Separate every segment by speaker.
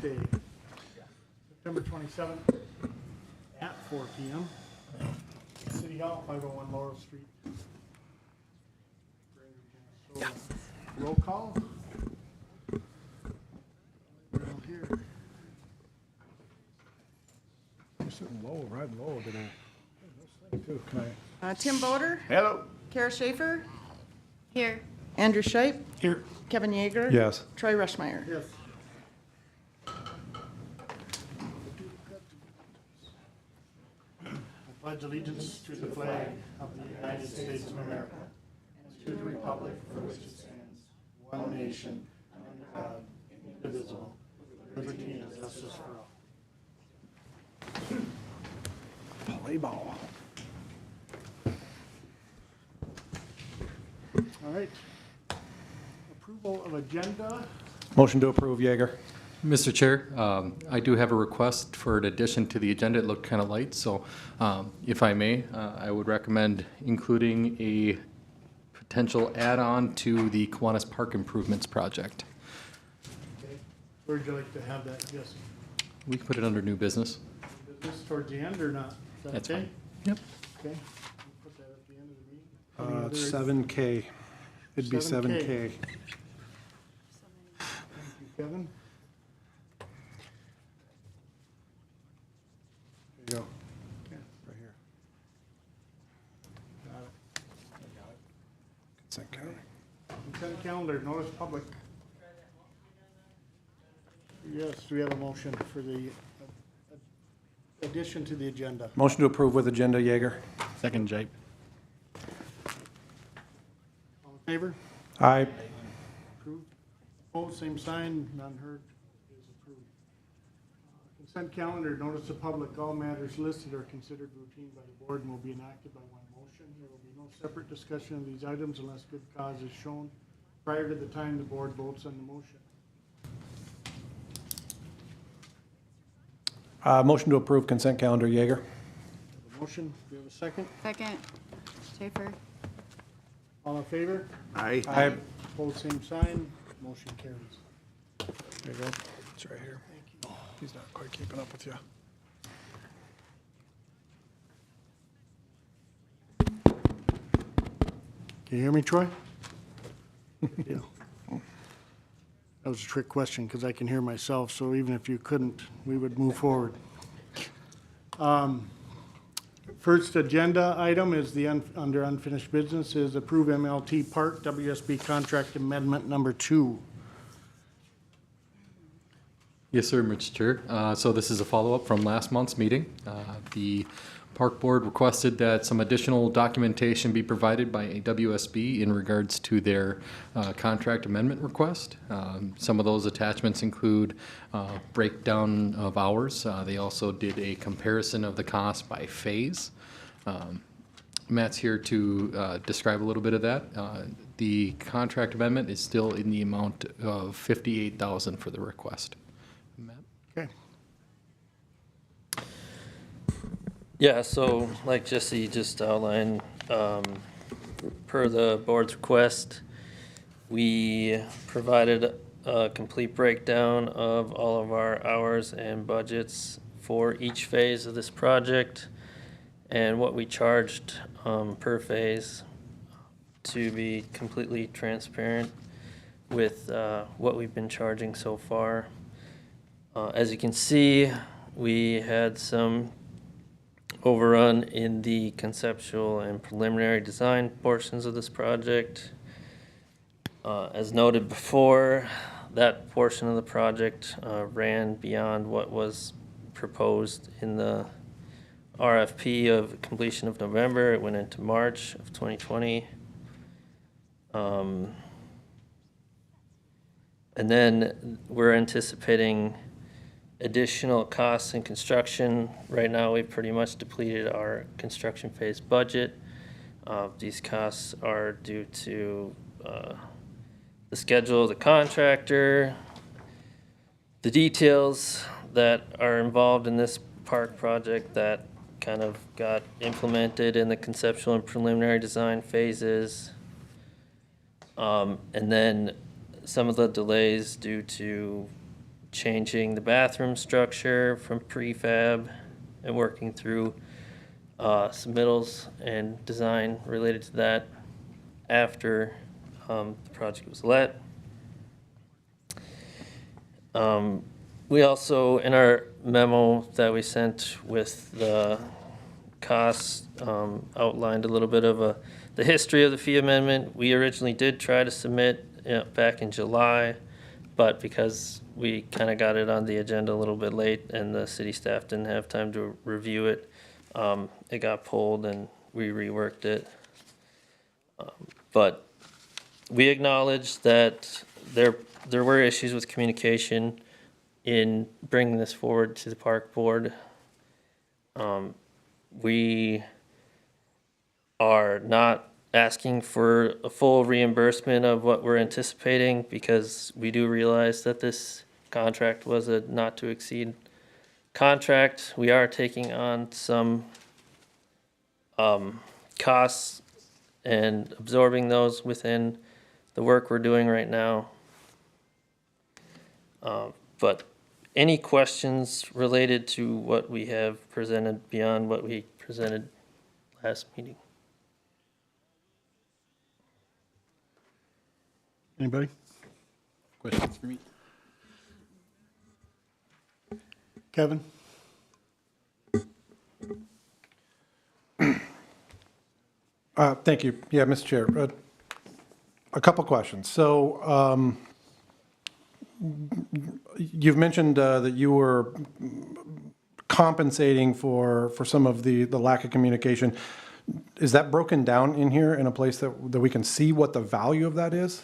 Speaker 1: Tuesday, September 27th at 4 p.m. City Hall, 501 Laurel Street. Brainerd, Minnesota. Roll call. Around here.
Speaker 2: You're sitting low, right low today. Too. Can I?
Speaker 3: Tim Boder,
Speaker 1: Hello.
Speaker 3: Kara Schaefer,
Speaker 4: Here.
Speaker 3: Andrew Scheip,
Speaker 1: Here.
Speaker 3: Kevin Yeager.
Speaker 2: Yes.
Speaker 3: Troy Rushmeyer.
Speaker 1: Yes. I pledge allegiance to the flag of the United States of America and to the republic for which it stands, one nation, under God, indivisible, with liberty and justice for all.
Speaker 2: Play ball.
Speaker 1: All right. Approval of agenda.
Speaker 2: Motion to approve, Yeager.
Speaker 5: Mr. Chair, I do have a request for an addition to the agenda. It looked kind of light, so if I may, I would recommend including a potential add-on to the Kiwanis Park Improvements Project.
Speaker 1: Okay. Where would you like to have that, Jesse?
Speaker 5: We can put it under new business.
Speaker 1: Is this towards the end or not? Is that
Speaker 5: That's
Speaker 1: okay?
Speaker 5: fine. Yep.
Speaker 1: Okay. We'll put that at the end of the meeting. Any
Speaker 2: It's
Speaker 1: other-
Speaker 2: 7K. It'd be
Speaker 1: 7K.
Speaker 2: 7K.
Speaker 1: Thank you, Kevin.
Speaker 2: There you go.
Speaker 1: Okay.
Speaker 2: Right here. Got it. I got it. Consent calendar.
Speaker 1: Consent calendar, notice public. Yes, do we have a motion for the addition to the agenda?
Speaker 2: Motion to approve with agenda, Yeager.
Speaker 5: Second, Jake.
Speaker 1: All in favor?
Speaker 2: Aye.
Speaker 1: Approved. Opposed, same sign, none heard, is approved. Consent calendar, notice of public, all matters listed are considered routine by the board and will be enacted by one motion. There will be no separate discussion of these items unless good cause is shown prior to the time the board votes on the motion.
Speaker 2: Motion to approve consent calendar, Yeager.
Speaker 1: The motion, do we have a second?
Speaker 4: Second. Schaefer.
Speaker 1: All in favor?
Speaker 2: Aye.
Speaker 1: Opposed, same sign, motion carries.
Speaker 2: There you go. It's right here. He's not quite keeping up with you.
Speaker 1: Can you hear me, Troy? Good deal. That was a trick question because I can hear myself, so even if you couldn't, we would move forward. First agenda item is the under unfinished business is approve MLT Park WSB contract amendment number 2.
Speaker 5: Yes, sir, Mr. Chair. So this is a follow-up from last month's meeting. The Park Board requested that some additional documentation be provided by WSB in regards to their contract amendment request. Some of those attachments include breakdown of hours. They also did a comparison of the cost by phase. Matt's here to describe a little bit of that. The contract amendment is still in the amount of $58,000 for the request. Matt?
Speaker 1: Okay.
Speaker 6: Yeah, so like Jesse just outlined, per the board's request, we provided a complete breakdown of all of our hours and budgets for each phase of this project and what we charged per phase to be completely transparent with what we've been charging so far. As you can see, we had some overrun in the conceptual and preliminary design portions of this project. As noted before, that portion of the project ran beyond what was proposed in the RFP of completion of November. It went into March of 2020. And then we're anticipating additional costs in construction. Right now, we've pretty much depleted our construction phase budget. These costs are due to the schedule of the contractor, the details that are involved in this park project that kind of got implemented in the conceptual and preliminary design phases. And then some of the delays due to changing the bathroom structure from prefab and working through submittals and design related to that after the project was let. We also, in our memo that we sent with the costs, outlined a little bit of the history of the fee amendment. We originally did try to submit back in July, but because we kind of got it on the agenda a little bit late and the city staff didn't have time to review it, it got pulled and we reworked it. But we acknowledge that there were issues with communication in bringing this forward to the park board. We are not asking for a full reimbursement of what we're anticipating because we do realize that this contract was a not to exceed contract. We are taking on some costs and absorbing those within the work we're doing right now. But any questions related to what we have presented beyond what we presented last meeting?
Speaker 1: Anybody?
Speaker 7: Questions for me?
Speaker 1: Kevin?
Speaker 2: Thank you. Yeah, Mr. Chair. A couple questions. So you've mentioned that you were compensating for some of the lack of communication. Is that broken down in here in a place that we can see what the value of that is?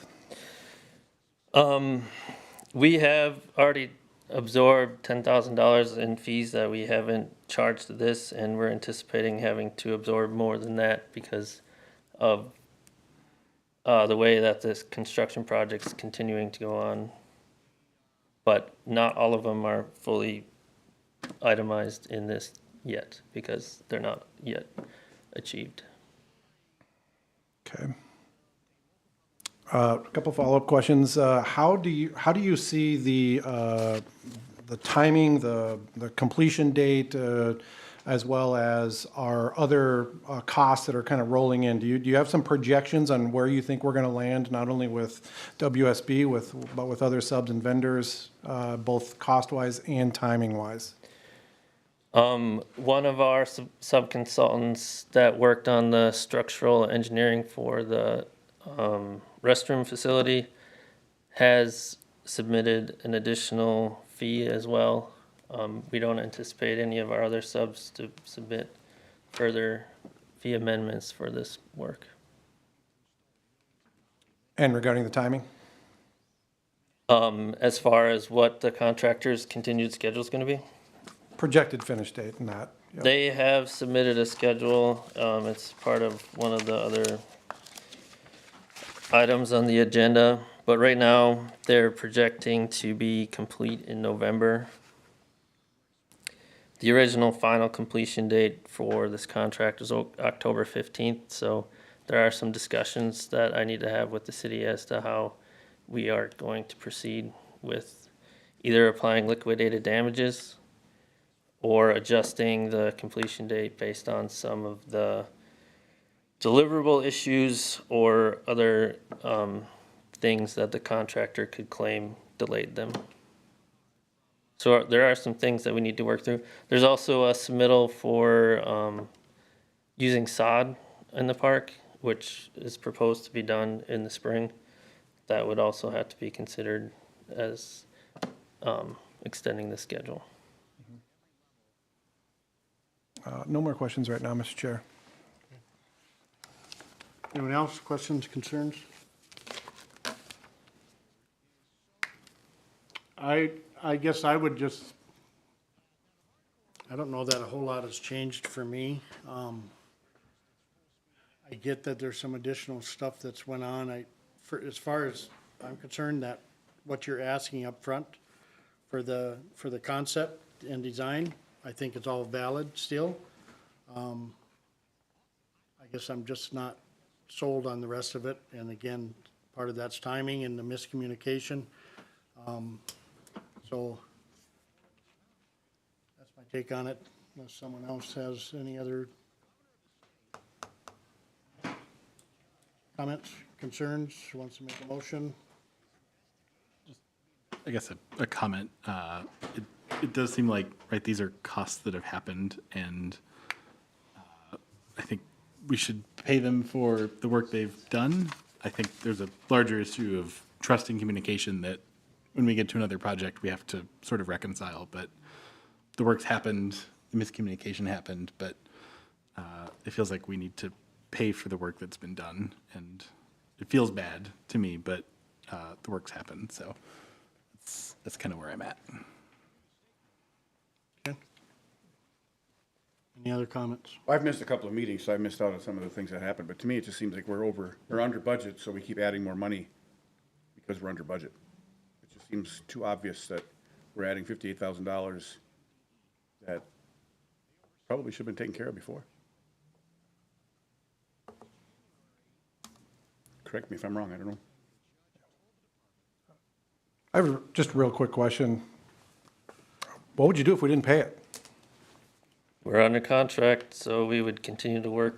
Speaker 6: We have already absorbed $10,000 in fees that we haven't charged to this, and we're anticipating having to absorb more than that because of the way that this construction project's continuing to go on. But not all of them are fully itemized in this yet because they're not yet achieved.
Speaker 2: Okay. A couple follow-up questions. How do you see the timing, the completion date, as well as our other costs that are kind of rolling in? Do you have some projections on where you think we're going to land, not only with WSB, but with other subs and vendors, both cost-wise and timing-wise?
Speaker 6: One of our sub-consultants that worked on the structural engineering for the restroom facility has submitted an additional fee as well. We don't anticipate any of our other subs to submit further fee amendments for this work.
Speaker 2: And regarding the timing?
Speaker 6: As far as what the contractor's continued schedule is going to be?
Speaker 2: Projected finish date and that. Yep.
Speaker 6: They have submitted a schedule. It's part of one of the other items on the agenda, but right now they're projecting to be complete in November. The original final completion date for this contract is October 15th, so there are some discussions that I need to have with the city as to how we are going to proceed with either applying liquidated damages or adjusting the completion date based on some of the deliverable issues or other things that the contractor could claim delayed them. So there are some things that we need to work through. There's also a submittal for using sod in the park, which is proposed to be done in the spring. That would also have to be considered as extending the schedule.
Speaker 2: No more questions right now, Mr. Chair.
Speaker 1: Anyone else? Questions, concerns? I guess I would just, I don't know that a whole lot has changed for me. I get that there's some additional stuff that's went on. As far as I'm concerned, that what you're asking up front for the concept and design, I think it's all valid still. I guess I'm just not sold on the rest of it. And again, part of that's timing and the miscommunication. So So that's my take on it, unless someone else has any other comments, concerns, wants to make a motion.
Speaker 7: I guess a comment. It does seem like, right, these are costs that have happened, and I think we should pay them for the work they've done. I think there's a larger issue of trust and communication that when we get to another project, we have to sort of reconcile. But the work's happened, the miscommunication happened, but it feels like we need to pay for the work that's been done. And it feels bad to me, but the work's happened, so that's kind of where I'm at.
Speaker 1: Okay. Any other comments?
Speaker 8: I've missed a couple of meetings, so I missed out on some of the things that happened, but to me, it just seems like we're under budget, so we keep adding more money because we're under budget. It just seems too obvious that we're adding $58,000 that probably should have been taken care of before. Correct me if I'm wrong, I don't know.
Speaker 2: I have just a real quick question. What would you do if we didn't pay it?
Speaker 6: We're under contract, so we would continue to work.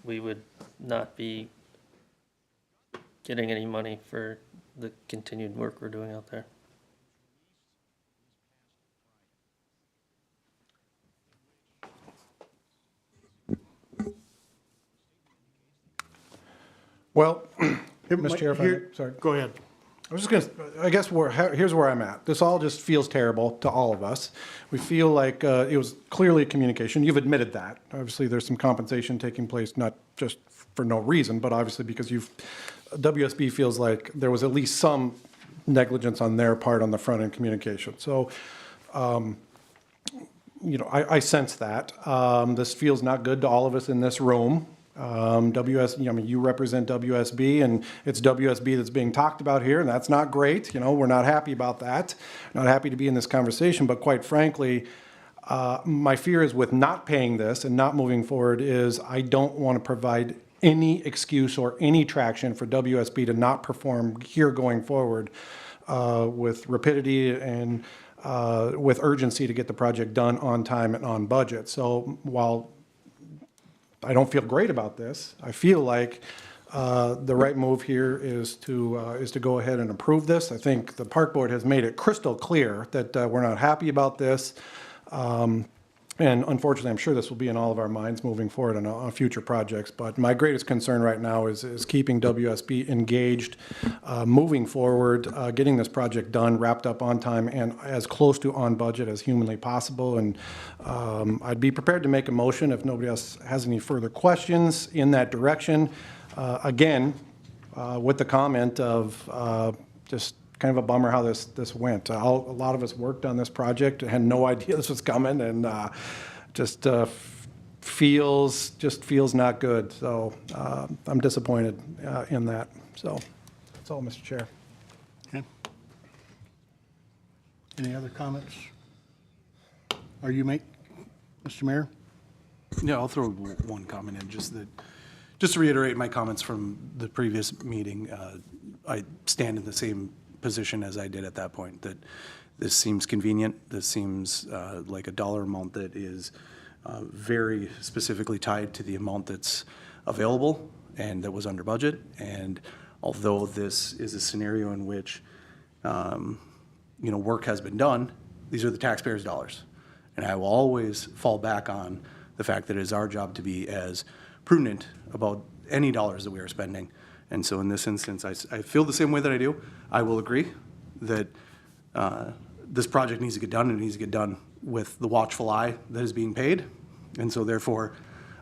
Speaker 6: We would not be getting any money for the continued work we're doing out there.
Speaker 2: Well, Mr. Chair, if I may,
Speaker 1: Here-
Speaker 2: sorry.
Speaker 1: Go ahead.
Speaker 2: I was just gonna, I guess here's where I'm at. This all just feels terrible to all of us. We feel like it was clearly communication. You've admitted that. Obviously, there's some compensation taking place, not just for no reason, but obviously because WSB feels like there was at least some negligence on their part on the front end communication. So, I sense that. This feels not good to all of us in this room. You represent WSB, and it's WSB that's being talked about here, and that's not great. We're not happy about that. Not happy to be in this conversation, but quite frankly, my fear is with not paying this and not moving forward is I don't want to provide any excuse or any traction for WSB to not perform here going forward with rapidity and with urgency to get the project done on time and on budget. So while I don't feel great about this, I feel like the right move here is to go ahead and approve this. I think the park board has made it crystal clear that we're not happy about this. And unfortunately, I'm sure this will be in all of our minds moving forward on future projects. But my greatest concern right now is keeping WSB engaged, moving forward, getting this project done, wrapped up on time, and as close to on budget as humanly possible. And I'd be prepared to make a motion if nobody else has any further questions in that direction. Again, with the comment of just kind of a bummer how this went. A lot of us worked on this project, had no idea this was coming, and just feels not good. So I'm disappointed in that. So that's all, Mr. Chair.
Speaker 1: Okay. Any other comments? Are you Mr. Mayor?
Speaker 9: Yeah, I'll throw one comment in, just to reiterate my comments from the previous meeting. I stand in the same position as I did at that point, that this seems convenient. This seems like a dollar amount that is very specifically tied to the amount that's available and that was under budget. And although this is a scenario in which work has been done, these are the taxpayers' dollars. And I will always fall back on the fact that it is our job to be as prudent about any dollars that we are spending. And so in this instance, I feel the same way that I do. I will agree that this project needs to get done, and it needs to get done with the watchful eye that is being paid. And so therefore,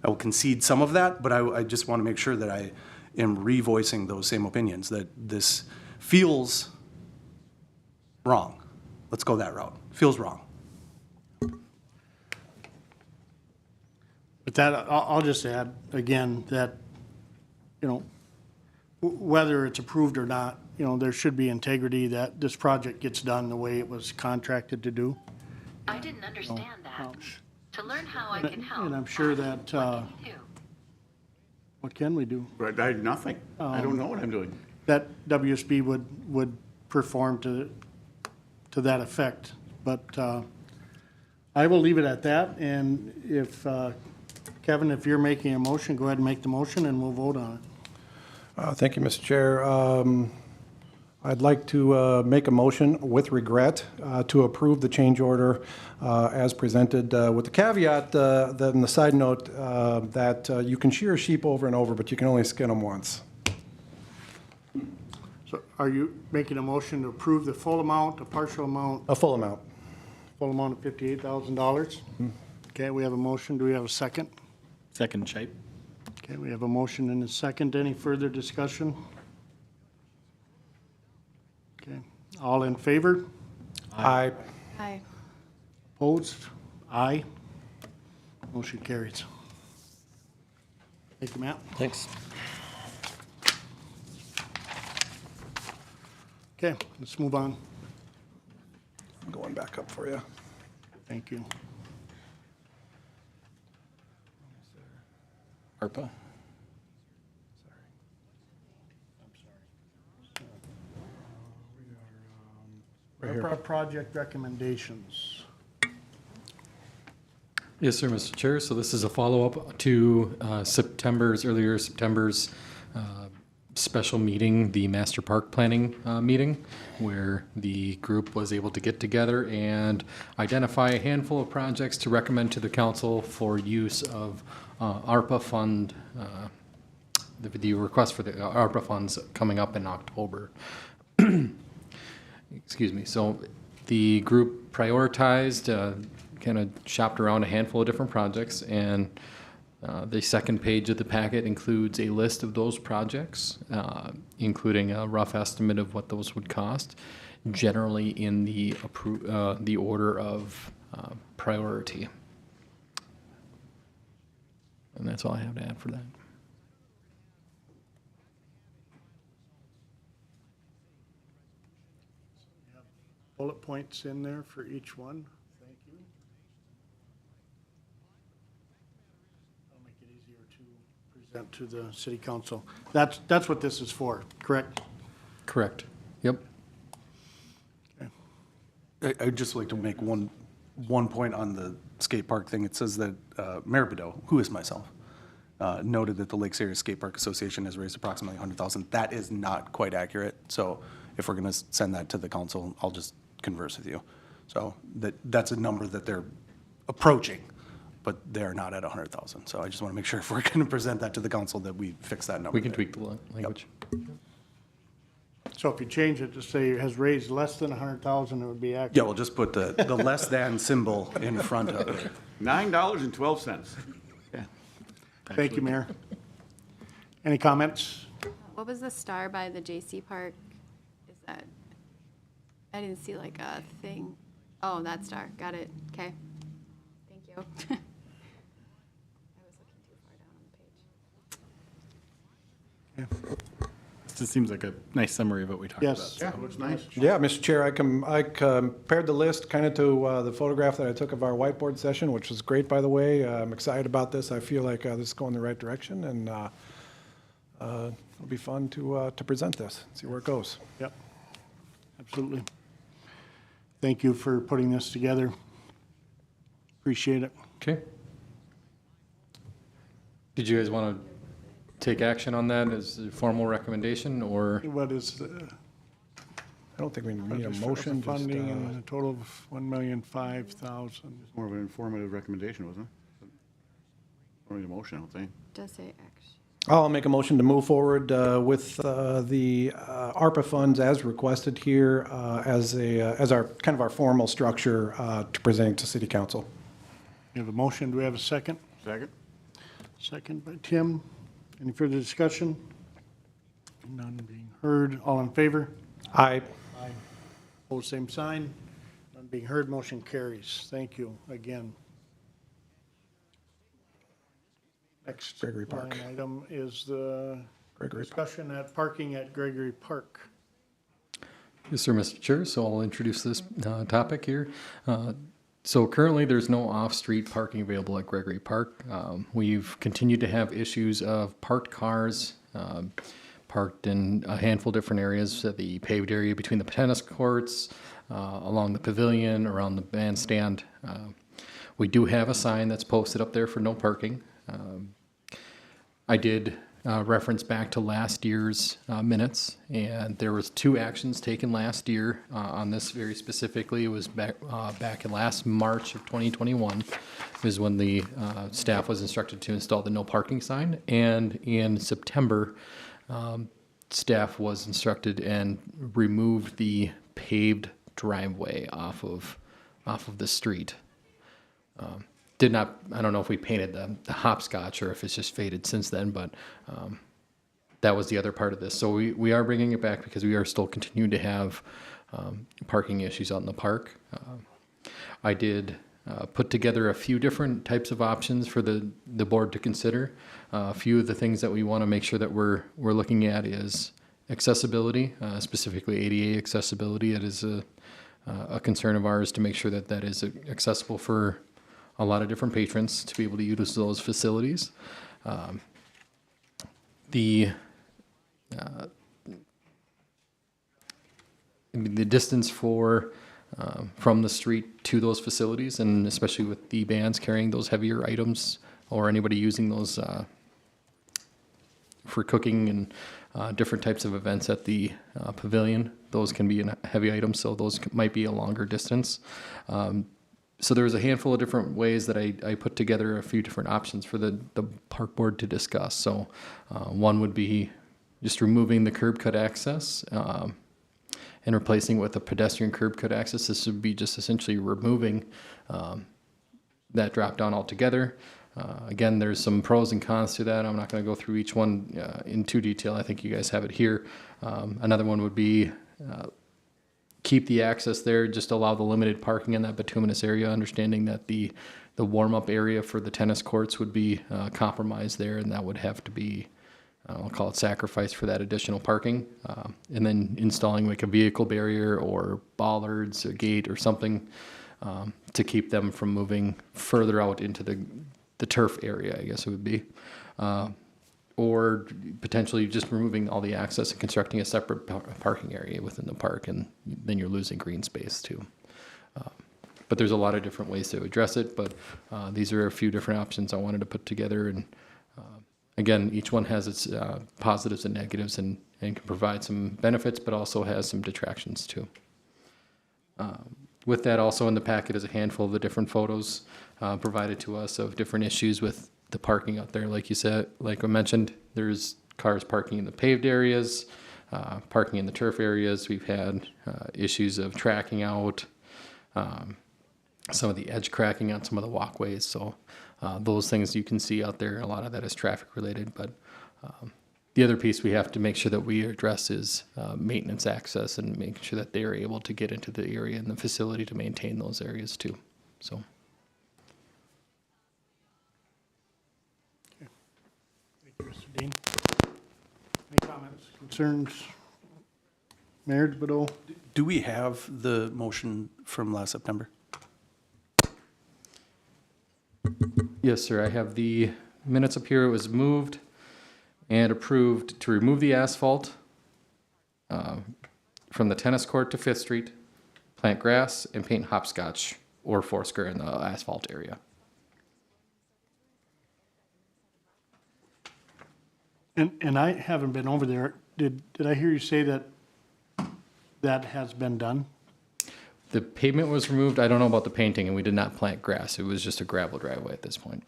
Speaker 9: I will concede some of that, but I just want to make sure that I am revoicing those same opinions, that this feels wrong. Let's go that route. Feels wrong.
Speaker 1: With that, I'll just add again that, whether it's approved or not, there should be integrity that this project gets done the way it was contracted to do.
Speaker 10: I didn't understand that. To learn how I can help.
Speaker 1: And I'm sure that,
Speaker 10: what can you do?
Speaker 1: what can we do?
Speaker 8: But nothing. I don't know what I'm doing.
Speaker 1: That WSB would perform to to that effect. But I will leave it at that, and if, Kevin, if you're making a motion, go ahead and make the motion, and we'll vote on it.
Speaker 2: Thank you, Mr. Chair. I'd like to make a motion with regret to approve the change order as presented with the caveat, that in the side note, that you can shear a sheep over and over, but you can only skin them once.
Speaker 1: So are you making a motion to approve the full amount, a partial amount,
Speaker 2: A full amount.
Speaker 1: full amount of $58,000? Okay, we have a motion. Do we have a second?
Speaker 7: Second, Shape.
Speaker 1: Okay, we have a motion and a second. Any further discussion? Okay, all in favor?
Speaker 2: Aye.
Speaker 4: Aye.
Speaker 1: Opposed? Aye. Motion carries. Thank you, Matt.
Speaker 6: Thanks.
Speaker 1: Okay, let's move on.
Speaker 2: I'm going back up for you.
Speaker 1: Thank you.
Speaker 7: Arpa.
Speaker 2: Right here.
Speaker 1: Arpa project recommendations.
Speaker 5: Yes, sir, Mr. Chair. So this is a follow-up to earlier September's special meeting, the Master Park Planning meeting, where the group was able to get together and identify a handful of projects to recommend to the council for use of ARPA fund, the request for the ARPA funds coming up in October. Excuse me. So the group prioritized, kind of shopped around a handful of different projects, and the second page of the packet includes a list of those projects, including a rough estimate of what those would cost, generally in the order of priority. And that's all I have to add for that.
Speaker 1: Bullet points in there for each one. Thank you. That'll make it easier to present to the city council. That's what this is for, correct?
Speaker 5: Correct. Yep.
Speaker 9: I'd just like to make one point on the skate park thing. It says that Mayor Bedell, who is myself, noted that the Lakes Area Skate Park Association has raised approximately $100,000. That is not quite accurate. So if we're going to send that to the council, I'll just converse with you. So that's a number that they're approaching, but they're not at 100,000. So I just want to make sure if we're going to present that to the council that we fix that number.
Speaker 5: We can
Speaker 9: there.
Speaker 5: tweak the language.
Speaker 1: So if you change it to say has raised less than 100,000, it would be accurate.
Speaker 9: Yeah, we'll just put the less than symbol in front of it.
Speaker 8: $9.12.
Speaker 7: Yeah.
Speaker 1: Thank you, Mayor. Any comments?
Speaker 4: What was the star by the JC Park? Is that, I didn't see like a thing. Oh, that star. Got it. Okay. Thank you. I was looking too far down on the page.
Speaker 7: This seems like a nice summary of what we talked
Speaker 1: Yes.
Speaker 7: about.
Speaker 8: Yeah, looks nice.
Speaker 2: Yeah, Mr. Chair, I compared the list kind of to the photograph that I took of our whiteboard session, which was great, by the way. I'm excited about this. I feel like this is going the right direction, and it'll be fun to present this, see where it goes.
Speaker 1: Yep, absolutely. Thank you for putting this together. Appreciate it.
Speaker 5: Okay. Did you guys want to take action on that as a formal recommendation, or?
Speaker 1: What is
Speaker 2: I don't think we need a
Speaker 1: just
Speaker 2: motion, just,
Speaker 1: funding and a total of $1,005,000.
Speaker 8: More of an informative recommendation, wasn't it? Don't need a motion, I don't think.
Speaker 4: Does say action.
Speaker 2: I'll make a motion to move forward with the ARPA funds as requested here as our kind of our formal structure to present to City Council.
Speaker 1: We have a motion. Do we have a second?
Speaker 8: Second?
Speaker 1: Second by Tim. Any further discussion? None being heard. All in favor?
Speaker 2: Aye.
Speaker 1: Aye. Opposed, same sign. None being heard. Motion carries. Thank you again. Next
Speaker 2: Gregory Park.
Speaker 1: line item is the
Speaker 2: Gregory
Speaker 1: discussion at parking at Gregory Park.
Speaker 5: Yes, sir, Mr. Chair. So I'll introduce this topic here. So currently, there's no off-street parking available at Gregory Park. We've continued to have issues of parked cars parked in a handful of different areas, the paved area between the tennis courts, along the pavilion, around the bandstand. We do have a sign that's posted up there for no parking. I did reference back to last year's minutes, and there was 2 actions taken last year on this very specifically. It was back in last March of 2021 is when the staff was instructed to install the no parking sign, and in September, staff was instructed and removed the paved driveway off of the street. I don't know if we painted the hopscotch or if it's just faded since then, but that was the other part of this. So we are bringing it back because we are still continuing to have parking issues out in the park. I did put together a few different types of options for the board to consider. A few of the things that we want to make sure that we're looking at is accessibility, specifically ADA accessibility. It is a concern of ours to make sure that that is accessible for a lot of different patrons to be able to use those facilities. The distance from the street to those facilities, and especially with the bands carrying those heavier items or anybody using those for cooking and different types of events at the pavilion, those can be heavy items, so those might be a longer distance. So there was a handful of different ways that I put together a few different options for the park board to discuss. So one would be just removing the curb cut access and replacing it with a pedestrian curb cut access. This would be just essentially removing that drop down altogether. Again, there's some pros and cons to that. I'm not going to go through each one in too detail. I think you guys have it here. Another one would be keep the access there, just allow the limited parking in that bituminous area, understanding that the warm-up area for the tennis courts would be compromised there, and that would have to be, I'll call it sacrifice for that additional parking. And then installing like a vehicle barrier or bollards, a gate or something to keep them from moving further out into the turf area, I guess it would be. Or potentially just removing all the access and constructing a separate parking area within the park, and then you're losing green space too. But there's a lot of different ways to address it, but these are a few different options I wanted to put together. And again, each one has its positives and negatives and can provide some benefits, but also has some detractions too. With that, also in the packet is a handful of the different photos provided to us of different issues with the parking out there. Like you said, like I mentioned, there's cars parking in the paved areas, parking in the turf areas. We've had issues of tracking out, some of the edge cracking on some of the walkways. So those things you can see out there, a lot of that is traffic related. But the other piece we have to make sure that we address is maintenance access and making sure that they are able to get into the area and the facility to maintain those areas too. So.
Speaker 1: Mr. Dean? Any comments, concerns? Mayor Biddle?
Speaker 9: Do we have the motion from last September?
Speaker 5: Yes, sir. I have the minutes up here. It was moved and approved to remove the asphalt from the tennis court to 5th Street, plant grass, and paint hopscotch or Foursquare in the asphalt area.
Speaker 1: And I haven't been over there. Did I hear you say that that has been done?
Speaker 5: The pavement was removed. I don't know about the painting, and we did not plant grass. It was just a gravel driveway at this point.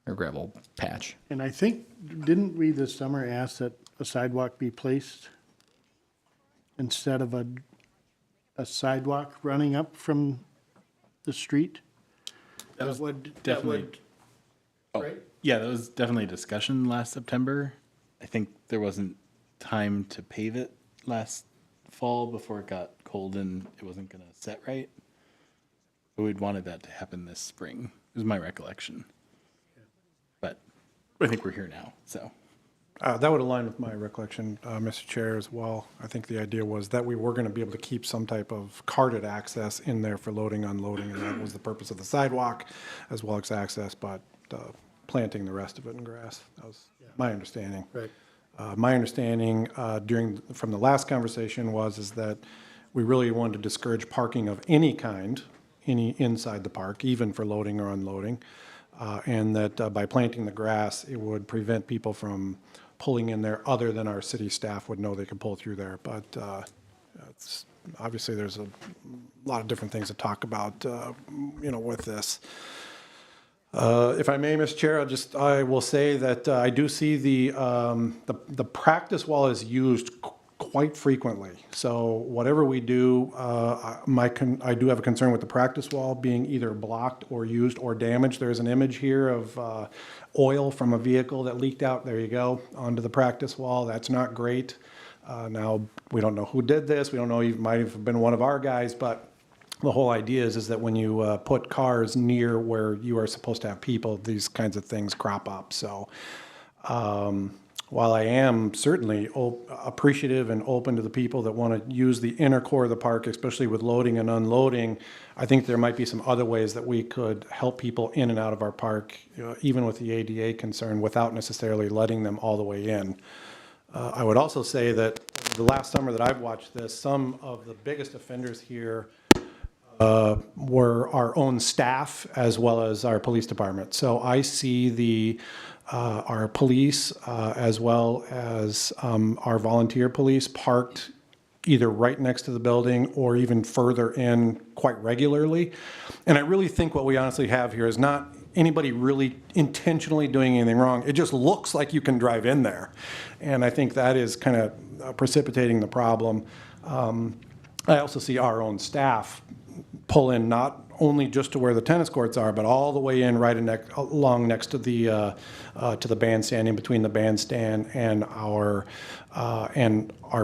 Speaker 5: Or gravel patch.
Speaker 1: And I think, didn't we this summer ask that a sidewalk be placed instead of a sidewalk running up from the street?
Speaker 7: That was
Speaker 1: would
Speaker 7: definitely.
Speaker 1: right?
Speaker 7: Yeah, that was definitely a discussion last September. I think there wasn't time to pave it last fall before it got cold and it wasn't going to set right. But we'd wanted that to happen this spring, is my recollection. But I think we're here now, so.
Speaker 2: That would align with my recollection, Mr. Chair, as well. I think the idea was that we were going to be able to keep some type of carted access in there for loading, unloading, and that was the purpose of the sidewalk as well as access, but planting the rest of it in grass. That was my understanding.
Speaker 1: Right.
Speaker 2: My understanding from the last conversation is that we really wanted to discourage parking of any kind, any inside the park, even for loading or unloading, and that by planting the grass, it would prevent people from pulling in there other than our city staff would know they could pull through there. But obviously there's a lot of different things to talk about, with this. If I may, Mr. Chair, I will say that I do see the practice wall is used quite frequently. So whatever we do, I do have a concern with the practice wall being either blocked or used or damaged. There's an image here of oil from a vehicle that leaked out, there you go, onto the practice wall. That's not great. Now, we don't know who did this. We don't know, it might have been one of our guys, but the whole idea is that when you put cars near where you are supposed to have people, these kinds of things crop up. So while I am certainly appreciative and open to the people that want to use the inner core of the park, especially with loading and unloading, I think there might be some other ways that we could help people in and out of our park, even with the ADA concern, without necessarily letting them all the way in. I would also say that the last summer that I've watched this, some of the biggest offenders here were our own staff as well as our police department. So I see our police as well as our volunteer police parked either right next to the building or even further in quite regularly. And I really think what we honestly have here is not anybody really intentionally doing anything wrong. It just looks like you can drive in there. And I think that is kind of precipitating the problem. I also see our own staff pull in not only just to where the tennis courts are, but all the way in right along next to the bandstand, in between the bandstand and our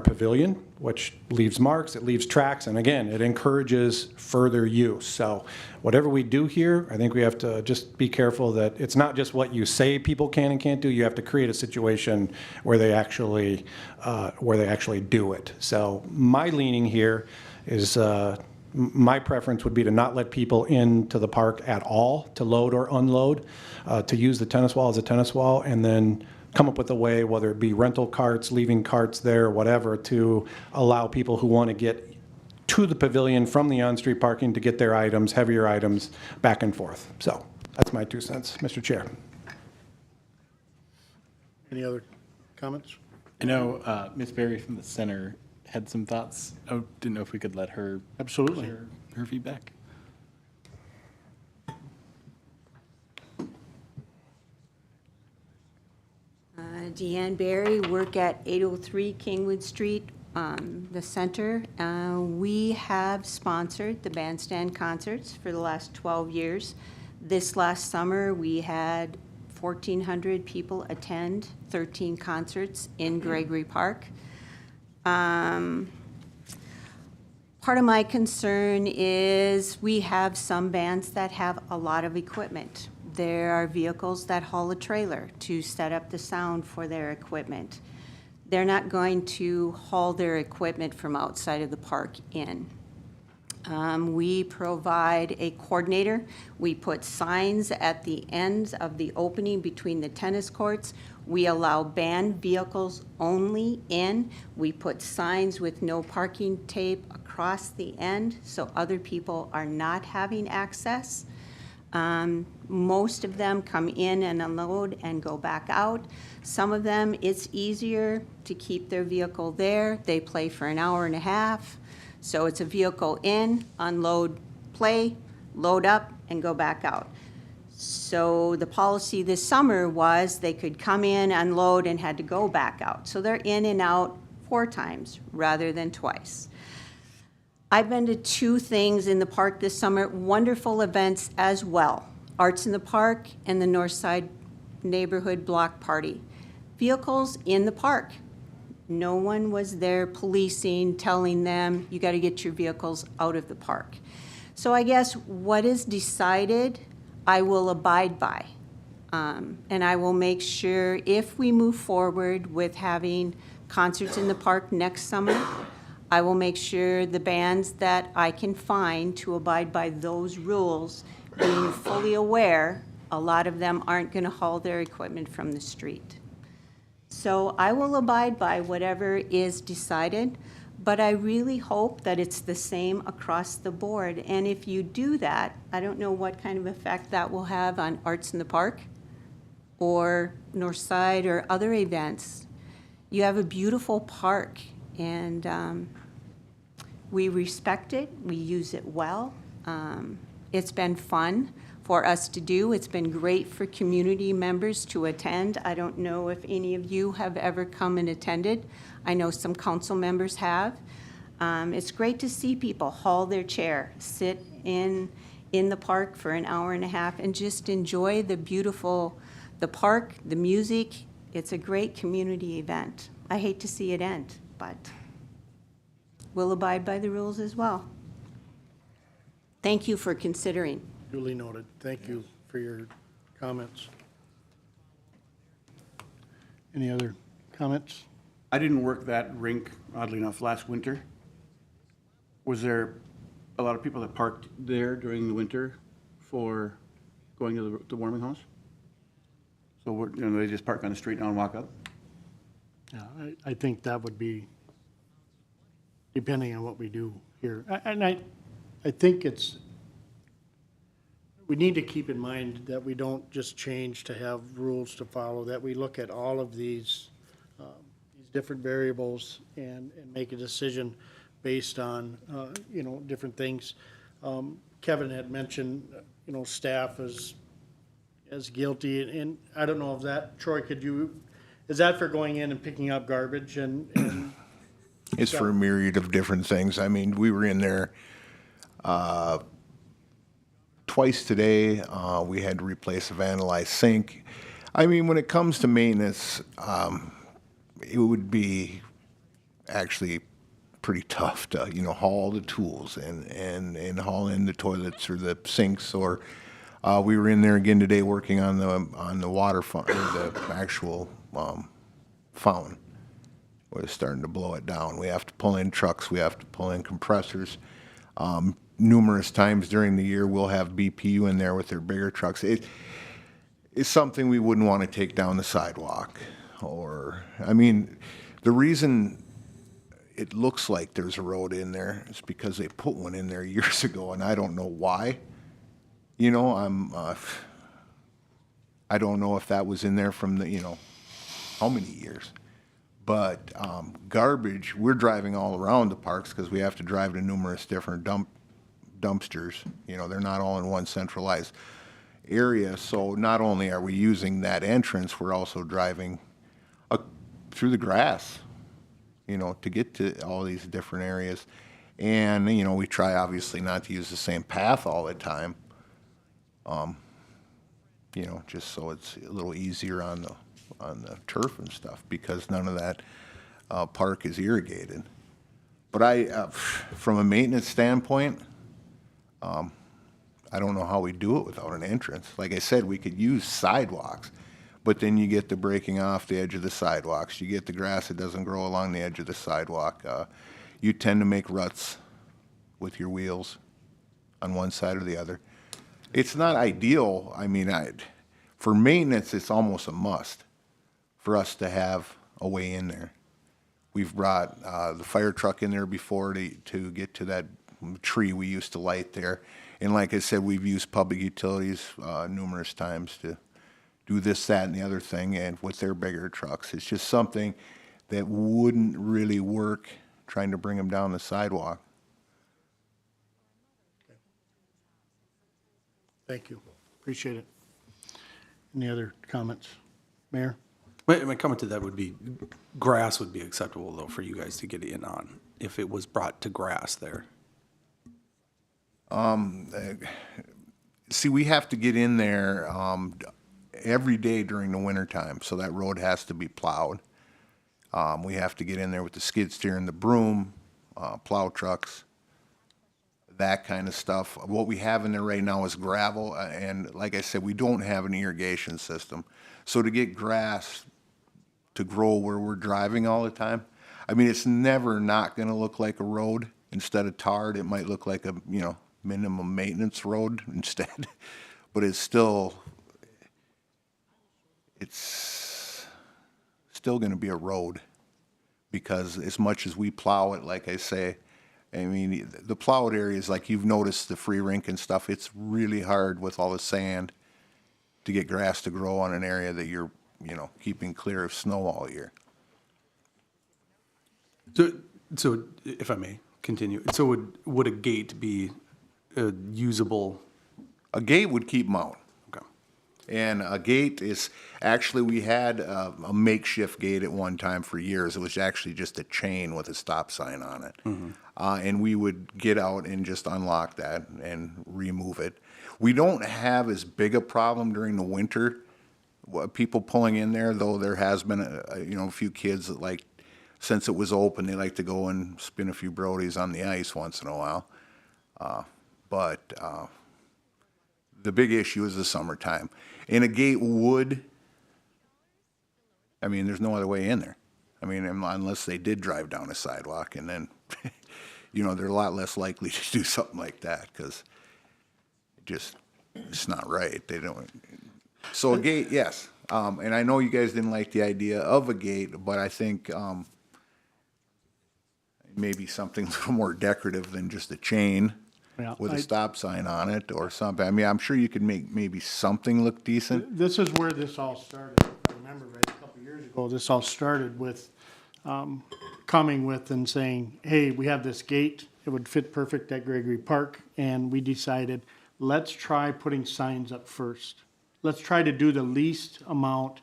Speaker 2: pavilion, which leaves marks, it leaves tracks, and again, it encourages further use. So whatever we do here, I think we have to just be careful that it's not just what you say people can and can't do. You have to create a situation where they actually do it. So my leaning here is my preference would be to not let people into the park at all to load or unload, to use the tennis wall as a tennis wall, and then come up with a way, whether it be rental carts, leaving carts there, whatever, to allow people who want to get to the pavilion from the on-street parking to get their items, heavier items, back and forth. So that's my 2 cents, Mr. Chair.
Speaker 1: Any other comments?
Speaker 7: I know Ms. Berry from the center had some thoughts. Oh, didn't know if we could let her
Speaker 1: Absolutely.
Speaker 7: share her feedback.
Speaker 11: Deanne Berry, work at 803 Kingwood Street, the center. We have sponsored the bandstand concerts for the last 12 years. This last summer, we had 1,400 people attend 13 concerts in Gregory Park. Part of my concern is we have some bands that have a lot of equipment. There are vehicles that haul a trailer to set up the sound for their equipment. They're not going to haul their equipment from outside of the park in. We provide a coordinator. We put signs at the ends of the opening between the tennis courts. We allow band vehicles only in. We put signs with no parking tape across the end so other people are not having access. Most of them come in and unload and go back out. Some of them, it's easier to keep their vehicle there. They play for an hour and a half. So it's a vehicle in, unload, play, load up, and go back out. So the policy this summer was they could come in, unload, and had to go back out. So they're in and out 4 times rather than twice. I've been to 2 things in the park this summer, wonderful events as well. Arts in the Park and the Northside Neighborhood Block Party. Vehicles in the park. No one was there policing, telling them, you got to get your vehicles out of the park. So I guess what is decided, I will abide by. And I will make sure if we move forward with having concerts in the park next summer, I will make sure the bands that I can find to abide by those rules, being fully aware, a lot of them aren't going to haul their equipment from the street. So I will abide by whatever is decided, but I really hope that it's the same across the board. And if you do that, I don't know what kind of effect that will have on Arts in the Park or North Side or other events. You have a beautiful park, and we respect it, we use it well. It's been fun for us to do. It's been great for community members to attend. I don't know if any of you have ever come and attended. I know some council members have. It's great to see people haul their chair, sit in the park for an hour and a half and just enjoy the park, the music. It's a great community event. I hate to see it end, but we'll abide by the rules as well. Thank you for considering.
Speaker 1: Duly noted. Thank you for your comments. Any other comments?
Speaker 8: I didn't work that rink, oddly enough, last winter. Was there a lot of people that parked there during the winter for going to the warming house? So they just park on the street now and walk up?
Speaker 1: Yeah, I think that would be, depending on what we do here. And I think we need to keep in mind that we don't just change to have rules to follow, that we look at all of these different variables and make a decision based on, different things. Kevin had mentioned, staff as guilty, and I don't know if that, Troy, is that for going in and picking up garbage and
Speaker 12: It's for a myriad of different things. I mean, we were in there twice today. We had to replace a vandalized sink. I mean, when it comes to maintenance, it would be actually pretty tough to, haul the tools and haul in the toilets or the sinks. Or we were in there again today working on the water fountain, the actual fountain. We're starting to blow it down. We have to pull in trucks. We have to pull in compressors. Numerous times during the year, we'll have BPU in there with their bigger trucks. It's something we wouldn't want to take down the sidewalk. The reason it looks like there's a road in there is because they put one in there years ago, and I don't know why. I don't know if that was in there from how many years. But garbage, we're driving all around the parks because we have to drive to numerous different dumpsters. They're not all in one centralized area. So not only are we using that entrance, we're also driving through the grass, to get to all these different areas. And, we try obviously not to use the same path all the time, just so it's a little easier on the turf and stuff, because none of that park is irrigated. But from a maintenance standpoint, I don't know how we do it without an entrance. Like I said, we could use sidewalks, but then you get the breaking off the edge of the sidewalks. You get the grass that doesn't grow along the edge of the sidewalk. You tend to make ruts with your wheels on one side or the other. It's not ideal. I mean, for maintenance, it's almost a must for us to have a way in there. We've brought the fire truck in there before to get to that tree we used to light there. And like I said, we've used public utilities numerous times to do this, that, and the other thing, and with their bigger trucks. It's just something that wouldn't really work trying to bring them down the sidewalk.
Speaker 1: Thank you. Appreciate it. Any other comments? Mayor?
Speaker 9: My comment to that would be, grass would be acceptable, though, for you guys to get in on, if it was brought to grass there.
Speaker 12: See, we have to get in there every day during the wintertime, so that road has to be plowed. We have to get in there with the skid steer and the broom, plow trucks, that kind of stuff. What we have in there right now is gravel, and like I said, we don't have an irrigation system. So to get grass to grow where we're driving all the time, I mean, it's never not going to look like a road. Instead of tarred, it might look like a, minimum maintenance road instead. But it's still still gonna be a road. Because as much as we plow it, like I say, I mean, the plowed areas, like you've noticed the free rink and stuff, it's really hard with all the sand to get grass to grow on an area that you're, keeping clear of snow all year.
Speaker 9: So if I may continue, so would a gate be usable?
Speaker 12: A gate would keep them out.
Speaker 9: Okay.
Speaker 12: And a gate is, actually, we had a makeshift gate at one time for years. It was actually just a chain with a stop sign on it. And we would get out and just unlock that and remove it. We don't have as big a problem during the winter, people pulling in there, though there has been, a few kids that like, since it was open, they like to go and spin a few brodies on the ice once in a while. But the big issue is the summertime. And a gate would, there's no other way in there. Unless they did drive down a sidewalk, and then, they're a lot less likely to do something like that, because it's not right. They don't. So a gate, yes. And I know you guys didn't like the idea of a gate, but I think maybe something a little more decorative than just a chain with a stop sign on it or something. I'm sure you could make maybe something look decent.
Speaker 1: This is where this all started. If I remember right, a couple of years ago, this all started with coming with and saying, hey, we have this gate. It would fit perfect at Gregory Park. And we decided, let's try putting signs up first. Let's try to do the least amount,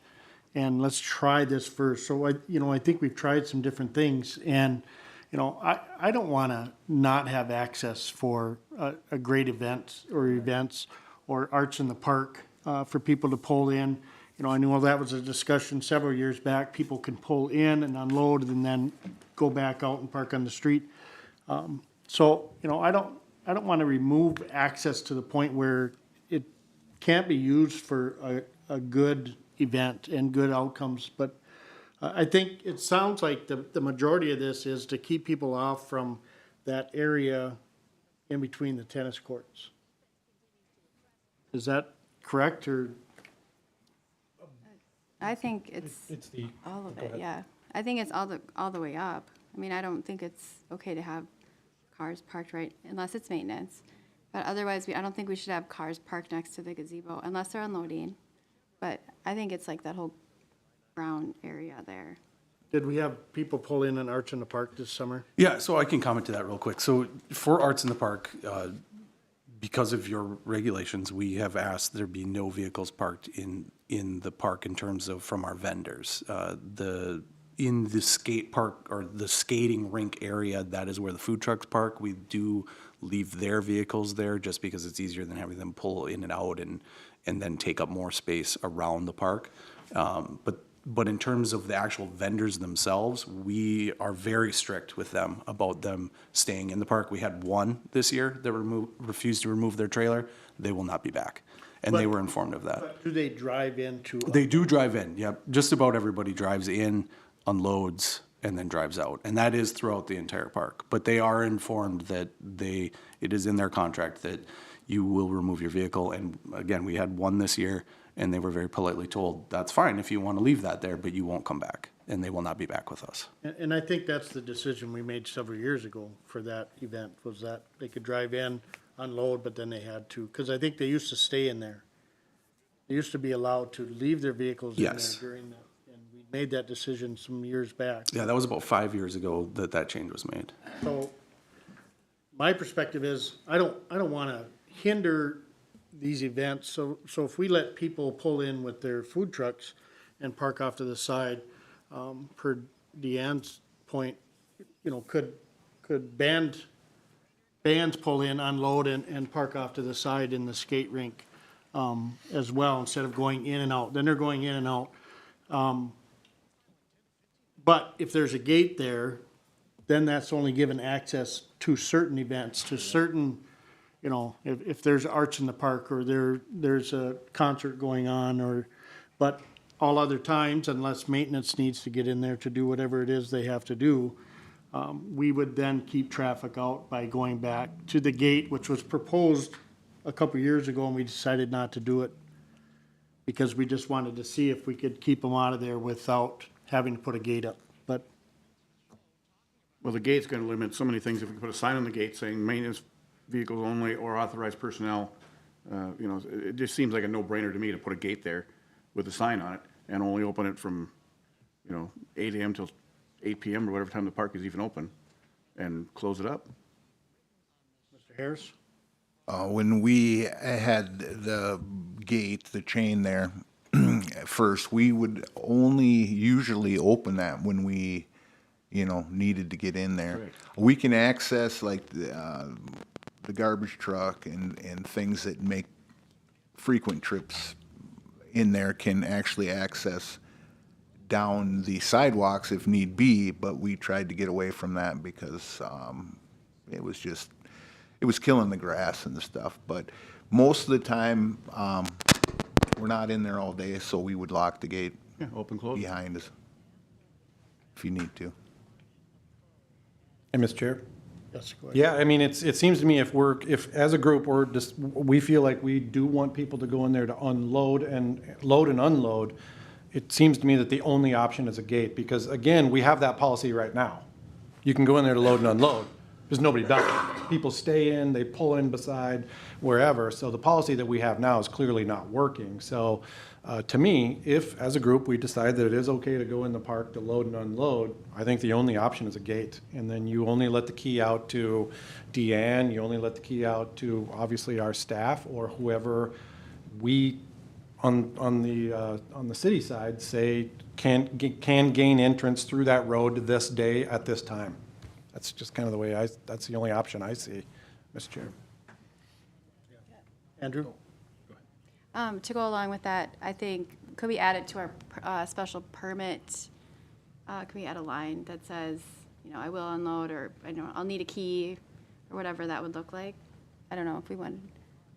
Speaker 1: and let's try this first. So I think we've tried some different things, and I don't want to not have access for a great event or events or arts in the park for people to pull in. I know that was a discussion several years back. People can pull in and unload and then go back out and park on the street. So I don't want to remove access to the point where it can't be used for a good event and good outcomes. But I think it sounds like the majority of this is to keep people off from that area in between the tennis courts. Is that correct, or?
Speaker 4: I think it's
Speaker 2: the,
Speaker 4: all of it, yeah. I think it's all the way up. I don't think it's okay to have cars parked right, unless it's maintenance. But otherwise, I don't think we should have cars parked next to the gazebo unless they're unloading. But I think it's like that whole brown area there.
Speaker 1: Did we have people pull in an Arts in the Park this summer?
Speaker 9: Yeah, so I can comment to that real quick. So for Arts in the Park, because of your regulations, we have asked there be no vehicles parked in the park in terms of from our vendors. In the skate park or the skating rink area, that is where the food trucks park. We do leave their vehicles there just because it's easier than having them pull in and out and then take up more space around the park. But in terms of the actual vendors themselves, we are very strict with them about them staying in the park. We had one this year that refused to remove their trailer. They will not be back. And they were informed of that.
Speaker 1: But do they drive into?
Speaker 9: They do drive in, yep. Just about everybody drives in, unloads, and then drives out. And that is throughout the entire park. But they are informed that it is in their contract that you will remove your vehicle. And again, we had one this year, and they were very politely told, that's fine if you want to leave that there, but you won't come back, and they will not be back with us.
Speaker 1: And I think that's the decision we made several years ago for that event, was that they could drive in, unload, but then they had to, because I think they used to stay in there. They used to be allowed to leave their vehicles in there
Speaker 9: Yes.
Speaker 1: during the, and we made that decision some years back.
Speaker 9: Yeah, that was about 5 years ago that change was made.
Speaker 1: So my perspective is, I don't want to hinder these events. So if we let people pull in with their food trucks and park off to the side, per Deanne's point, could bands pull in, unload, and park off to the side in the skate rink as well, instead of going in and out. Then they're going in and out. But if there's a gate there, then that's only given access to certain events, to certain, if there's arts in the park or there's a concert going on, but all other times, unless maintenance needs to get in there to do whatever it is they have to do, we would then keep traffic out by going back to the gate, which was proposed a couple years ago, and we decided not to do it because we just wanted to see if we could keep them out of there without having to put a gate up, but
Speaker 8: Well, the gate's gonna limit so many things. If we put a sign on the gate saying maintenance vehicles only or authorized personnel, you know, it just seems like a no-brainer to me to put a gate there with a sign on it and only open it from, you know, 8 AM till 8 PM or whatever time the park is even open, and close it up.
Speaker 1: Mr. Harris?
Speaker 12: When we had the gate, the chain there, at first, we would only usually open that when we, you know, needed to get in there.
Speaker 8: Correct.
Speaker 12: We can access like the garbage truck and things that make frequent trips in there can actually access down the sidewalks if need be, but we tried to get away from that because it was killing the grass and the stuff. But most of the time, we're not in there all day, so we would lock the gate
Speaker 8: Yeah, open, close.
Speaker 12: behind us if you need to.
Speaker 2: Hey, Mr. Chair?
Speaker 1: Yes, go ahead.
Speaker 2: Yeah, I mean, it seems to me if as a group, we feel like we do want people to go in there to unload and load and unload, it seems to me that the only option is a gate, because again, we have that policy right now. You can go in there to load and unload. There's nobody does it. People stay in, they pull in beside wherever. So the policy that we have now is clearly not working. So to me, if as a group we decide that it is okay to go in the park to load and unload, I think the only option is a gate. And then you only let the key out to Deanne, you only let the key out to obviously our staff or whoever we on the city side say can gain entrance through that road this day at this time. That's just kind of the way that's the only option I see, Mr. Chair.
Speaker 1: Andrew?
Speaker 4: To go along with that, I think, could we add it to our special permit? Could we add a line that says, you know, I will unload, or I know I'll need a key, or whatever that would look like? I don't know if we want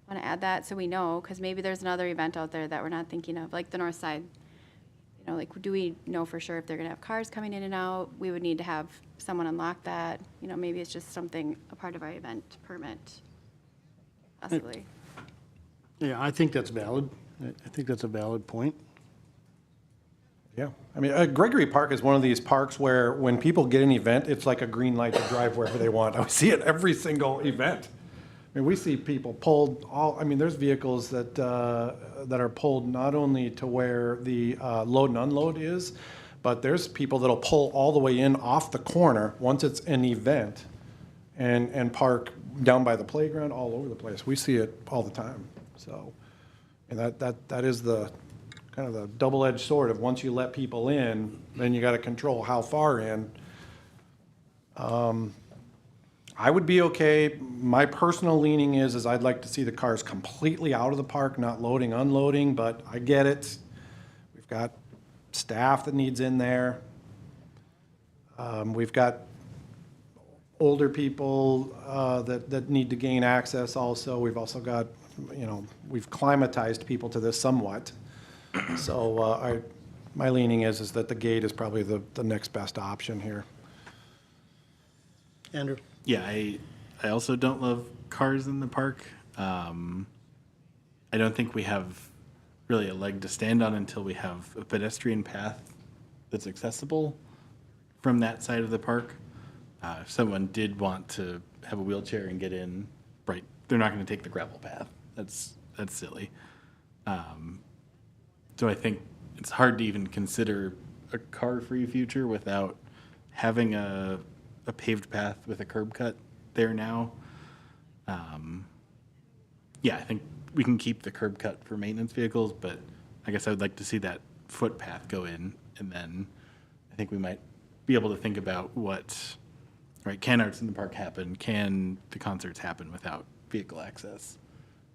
Speaker 4: to add that so we know, because maybe there's another event out there that we're not thinking of, like the north side. You know, like, do we know for sure if they're going to have cars coming in and out? We would need to have someone unlock that. You know, maybe it's just something, a part of our event permit, possibly.
Speaker 1: Yeah, I think that's valid. I think that's a valid point.
Speaker 2: Yeah, I mean, Gregory Park is one of these parks where when people get an event, it's like a green light to drive wherever they want. I see it every single event. I mean, we see people pulled there's vehicles that are pulled not only to where the load and unload is, but there's people that'll pull all the way in off the corner once it's an event and park down by the playground all over the place. We see it all the time. So, and that is the kind of the double-edged sword of once you let people in, then you got to control how far in. I would be okay. My personal leaning is I'd like to see the cars completely out of the park, not loading, unloading, but I get it. We've got staff that needs in there. We've got older people that need to gain access also. We've also got, you know, we've climatized people to this somewhat. So my leaning is that the gate is probably the next best option here.
Speaker 1: Andrew?
Speaker 7: Yeah, I also don't love cars in the park. I don't think we have really a leg to stand on until we have a pedestrian path that's accessible from that side of the park. If someone did want to have a wheelchair and get in, right, they're not going to take the gravel path. That's silly. So I think it's hard to even consider a car-free future without having a paved path with a curb cut there now. Yeah, I think we can keep the curb cut for maintenance vehicles, but I guess I would like to see that footpath go in, and then I think we might be able to think about can Arts in the Park happen? Can the concerts happen without vehicle access?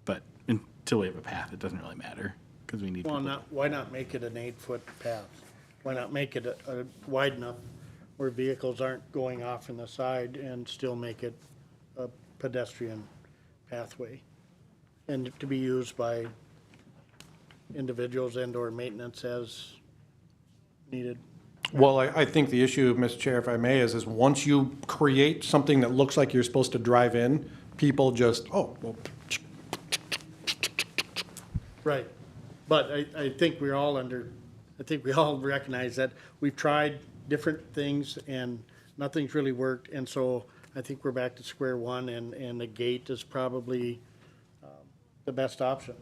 Speaker 7: But until we have a path, it doesn't really matter, because we need people.
Speaker 1: Why not make it an 8-foot path? Why not make it a wide enough where vehicles aren't going off in the side and still make it a pedestrian pathway? And to be used by individuals and/or maintenance as needed.
Speaker 2: Well, I think the issue, Mr. Chair, if I may, is once you create something that looks like you're supposed to drive in, people just,
Speaker 1: Right. But I think we're all under I think we all recognize that we've tried different things and nothing's really worked. And so I think we're back to square one and the gate is probably the best option.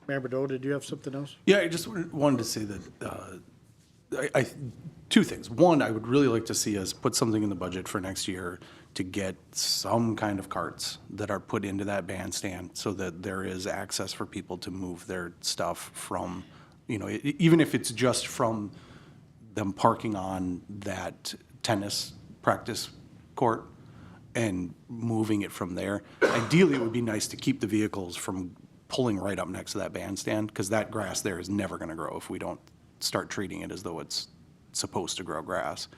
Speaker 1: Mayor Bordeaux, did you have something else?
Speaker 9: Yeah, I just wanted to say that, two things. One, I would really like to see us put something in the budget for next year to get some kind of carts that are put into that bandstand so that there is access for people to move their stuff from, even if it's just from them parking on that tennis practice court and moving it from there. Ideally, it would be nice to keep the vehicles from pulling right up next to that bandstand, because that grass there is never going to grow if we don't start treating it as though it's supposed to grow grass.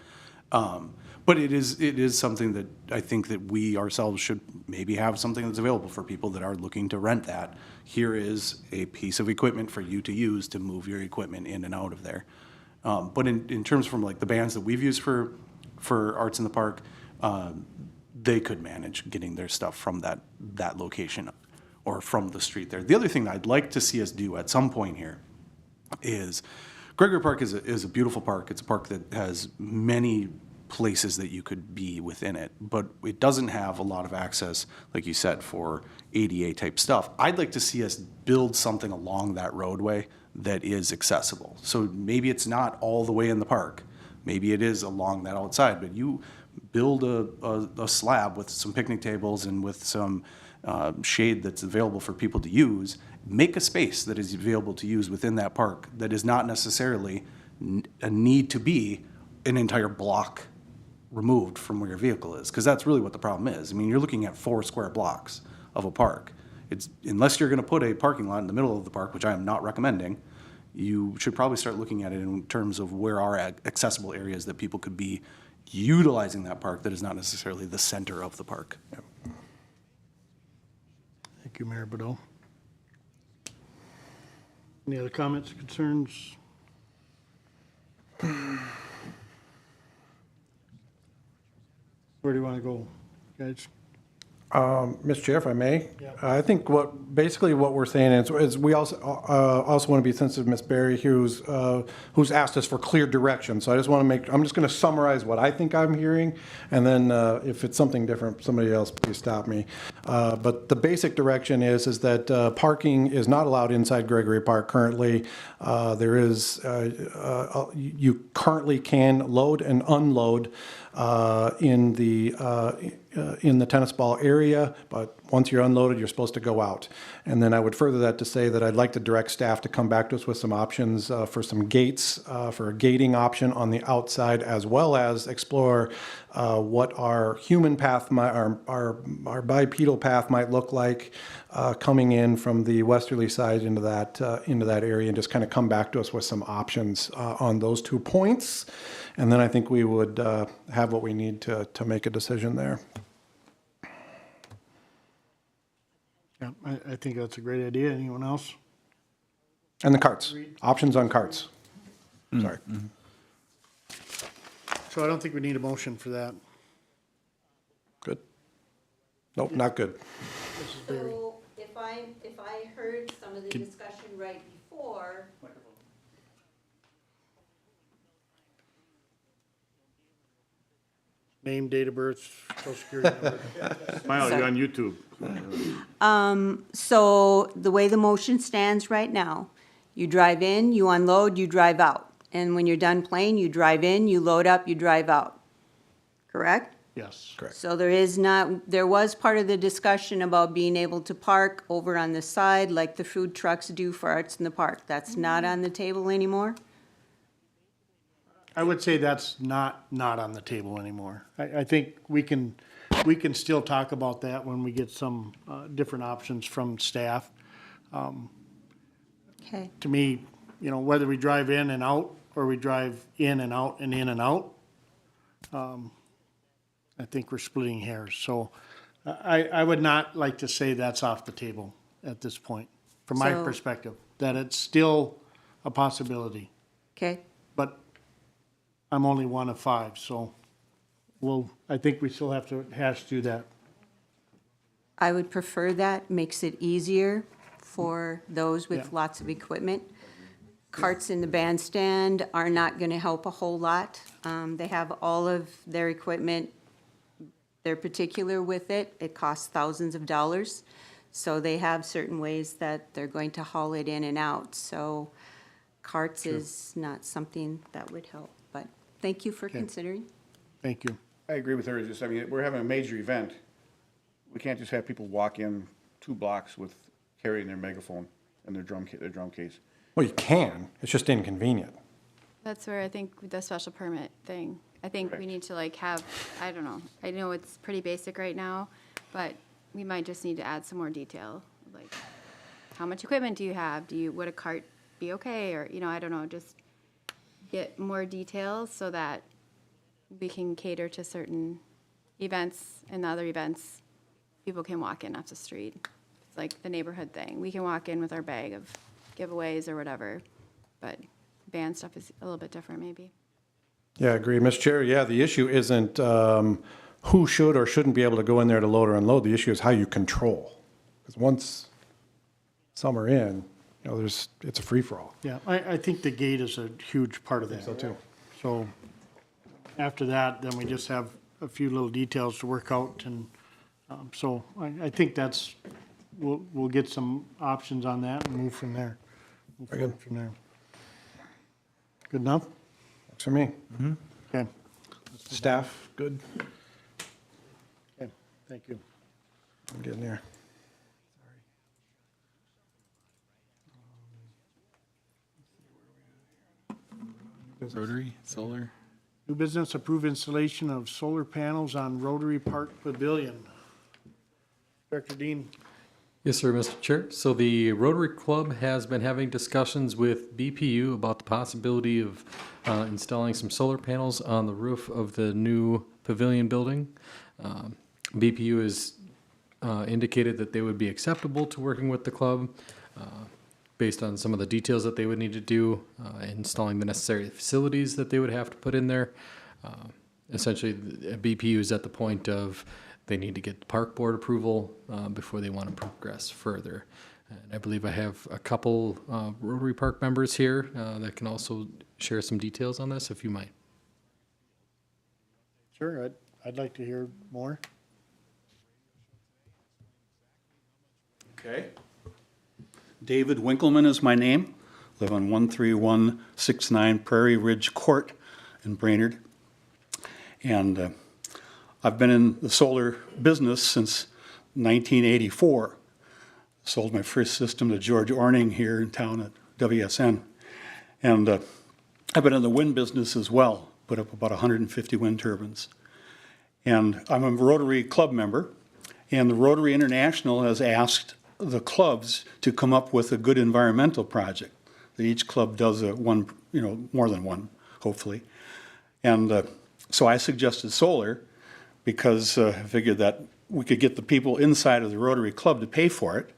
Speaker 9: But it is something that I think that we ourselves should maybe have something that's available for people that are looking to rent that. Here is a piece of equipment for you to use to move your equipment in and out of there. But in terms from like the bands that we've used for Arts in the Park, they could manage getting their stuff from that location or from the street there. The other thing I'd like to see us do at some point here is Gregory Park is a beautiful park. It's a park that has many places that you could be within it, but it doesn't have a lot of access, like you said, for ADA type stuff. I'd like to see us build something along that roadway that is accessible. So maybe it's not all the way in the park. Maybe it is along that outside, but you build a slab with some picnic tables and with some shade that's available for people to use. Make a space that is available to use within that park that is not necessarily a need to be an entire block removed from where your vehicle is, because that's really what the problem is. I mean, you're looking at 4 square blocks of a park. It's, unless you're going to put a parking lot in the middle of the park, which I am not recommending, you should probably start looking at it in terms of where are accessible areas that people could be utilizing that park that is not necessarily the center of the park. Yep.
Speaker 1: Thank you, Mayor Bordeaux. Any other comments, concerns? Where do you want to go, guys?
Speaker 2: Mr. Chair, if I may,
Speaker 1: Yeah.
Speaker 2: I think basically what we're saying is we also want to be sensitive to Ms. Berry, who's asked us for clear direction. So I just want to I'm just going to summarize what I think I'm hearing, and then if it's something different, somebody else please stop me. But the basic direction is that parking is not allowed inside Gregory Park currently. There is you currently can load and unload in the tennis ball area, but once you're unloaded, you're supposed to go out. And then I would further that to say that I'd like to direct staff to come back to us with some options for some gates, for a gating option on the outside, as well as explore what our human path, our bipedal path might look like coming in from the westerly side into that area, and just kind of come back to us with some options on those 2 points. And then I think we would have what we need to make a decision there.
Speaker 1: Yeah, I think that's a great idea. Anyone else?
Speaker 2: And the carts, options on carts. Sorry.
Speaker 1: So I don't think we need a motion for that.
Speaker 2: Good. Nope, not good.
Speaker 1: Mrs. Berry.
Speaker 11: So if I heard some of the discussion right before,
Speaker 1: Name, date of birth, social security number.
Speaker 8: Smile, you're on YouTube.
Speaker 11: so the way the motion stands right now, you drive in, you unload, you drive out. And when you're done playing, you drive in, you load up, you drive out. Correct?
Speaker 1: Yes.
Speaker 2: Correct.
Speaker 11: So there was part of the discussion about being able to park over on the side like the food trucks do for Arts in the Park. That's not on the table anymore?
Speaker 1: I would say that's not on the table anymore. I think we can still talk about that when we get some different options from staff.
Speaker 11: Okay.
Speaker 1: To me, whether we drive in and out or we drive in and out and in and out, I think we're splitting hairs. So I would not like to say that's off the table at this point, from my
Speaker 11: So-
Speaker 1: perspective, that it's still a possibility.
Speaker 11: Okay.
Speaker 1: But I'm only one of 5, so I think we still have to hash through that.
Speaker 11: I would prefer that, makes it easier for those with lots of equipment. Carts in the bandstand are not going to help a whole lot. They have all of their equipment. They're particular with it. It costs thousands of dollars. So they have certain ways that they're going to haul it in and out. So carts is not something that would help, but thank you for considering.
Speaker 1: Thank you.
Speaker 8: I agree with her, just, I mean, we're having a major event. We can't just have people walk in 2 blocks with carrying their megaphone and their drum case.
Speaker 2: Well, you can, it's just inconvenient.
Speaker 4: That's where I think the special permit thing, I think we need to like have, I don't know, I know it's pretty basic right now, but we might just need to add some more detail. Like, how much equipment do you have? Would a cart be okay? Or, I don't know, just get more details so that we can cater to certain events, and the other events, people can walk in off the street. It's like the neighborhood thing. We can walk in with our bag of giveaways or whatever, but band stuff is a little bit different maybe.
Speaker 2: Yeah, I agree. Mr. Chair, yeah, the issue isn't who should or shouldn't be able to go in there to load or unload. The issue is how you control. Because once some are in, it's a free-for-all.
Speaker 1: Yeah, I think the gate is a huge part of that.
Speaker 2: So too.
Speaker 1: So after that, then we just have a few little details to work out, and so I think we'll get some options on that and move from there.
Speaker 2: Very good.
Speaker 1: From there. Good enough?
Speaker 2: Works for me.
Speaker 1: Okay.
Speaker 2: Staff, good?
Speaker 1: Okay, thank you.
Speaker 2: I'm getting there.
Speaker 7: Rotary, solar.
Speaker 1: New business, approve installation of solar panels on Rotary Park Pavilion. Director Dean.
Speaker 5: Yes, sir, Mr. Chair. So the Rotary Club has been having discussions with BPU about the possibility of installing some solar panels on the roof of the new pavilion building. BPU has indicated that they would be acceptable to working with the club based on some of the details that they would need to do, installing the necessary facilities that they would have to put in there. Essentially, the BPU is at the point of they need to get the park board approval before they want to progress further. And I believe I have a couple Rotary Park members here that can also share some details on this, if you might.
Speaker 1: Sure, I'd like to hear more.
Speaker 13: Okay. David Winkleman is my name. Live on 13169 Prairie Ridge Court in Brainerd. And I've been in the solar business since 1984. Sold my first system to George Orning here in town at WSN. And I've been in the wind business as well, put up about 150 wind turbines. And I'm a Rotary Club member, and the Rotary International has asked the clubs to come up with a good environmental project. Each club does one, more than one, hopefully. And so I suggested solar because I figured that we could get the people inside of the Rotary Club to pay for it.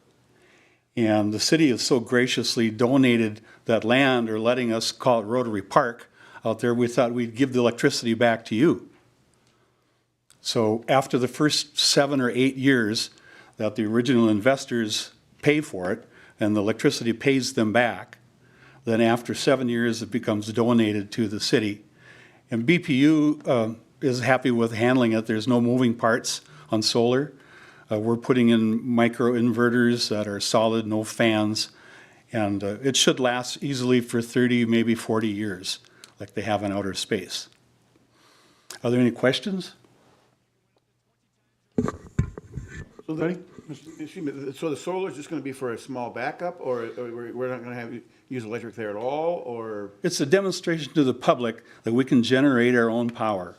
Speaker 13: And the city has so graciously donated that land, or letting us call it Rotary Park out there, we thought we'd give the electricity back to you. So after the first 7 or 8 years that the original investors pay for it, and the electricity pays them back, then after 7 years it becomes donated to the city. And BPU is happy with handling it. There's no moving parts on solar. We're putting in micro inverters that are solid, no fans, and it should last easily for 30, maybe 40 years, like they have in outer space. Are there any questions?
Speaker 8: So the solar is just going to be for a small backup, or we're not going to use electric there at all, or?
Speaker 13: It's a demonstration to the public that we can generate our own power.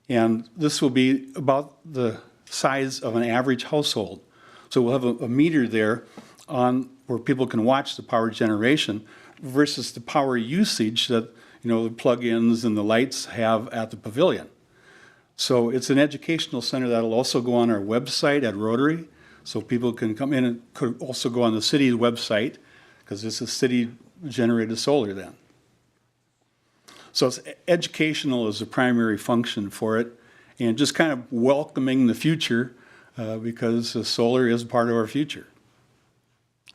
Speaker 13: And this will be about the size of an average household. So we'll have a meter there on where people can watch the power generation versus the power usage that the plug-ins and the lights have at the pavilion. So it's an educational center that'll also go on our website at Rotary, so people can come in, and could also go on the city's website, because this is city-generated solar then. So it's educational as the primary function for it, and just kind of welcoming the future, because solar is part of our future.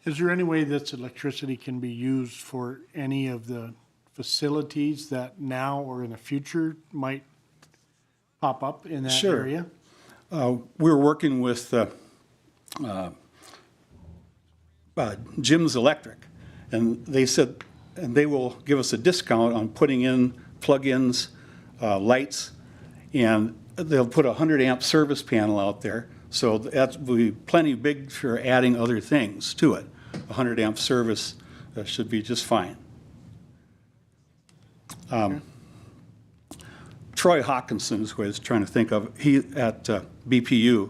Speaker 1: Is there any way this electricity can be used for any of the facilities that now or in the future might pop up in that
Speaker 13: Sure.
Speaker 1: area?
Speaker 13: We're working with Jim's Electric, and they said, and they will give us a discount on putting in plug-ins, lights, and they'll put a 100-amp service panel out there, so that will be plenty big for adding other things to it. A 100-amp service should be just fine. Troy Hawkinson is who I was trying to think of. He at BPU.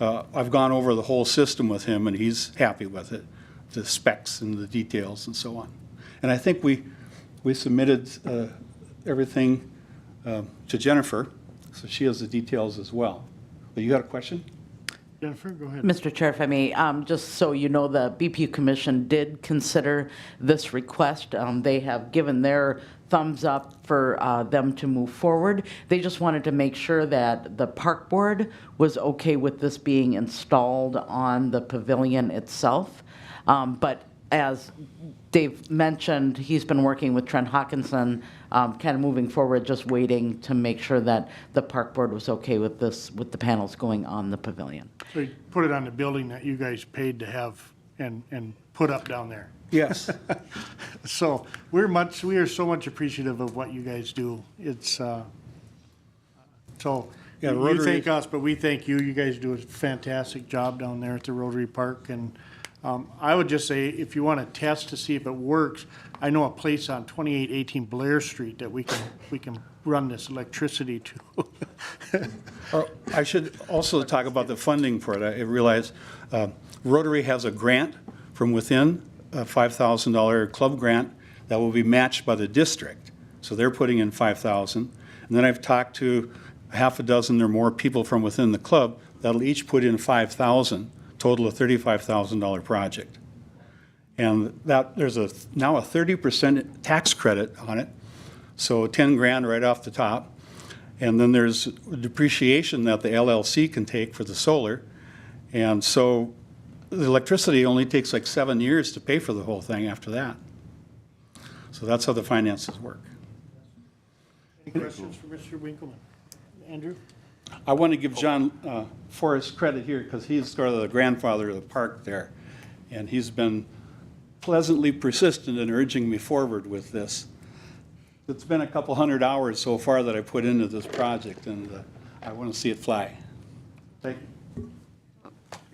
Speaker 13: I've gone over the whole system with him, and he's happy with it, the specs and the details and so on. And I think we submitted everything to Jennifer, so she has the details as well. But you got a question?
Speaker 1: Jennifer, go ahead.
Speaker 14: Mr. Chair, if I may, just so you know, the BPU Commission did consider this request. They have given their thumbs up for them to move forward. They just wanted to make sure that the park board was okay with this being installed on the pavilion itself. But as Dave mentioned, he's been working with Trent Hawkinson, kind of moving forward, just waiting to make sure that the park board was okay with this, with the panels going on the pavilion.
Speaker 1: So you put it on the building that you guys paid to have and put up down there.
Speaker 13: Yes.
Speaker 1: So we are so much appreciative of what you guys do. It's, so
Speaker 13: Yeah,
Speaker 1: you
Speaker 13: Rotary-
Speaker 1: thank us, but we thank you. You guys do a fantastic job down there at the Rotary Park. And I would just say, if you want to test to see if it works, I know a place on 2818 Blair Street that we can run this electricity to.
Speaker 13: I should also talk about the funding for it. I realize Rotary has a grant from within, a $5,000 club grant that will be matched by the district. So they're putting in $5,000. And then I've talked to half a dozen or more people from within the club that'll each put in $5,000, total of $35,000 project. And that there's now a 30% tax credit on it, so 10 grand right off the top. And then there's depreciation that the LLC can take for the solar. And so the electricity only takes like 7 years to pay for the whole thing after that. So that's how the finances work.
Speaker 1: Any questions for Mr. Winkleman? Andrew?
Speaker 13: I want to give John Forrest credit here because he's sort of the grandfather of the park there. And he's been pleasantly persistent in urging me forward with this. It's been a couple hundred hours so far that I put into this project, and I want to see it fly. Thank you.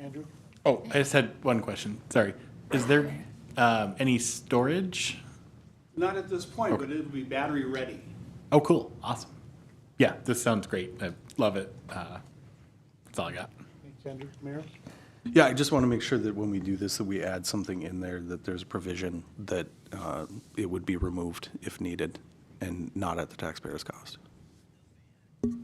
Speaker 1: Andrew?
Speaker 7: Oh, I just had one question. Sorry. Is there any storage?
Speaker 13: Not at this point, but it'll be battery ready.
Speaker 7: Oh, cool. Awesome. Yeah, this sounds great. I love it. That's all I got.
Speaker 1: Thanks, Andrew. Mayor?
Speaker 9: Yeah, I just want to make sure that when we do this, that we add something in there, that there's a provision that it would be removed if needed and not at the taxpayer's cost.
Speaker 4: I have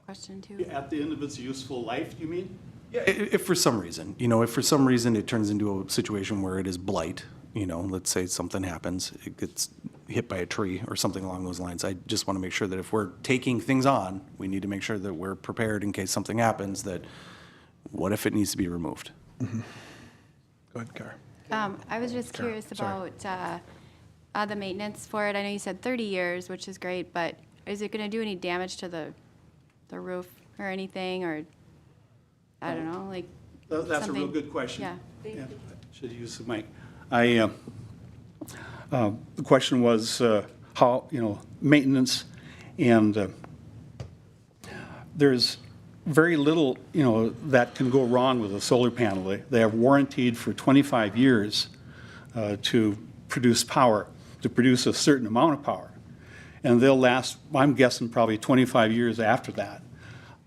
Speaker 4: a question too.
Speaker 13: At the end of its useful life, you mean?
Speaker 9: Yeah, if for some reason, if for some reason it turns into a situation where it is blight, let's say something happens, it gets hit by a tree or something along those lines. I just want to make sure that if we're taking things on, we need to make sure that we're prepared in case something happens, that what if it needs to be removed?
Speaker 2: Go ahead, Kara.
Speaker 4: I was just curious about the maintenance for it. I know you said 30 years, which is great, but is it going to do any damage to the roof or anything, or I don't know, like
Speaker 13: That's a real
Speaker 4: something-
Speaker 13: good question.
Speaker 4: Yeah.
Speaker 13: Yeah, should use the mic. The question was how, maintenance, and there's very little, that can go wrong with a solar panel. They have warranted for 25 years to produce power, to produce a certain amount of power. And they'll last, I'm guessing, probably 25 years after that.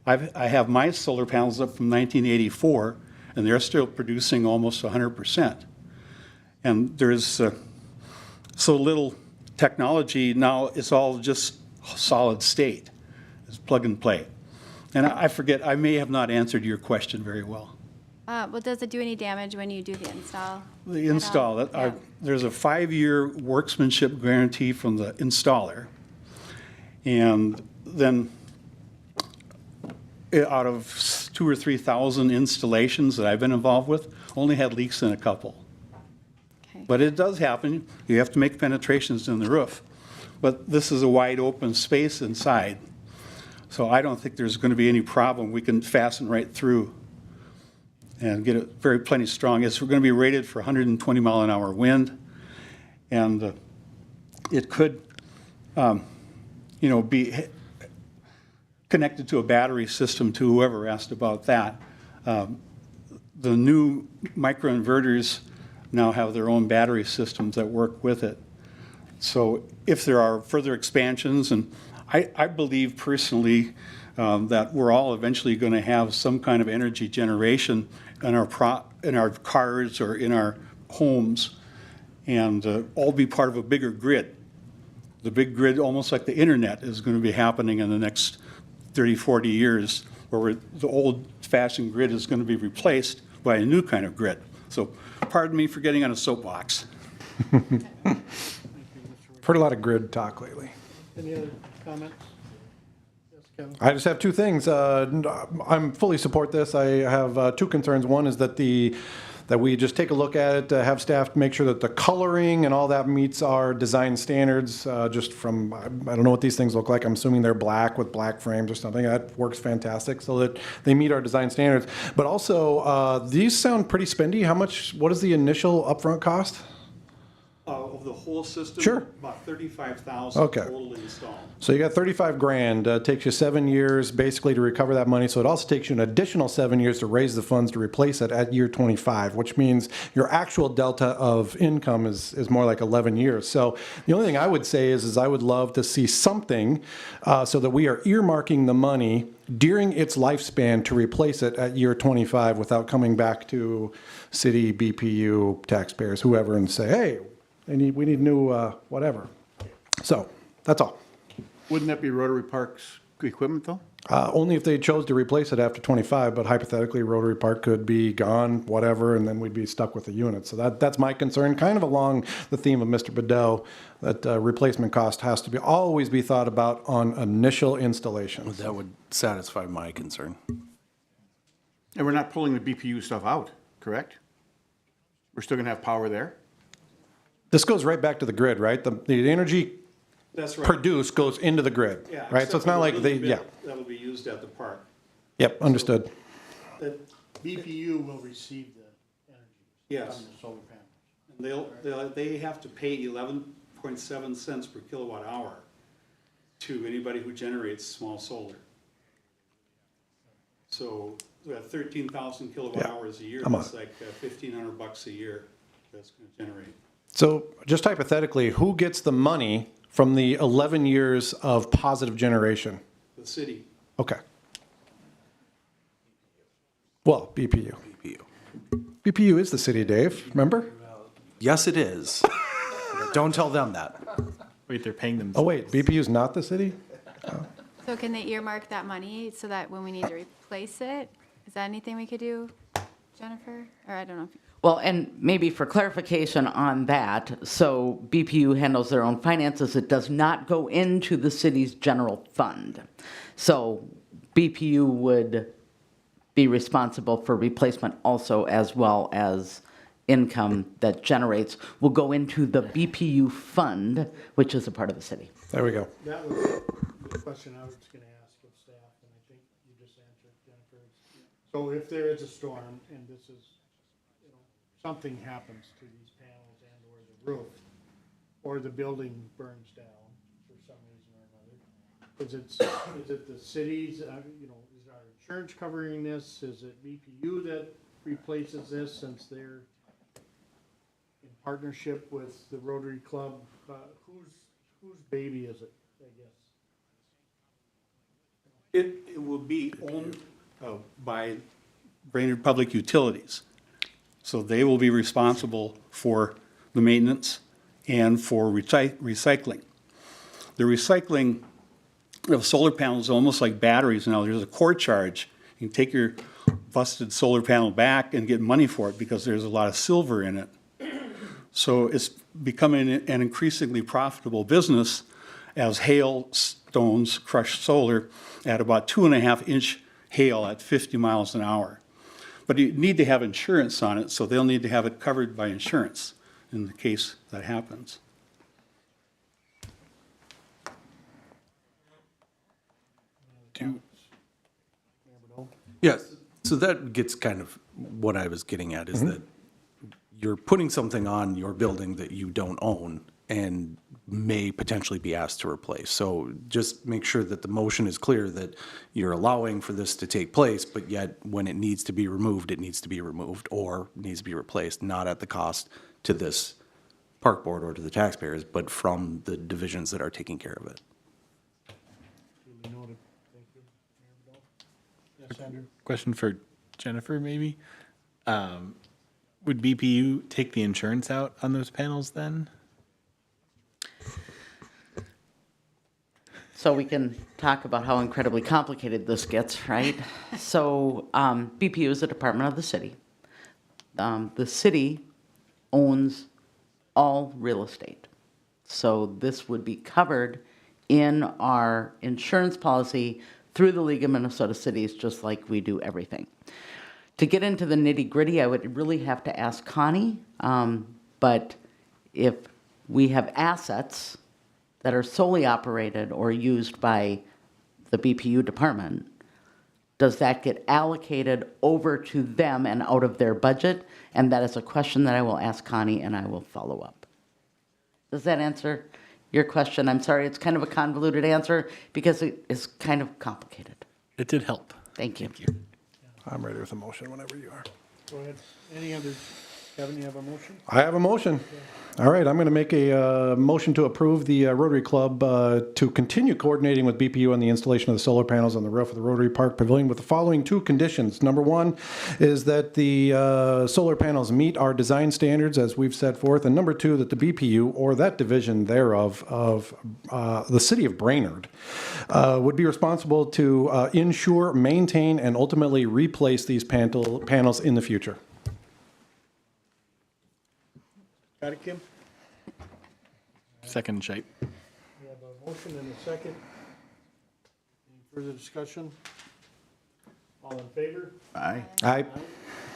Speaker 13: I have my solar panels up from 1984, and they're still producing almost 100%. And there's so little technology now, it's all just solid state. It's plug and play. And I forget, I may have not answered your question very well.
Speaker 4: Well, does it do any damage when you do the install?
Speaker 13: The install,
Speaker 4: Yeah.
Speaker 13: there's a 5-year workmanship guarantee from the installer. And then out of 2,000 or 3,000 installations that I've been involved with, only had leaks in a couple.
Speaker 4: Okay.
Speaker 13: But it does happen. You have to make penetrations in the roof. But this is a wide open space inside. So I don't think there's going to be any problem. We can fasten right through and get it very plenty strong. It's going to be rated for 120 mile an hour wind. And it could, be connected to a battery system to whoever asked about that. The new microinverters now have their own battery systems that work with it. So if there are further expansions, and I believe personally that we're all eventually going to have some kind of energy generation in our cars or in our homes, and all be part of a bigger grid. The big grid, almost like the internet, is going to be happening in the next 30, 40 years, where the old-fashioned grid is going to be replaced by a new kind of grid. So pardon me for getting on a soapbox.
Speaker 2: Heard a lot of grid talk lately.
Speaker 1: Any other comments? Yes, Kevin?
Speaker 2: I just have two things. I'm fully support this. I have two concerns. One is that that we just take a look at it, have staff make sure that the coloring and all that meets our design standards. Just from, I don't know what these things look like. I'm assuming they're black with black frames or something. That works fantastic, so that they meet our design standards. But also, these sound pretty spendy. What is the initial upfront cost?
Speaker 13: Of the whole system?
Speaker 2: Sure.
Speaker 13: About 35,000
Speaker 2: Okay.
Speaker 13: total installed.
Speaker 2: So you got 35 grand, takes you 7 years basically to recover that money. So it also takes you an additional 7 years to raise the funds to replace it at year 25, which means your actual delta of income is more like 11 years. So the only thing I would say is I would love to see something so that we are earmarking the money during its lifespan to replace it at year 25 without coming back to city, BPU, taxpayers, whoever, and say, hey, we need new whatever. So that's all.
Speaker 8: Wouldn't that be Rotary Park's equipment, though?
Speaker 2: Only if they chose to replace it after 25, but hypothetically, Rotary Park could be gone, whatever, and then we'd be stuck with the unit. So that's my concern, kind of along the theme of Mr. Bedell, that replacement cost has to always be thought about on initial installations.
Speaker 9: That would satisfy my concern.
Speaker 8: And we're not pulling the BPU stuff out, correct? We're still going to have power there?
Speaker 2: This goes right back to the grid, right? The energy
Speaker 13: That's right.
Speaker 2: produced goes into the grid,
Speaker 13: Yeah,
Speaker 2: right?
Speaker 13: except
Speaker 2: So it's
Speaker 13: for
Speaker 2: not
Speaker 13: the
Speaker 2: like
Speaker 13: little
Speaker 2: they,
Speaker 13: bit
Speaker 2: yeah.
Speaker 13: That'll be used at the park.
Speaker 2: Yep, understood.
Speaker 1: The BPU will receive the energy
Speaker 13: Yes.
Speaker 1: from the solar panels.
Speaker 13: And they have to pay 11.7 cents per kilowatt hour to anybody who generates small solar. So we have 13,000 kilowatt
Speaker 2: Yeah,
Speaker 13: hours a year.
Speaker 2: I'm on
Speaker 13: That's like $1,500 a year that's going to generate.
Speaker 2: So just hypothetically, who gets the money from the 11 years of positive generation?
Speaker 13: The city.
Speaker 2: Okay. Well, BPU. BPU is the city, Dave, remember?
Speaker 9: Yes, it is. Don't tell them that.
Speaker 7: Wait, they're paying them.
Speaker 2: Oh, wait, BPU is not the city?
Speaker 4: So can they earmark that money so that when we need to replace it, is that anything we could do, Jennifer? Or I don't know.
Speaker 14: Well, and maybe for clarification on that, so BPU handles their own finances. It does not go into the city's general fund. So BPU would be responsible for replacement also, as well as income that generates will go into the BPU fund, which is a part of the city.
Speaker 2: There we go.
Speaker 1: That was the question I was going to ask of staff, and I think you just answered, Jennifer. So if there is a storm, and this is, something happens to these panels and or the roof, or the building burns down for some reason or another, is it the city's, is our insurance covering this? Is it BPU that replaces this since they're in partnership with the Rotary Club? Whose baby is it, I guess?
Speaker 13: It will be owned by Brainerd Public Utilities. So they will be responsible for the maintenance and for recycling. The recycling of solar panels is almost like batteries now. There's a core charge. You can take your busted solar panel back and get money for it because there's a lot of silver in it. So it's becoming an increasingly profitable business as hailstones crush solar at about 2.5 inch hail at 50 miles an hour. But you need to have insurance on it, so they'll need to have it covered by insurance in the case that happens.
Speaker 9: Yes, so that gets kind of what I was getting at, is that you're putting something on your building that you don't own and may potentially be asked to replace. So just make sure that the motion is clear that you're allowing for this to take place, but yet when it needs to be removed, it needs to be removed or needs to be replaced, not at the cost to this park board or to the taxpayers, but from the divisions that are taking care of it.
Speaker 1: Duly noted. Thank you. Mayor Bell? Yes, Andrew?
Speaker 7: Question for Jennifer, maybe? Would BPU take the insurance out on those panels then?
Speaker 14: So we can talk about how incredibly complicated this gets, right? So BPU is a department of the city. The city owns all real estate. So this would be covered in our insurance policy through the League of Minnesota Cities, just like we do everything. To get into the nitty-gritty, I would really have to ask Connie, but if we have assets that are solely operated or used by the BPU department, does that get allocated over to them and out of their budget? And that is a question that I will ask Connie and I will follow up. Does that answer your question? I'm sorry, it's kind of a convoluted answer because it is kind of complicated.
Speaker 7: It did help.
Speaker 14: Thank you.
Speaker 7: Thank you.
Speaker 2: I'm ready with a motion whenever you are.
Speaker 1: Go ahead. Any other, Kevin, you have a motion?
Speaker 2: I have a motion. All right, I'm going to make a motion to approve the Rotary Club to continue coordinating with BPU on the installation of the solar panels on the roof of the Rotary Park Pavilion with the following two conditions. Number one is that the solar panels meet our design standards as we've set forth. And number two, that the BPU or that division thereof of the city of Brainerd would be responsible to insure, maintain, and ultimately replace these panels in the future.
Speaker 1: Got it, Kim?
Speaker 7: Second shape.
Speaker 1: We have a motion and a second. Any further discussion? All in favor?
Speaker 8: Aye.
Speaker 2: Aye.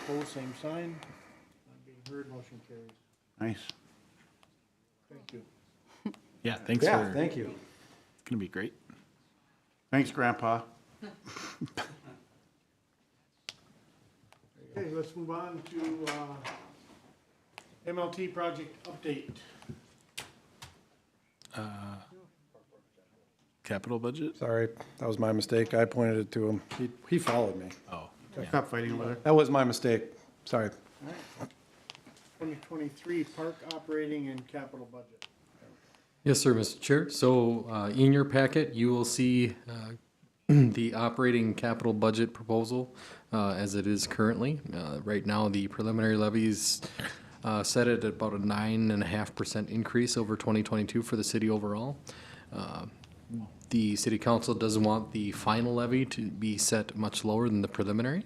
Speaker 1: Opposed, same sign. Not being heard, motion carries.
Speaker 8: Nice.
Speaker 1: Thank you.
Speaker 7: Yeah, thanks
Speaker 2: Yeah,
Speaker 7: for.
Speaker 2: thank you.
Speaker 7: It's gonna be great.
Speaker 8: Thanks, Grandpa.
Speaker 1: Okay, let's move on to MLT project update.
Speaker 7: Capital budget?
Speaker 2: Sorry, that was my mistake. I pointed it to him. He followed me.
Speaker 7: Oh.
Speaker 8: Stop fighting over there.
Speaker 2: That was my mistake. Sorry.
Speaker 1: 2023 park operating and capital budget.
Speaker 5: Yes, sir, Mr. Chair. So in your packet, you will see the operating capital budget proposal as it is currently. Right now, the preliminary levies set it at about a 9.5% increase over 2022 for the city overall. The city council doesn't want the final levy to be set much lower than the preliminary.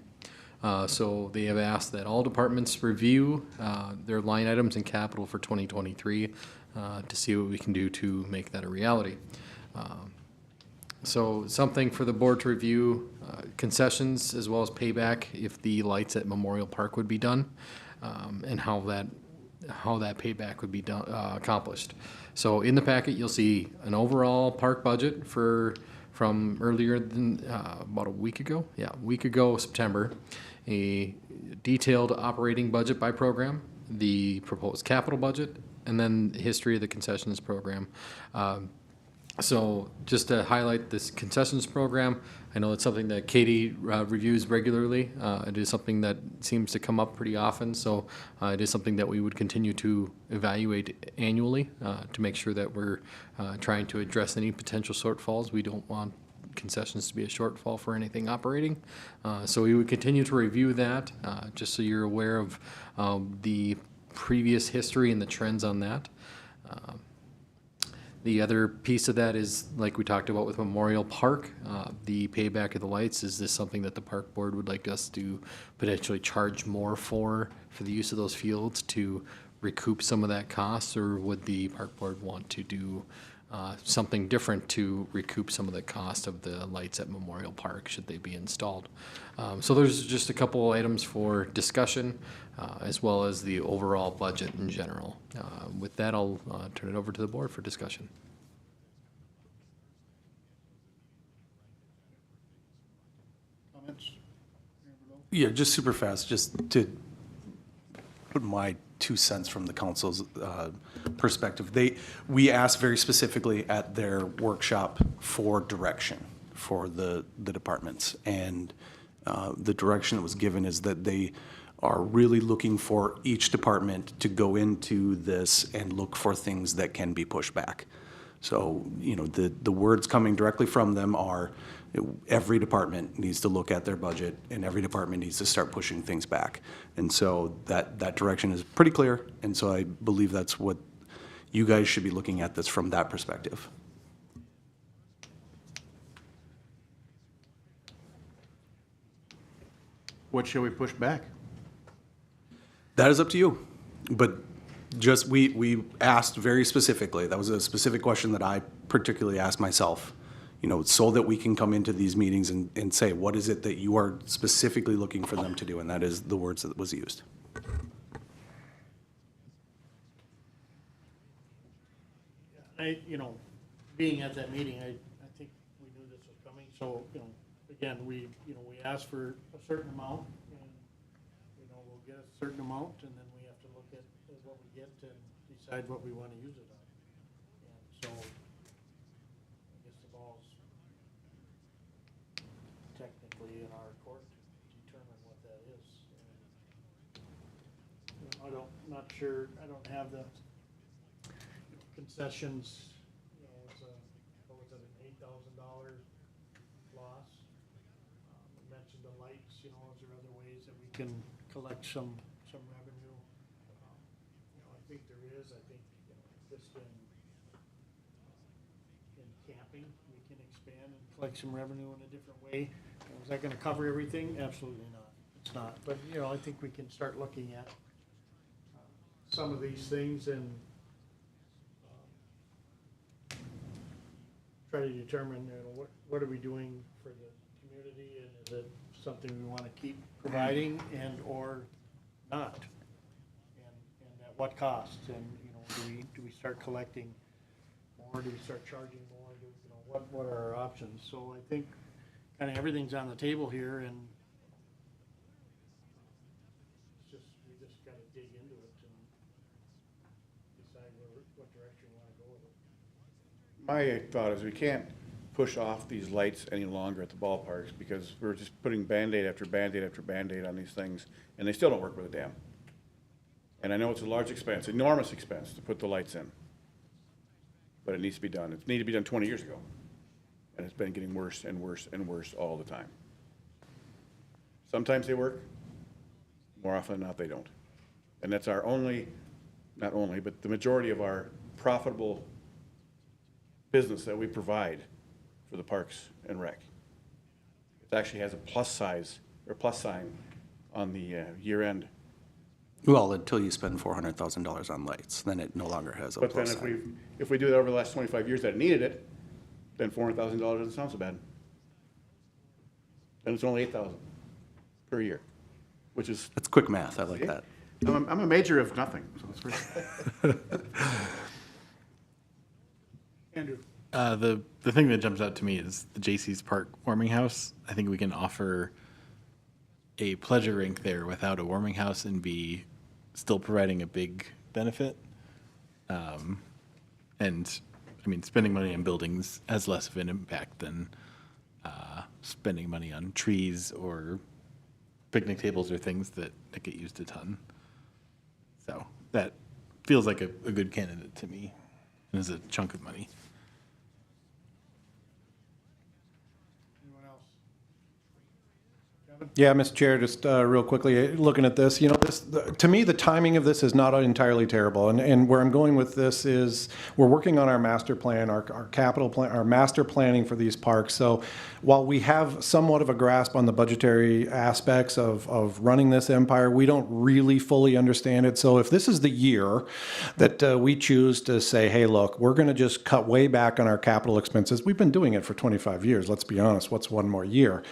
Speaker 5: So they have asked that all departments review their line items in capital for 2023 to see what we can do to make that a reality. So something for the board to review, concessions as well as payback if the lights at Memorial Park would be done, and how that payback would be done, accomplished. So in the packet, you'll see an overall park budget from earlier than about a week ago. Yeah, a week ago, September. A detailed operating budget by program, the proposed capital budget, and then the history of the concessions program. So just to highlight this concessions program, I know it's something that Katie reviews regularly. It is something that seems to come up pretty often, so it is something that we would continue to evaluate annually to make sure that we're trying to address any potential shortfalls. We don't want concessions to be a shortfall for anything operating. So we would continue to review that, just so you're aware of the previous history and the trends on that. The other piece of that is, like we talked about with Memorial Park, the payback of the lights. Is this something that the park board would like us to potentially charge more for the use of those fields to recoup some of that cost, or would the park board want to do something different to recoup some of the cost of the lights at Memorial Park should they be installed. So there's just a couple items for discussion, as well as the overall budget in general. With that, I'll turn it over to the board for discussion.
Speaker 1: Comments?
Speaker 9: Yeah, just super fast, just to put my 2 cents from the council's perspective. We asked very specifically at their workshop for direction for the departments. And the direction that was given is that they are really looking for each department to go into this and look for things that can be pushed back. So, you know, the words coming directly from them are, every department needs to look at their budget and every department needs to start pushing things back. And so that direction is pretty clear. And so I believe that's what you guys should be looking at this from that perspective.
Speaker 1: What shall we push back?
Speaker 9: That is up to you. But just, we asked very specifically, that was a specific question that I particularly asked myself, you know, so that we can come into these meetings and say, what is it that you are specifically looking for them to do? And that is the words that was used.
Speaker 1: You know, being at that meeting, I think we knew this was coming, so, you know, again, we asked for a certain amount, and, you know, we'll get a certain amount, and then we have to look at what we get and decide what we want to use it on. And so, I guess the ball's technically in our court to determine what that is. And, not sure, I don't have the concessions, you know, it's what was it, an $8,000 loss? We mentioned the lights, you know, is there other ways that we can collect some revenue? You know, I think there is, I think, you know, just in camping, we can expand and collect some revenue in a different way. You know, is that gonna cover everything? Absolutely not, it's not, but, you know, I think we can start looking at some of these things and try to determine, you know, what are we doing for the community, and is it something we want to keep providing and or not? And at what cost? And, you know, do we start collecting more? Do we start charging more? You know, what are our options? So I think kind of everything's on the table here, and we just got to dig into it and decide what direction we want to go with it.
Speaker 8: My thought is we can't push off these lights any longer at the ballparks because we're just putting Band-Aid after Band-Aid after Band-Aid on these things, and they still don't work with a dam. And I know it's a large expense, enormous expense to put the lights in, but it needs to be done. It needed to be done 20 years ago, and it's been getting worse and worse and worse all the time. Sometimes they work, more often than not they don't. And that's our not only, but the majority of our profitable business that we provide for the Parks and Rec. It actually has a plus sign on the year end.
Speaker 9: Well, until you spend $400,000 on lights, then it no longer has a
Speaker 8: But
Speaker 9: plus
Speaker 8: then
Speaker 9: sign.
Speaker 8: if we do that over the last 25 years that it needed it, then $400,000 doesn't sound so bad. Then it's only $8,000 per year, which is.
Speaker 9: That's quick math, I like that.
Speaker 8: I'm a major of nothing, so it's pretty.
Speaker 1: Andrew?
Speaker 7: The thing that jumps out to me is the J.C.'s Park warming house. I think we can offer a pleasure rink there without a warming house and be still providing a big benefit. And I mean, spending money on buildings has less of an impact than spending money on trees or picnic tables or things that get used a ton. So that feels like a good candidate to me, and is a chunk of money.
Speaker 1: Anyone else? Jeff?
Speaker 2: Yeah, Mr. Chair, just real quickly, looking at this, to me, the timing of this is not entirely terrible. And where I'm going with this is we're working on our master plan, our capital plan, our master planning for these parks. So while we have somewhat of a grasp on the budgetary aspects of running this empire, we don't really fully understand it. So if this is the year that we choose to say, hey, look, we're going to just cut way back on our capital expenses. We've been doing it for 25 years. Let's be honest. What's one more year?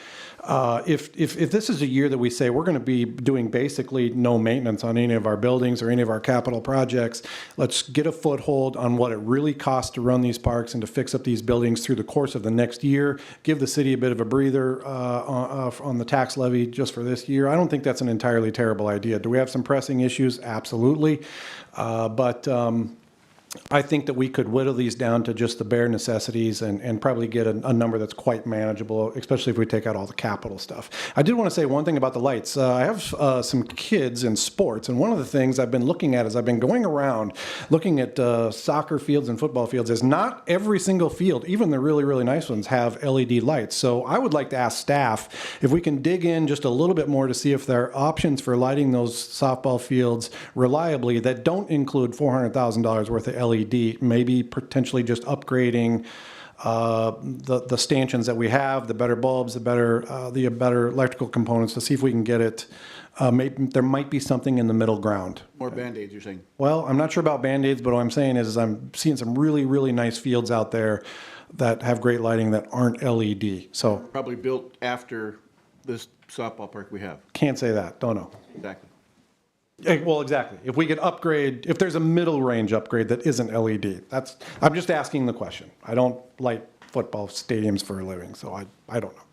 Speaker 2: If this is a year that we say we're going to be doing basically no maintenance on any of our buildings or any of our capital projects, let's get a foothold on what it really costs to run these parks and to fix up these buildings through the course of the next year, give the city a bit of a breather on the tax levy just for this year. I don't think that's an entirely terrible idea. Do we have some pressing issues? Absolutely. But I think that we could whittle these down to just the bare necessities and probably get a number that's quite manageable, especially if we take out all the capital stuff. I did want to say one thing about the lights. I have some kids in sports, and one of the things I've been looking at is I've been going around looking at soccer fields and football fields. Is not every single field, even the really, really nice ones, have LED lights. So I would like to ask staff if we can dig in just a little bit more to see if there are options for lighting those softball fields reliably that don't include $400,000 worth of LED, maybe potentially just upgrading the stanchions that we have, the better bulbs, the better electrical components to see if we can get it. Maybe there might be something in the middle ground.
Speaker 8: More Band-Aids, you're saying?
Speaker 2: Well, I'm not sure about Band-Aids, but what I'm saying is I'm seeing some really, really nice fields out there that have great lighting that aren't LED. So
Speaker 8: Probably built after this softball park we have.
Speaker 2: can't say that. Don't know.
Speaker 8: Exactly.
Speaker 2: Well, exactly. If we could upgrade, if there's a middle range upgrade that isn't LED, I'm just asking the question. I don't light football stadiums for a living, so I don't know.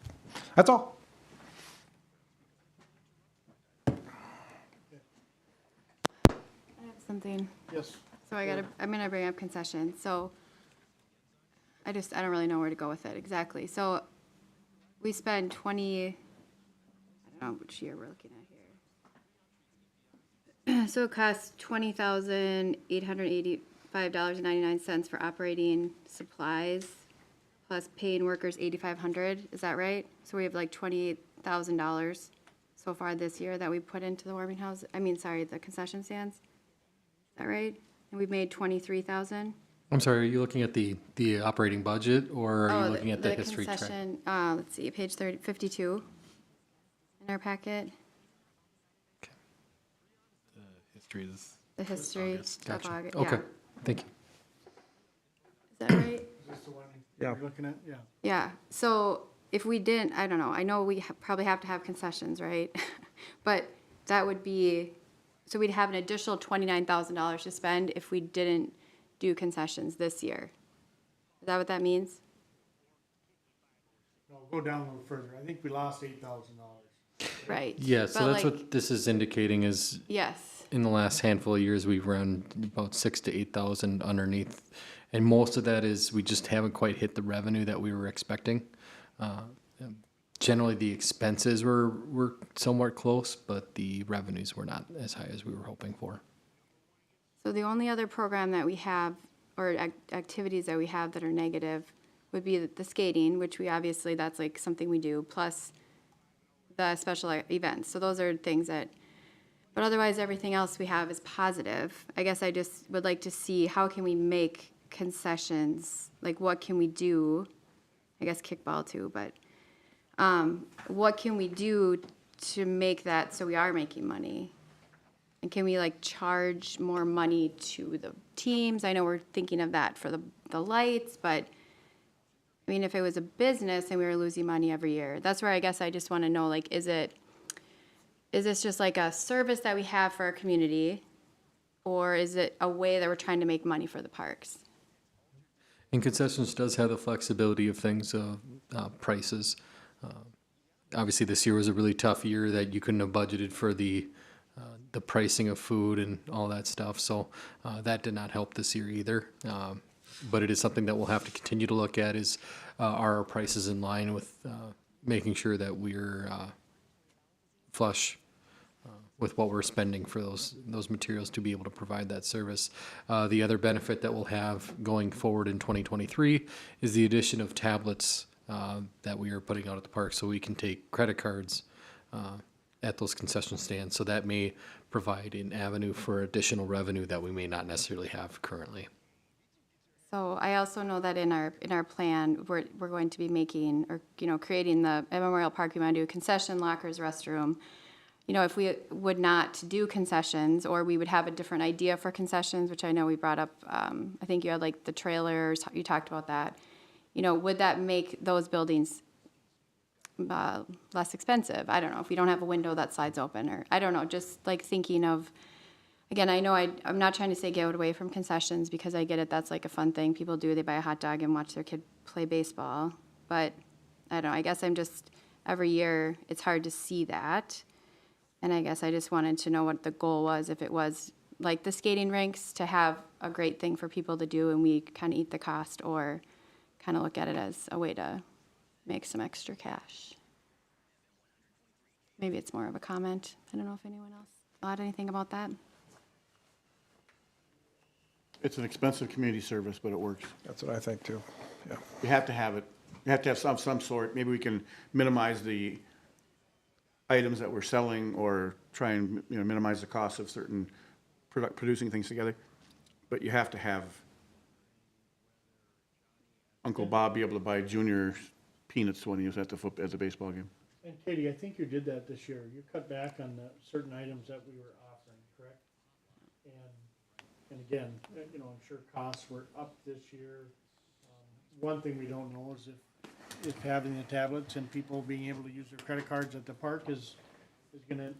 Speaker 2: That's all.
Speaker 4: I have something.
Speaker 1: Yes.
Speaker 4: So I'm gonna bring up concessions. So I don't really know where to go with it exactly. So we spend I don't know which year we're looking at here. So it costs $20,885.99 for operating supplies, plus paying workers $8,500. Is that right? So we have like $28,000 so far this year that we put into the warming house. The concession stands. Is that right? And we've made $23,000.
Speaker 5: I'm sorry, are you looking at the operating budget, or are you looking at the history track?
Speaker 4: Concession, let's see, page 52 in our packet. The history of
Speaker 5: Gotcha.
Speaker 4: August.
Speaker 5: Okay,
Speaker 4: Yeah.
Speaker 5: thank you.
Speaker 4: Is that right?
Speaker 1: Is this the one you're looking at? Yeah.
Speaker 4: Yeah. So if we didn't, I don't know. I know we probably have to have concessions, right? But that would be, so we'd have an additional $29,000 to spend if we didn't do concessions this year. Is that what that means?
Speaker 1: No, go down a little further. I think we lost $8,000.
Speaker 4: Right.
Speaker 5: Yeah, so
Speaker 4: But
Speaker 5: that's what this is indicating is
Speaker 4: Yes.
Speaker 5: in the last handful of years, we've run about 6,000 to 8,000 underneath. And most of that is we just haven't quite hit the revenue that we were expecting. Generally, the expenses were somewhat close, but the revenues were not as high as we were hoping for.
Speaker 4: So the only other program that we have, or activities that we have that are negative, would be the skating, which that's like something we do, plus the special events. So those are things that, but otherwise everything else we have is positive. I guess I just would like to see how can we make concessions, like what can we do? I guess kickball too, but what can we do to make that so we are making money? And can we charge more money to the teams? I know we're thinking of that for the lights, but if it was a business and we were losing money every year, that's where I guess I just want to know, is this just like a service that we have for our community, or is it a way that we're trying to make money for the parks?
Speaker 5: And concessions does have the flexibility of things, prices. Obviously, this year was a really tough year that you couldn't have budgeted for the pricing of food and all that stuff. So that did not help this year either. But it is something that we'll have to continue to look at is are our prices in line with making sure that we're flush with what we're spending for those materials to be able to provide that service. The other benefit that we'll have going forward in 2023 is the addition of tablets that we are putting out at the park, so we can take credit cards at those concession stands. So that may provide an avenue for additional revenue that we may not necessarily have currently.
Speaker 4: So I also know that in our plan, we're going to be making, or, creating at Memorial Park, we want to do concession, lockers, restroom. If we would not do concessions, or we would have a different idea for concessions, which I know we brought up, I think you had like the trailers, you talked about that. Would that make those buildings less expensive? I don't know, if we don't have a window that slides open, or, I don't know, just like thinking of, again, I know I'm not trying to say get away from concessions, because I get it, that's like a fun thing people do, they buy a hot dog and watch their kid play baseball, but I don't know, I guess every year, it's hard to see that, and I guess I just wanted to know what the goal was, if it was like the skating rinks, to have a great thing for people to do, and we kind of eat the cost, or kind of look at it as a way to make some extra cash. Maybe it's more of a comment. I don't know if anyone else thought anything about that.
Speaker 8: It's an expensive community service, but it works.
Speaker 2: That's what I think too. Yeah.
Speaker 8: You have to have it. You have to have some sort. Maybe we can minimize the items that we're selling, or try and minimize the cost of certain producing things together. But you have to have Uncle Bob be able to buy Junior peanuts when he was at the baseball game.
Speaker 1: And Katie, I think you did that this year. You cut back on the certain items that we were offering, correct? And again, I'm sure costs were up this year. One thing we don't know is if having the tablets and people being able to use their credit cards at the park is gonna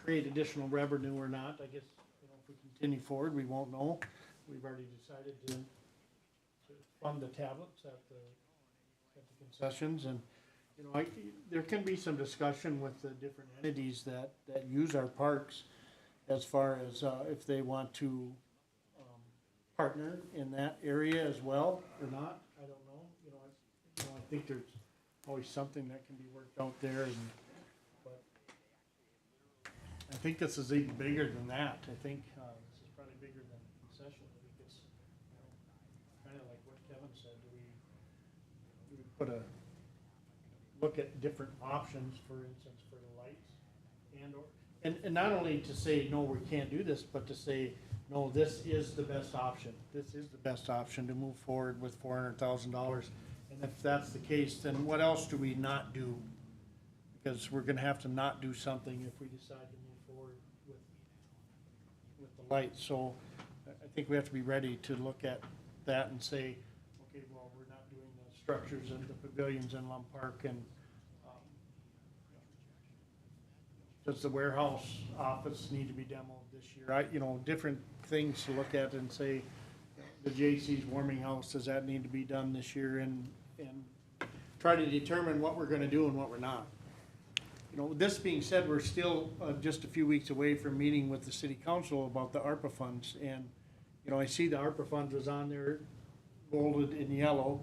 Speaker 1: create additional revenue or not. I guess, if we continue forward, we won't know. We've already decided to fund the tablets at the concessions, and, there can be some discussion with the different entities that use our parks as far as, if they want to, partner in that area as well or not. I don't know. I think there's always something that can be worked out there, but I think this is even bigger than that. I think, this is probably bigger than concession. I think it's, kind of like what Kevin said. Do we look at different options, for instance, for the lights, and not only to say, no, we can't do this, but to say, no, this is the best option. This is the best option to move forward with $400,000. And if that's the case, then what else do we not do? Because we're gonna have to not do something if we decide to move forward with the lights. So I think we have to be ready to look at that and say, okay, well, we're not doing the structures and the pavilions in Lum Park, and does the warehouse office need to be demoed this year? Different things to look at and say, the J.C.'s warming house, does that need to be done this year? And try to determine what we're gonna do and what we're not. This being said, we're still just a few weeks away from meeting with the city council about the Arpa funds. And, I see the Arpa funds was on there, bolded in yellow.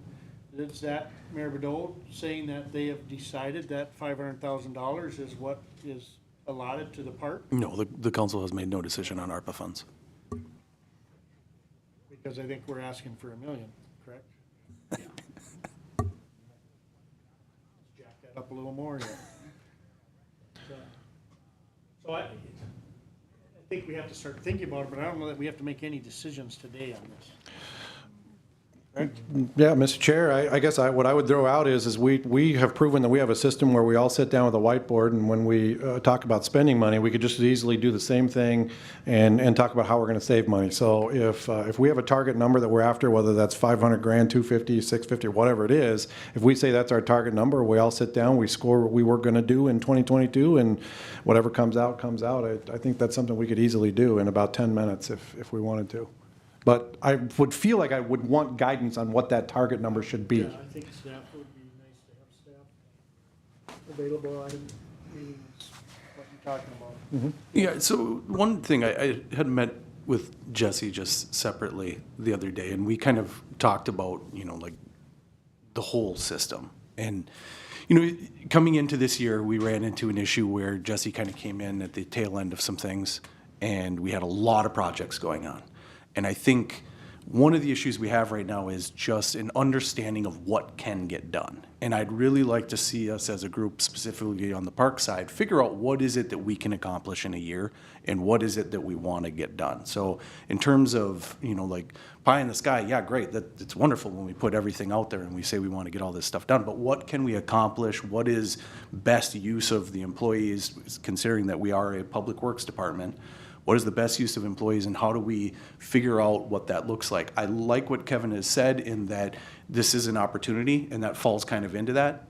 Speaker 1: Is that Mayor Bedole saying that they have decided that $500,000 is what is allotted to the park?
Speaker 9: No, the council has made no decision on ARPA funds.
Speaker 1: Because I think we're asking for $1 million, correct? Yeah. Jack that up a little more here. So I think we have to start thinking about it, but I don't know that we have to make any decisions today on this.
Speaker 2: Yeah, Mr. Chair, I guess what I would throw out is we have proven that we have a system where we all sit down with a whiteboard, and when we talk about spending money, we could just as easily do the same thing and talk about how we're going to save money. So if we have a target number that we're after, whether that's 500 grand, 250, 650, whatever it is, if we say that's our target number, we all sit down, we score what we were going to do in 2022, and whatever comes out, comes out. I think that's something we could easily do in about 10 minutes if we wanted to. But I would feel like I would want guidance on what that target number should be.
Speaker 1: Yeah, I think staff would be nice to have staff available on meetings, what you're talking about.
Speaker 9: Yeah, so one thing, I had met with Jesse just separately the other day, and we kind of talked about, like the whole system. And, coming into this year, we ran into an issue where Jesse kind of came in at the tail end of some things, and we had a lot of projects going on. And I think one of the issues we have right now is just an understanding of what can get done. And I'd really like to see us as a group, specifically on the park side, figure out what is it that we can accomplish in a year and what is it that we want to get done. So in terms of, like pie in the sky, yeah, great. It's wonderful when we put everything out there and we say we want to get all this stuff done. But what can we accomplish? What is best use of the employees, considering that we are a public works department? What is the best use of employees and how do we figure out what that looks like? I like what Kevin has said in that this is an opportunity and that falls kind of into that.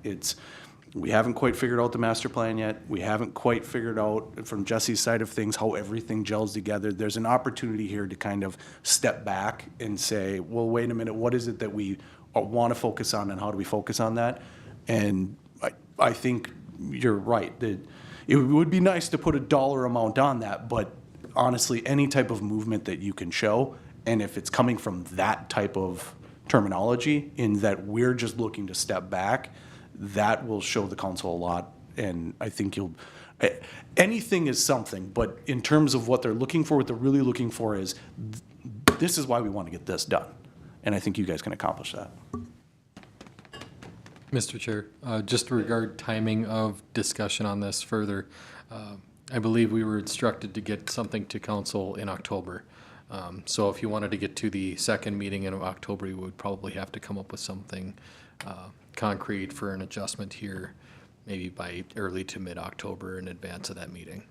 Speaker 9: We haven't quite figured out the master plan yet. We haven't quite figured out from Jesse's side of things how everything gels together. There's an opportunity here to kind of step back and say, well, wait a minute, what is it that we want to focus on and how do we focus on that? And I think you're right. That it would be nice to put a dollar amount on that, but honestly, any type of movement that you can show, and if it's coming from that type of terminology in that we're just looking to step back, that will show the council a lot. And I think anything is something, but in terms of what they're looking for, what they're really looking for is, this is why we want to get this done. And I think you guys can accomplish that.
Speaker 5: Mr. Chair, just regard timing of discussion on this further, I believe we were instructed to get something to council in October. So if you wanted to get to the second meeting in October, you would probably have to come up with something concrete for an adjustment here, maybe by early to mid-October in advance of that meeting.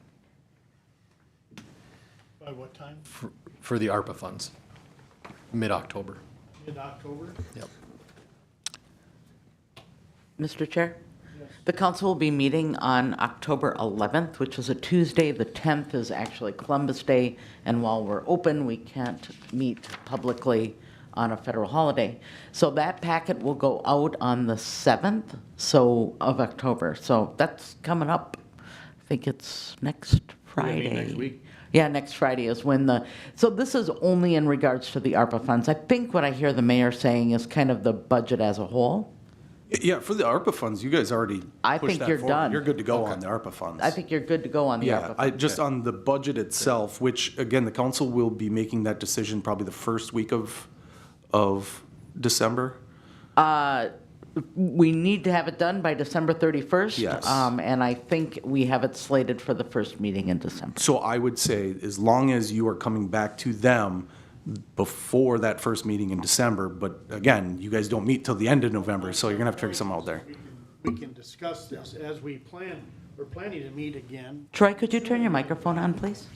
Speaker 1: By what time?
Speaker 5: For the ARPA funds, mid-October.
Speaker 1: Mid-October?
Speaker 5: Yep.
Speaker 14: Mr. Chair? The council will be meeting on October 11th, which is a Tuesday. The 10th is actually Columbus Day, and while we're open, we can't meet publicly on a federal holiday. So that packet will go out on the 7th of October. So that's coming up. I think it's next Friday.
Speaker 8: Next week.
Speaker 14: Yeah, next Friday is when so this is only in regards to the ARPA funds. I think what I hear the mayor saying is kind of the budget as a whole.
Speaker 9: Yeah, for the ARPA funds, you guys already
Speaker 14: I
Speaker 9: pushed
Speaker 14: think
Speaker 9: that
Speaker 14: you're
Speaker 9: forward.
Speaker 14: done.
Speaker 9: You're good to go on the ARPA funds.
Speaker 14: I think you're good to go on the ARPA
Speaker 9: Yeah,
Speaker 14: funds.
Speaker 9: just on the budget itself, which, again, the council will be making that decision probably the first week of December.
Speaker 14: We need to have it done by December 31st.
Speaker 9: Yes.
Speaker 14: And I think we have it slated for the first meeting in December.
Speaker 9: So I would say, as long as you are coming back to them before that first meeting in December, but again, you guys don't meet till the end of November, so you're gonna have to figure something out there.
Speaker 1: We can discuss this as we plan. We're planning to meet again,
Speaker 14: Troy, could you turn your microphone on, please?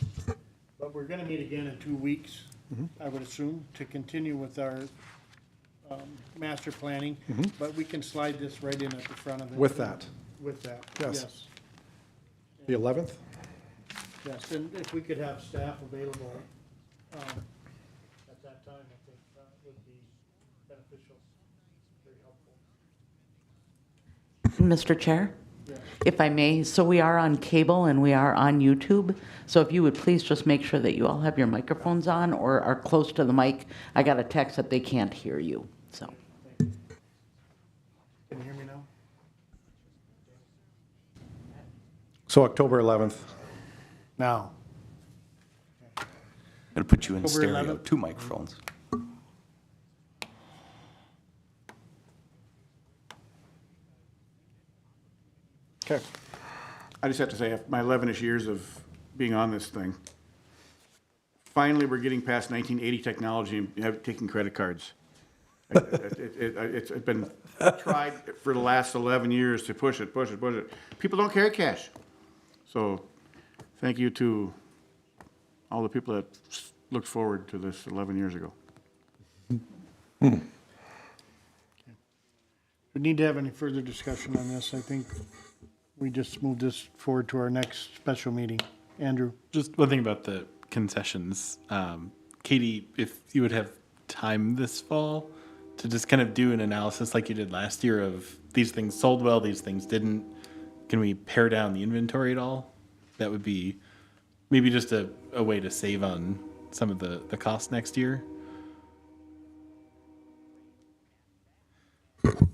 Speaker 1: but we're gonna meet again in 2 weeks, I would assume, to continue with our master planning. But we can slide this right in at the front of it.
Speaker 2: With that.
Speaker 1: With that,
Speaker 2: Yes.
Speaker 1: yes.
Speaker 2: The 11th?
Speaker 1: Yes, and if we could have staff available at that time, I think that would be beneficial, very helpful.
Speaker 14: Mr. Chair?
Speaker 1: Yes.
Speaker 14: If I may, so we are on cable and we are on YouTube. So if you would please just make sure that you all have your microphones on or are close to the mic. I got a text that they can't hear you, so.
Speaker 1: Can you hear me now?
Speaker 2: So October 11th.
Speaker 1: Now.
Speaker 9: Gonna put you in
Speaker 1: October
Speaker 9: stereo,
Speaker 1: 11th.
Speaker 9: 2 microphones.
Speaker 2: Okay.
Speaker 8: I just have to say, after my 11-ish years of being on this thing, finally, we're getting past 1980 technology and taking credit cards. It's been tried for the last 11 years to push it. People don't carry cash. So thank you to all the people that looked forward to this 11 years ago.
Speaker 1: We need to have any further discussion on this. I think we just move this forward to our next special meeting. Andrew?
Speaker 7: Just one thing about the concessions. Katie, if you would have time this fall to just kind of do an analysis like you did last year of these things sold well, these things didn't. Can we pare down the inventory at all? That would be maybe just a way to save on some of the costs next year.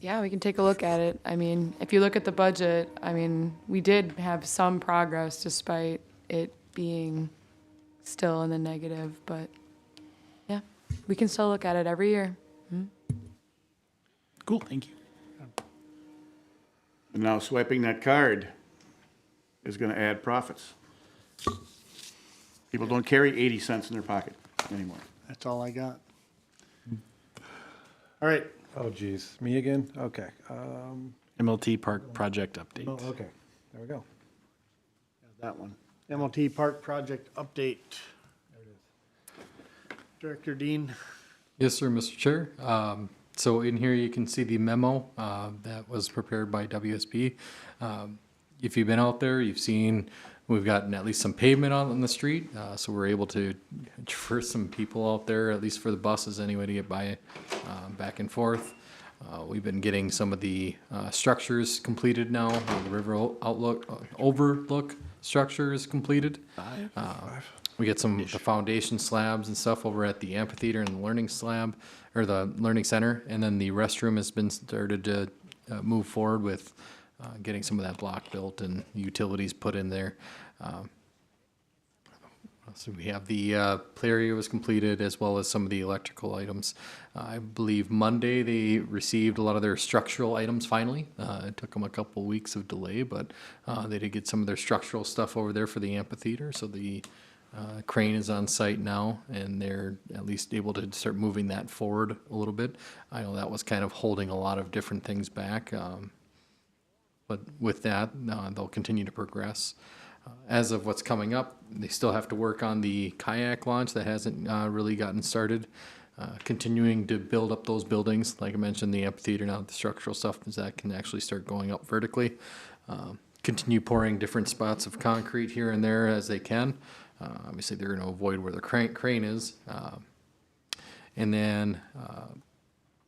Speaker 15: Yeah, we can take a look at it. I mean, if you look at the budget, I mean, we did have some progress despite it being still in the negative, but yeah. We can still look at it every year.
Speaker 7: Cool, thank you.
Speaker 8: And now swiping that card is gonna add profits. People don't carry 80 cents in their pocket anymore.
Speaker 1: That's all I got. All right.
Speaker 2: Oh, geez, me again? Okay.
Speaker 7: MLT Park project update.
Speaker 2: Oh, okay, there we go.
Speaker 1: That one. MLT Park Project Update. Director Dean.
Speaker 5: Yes, sir, Mr. Chair. So in here, you can see the memo that was prepared by WSB. If you've been out there, you've seen we've gotten at least some pavement on the street, so we're able to traverse some people out there, at least for the buses anyway, to get by back and forth. We've been getting some of the structures completed now. The river overlook structure is completed. We get some of the foundation slabs and stuff over at the amphitheater and the learning slab, or the learning center, and then the restroom has been started to move forward with getting some of that block built and utilities put in there. So we have the play area was completed, as well as some of the electrical items. I believe Monday they received a lot of their structural items finally. It took them a couple weeks of delay, but they did get some of their structural stuff over there for the amphitheater. So the crane is on site now, and they're at least able to start moving that forward a little bit. I know that was kind of holding a lot of different things back, but with that, they'll continue to progress. As of what's coming up, they still have to work on the kayak launch that hasn't really gotten started. Continuing to build up those buildings, like I mentioned, the amphitheater now, the structural stuff that can actually start going up vertically. Continue pouring different spots of concrete here and there as they can. Obviously, they're going to avoid where the crane is. And then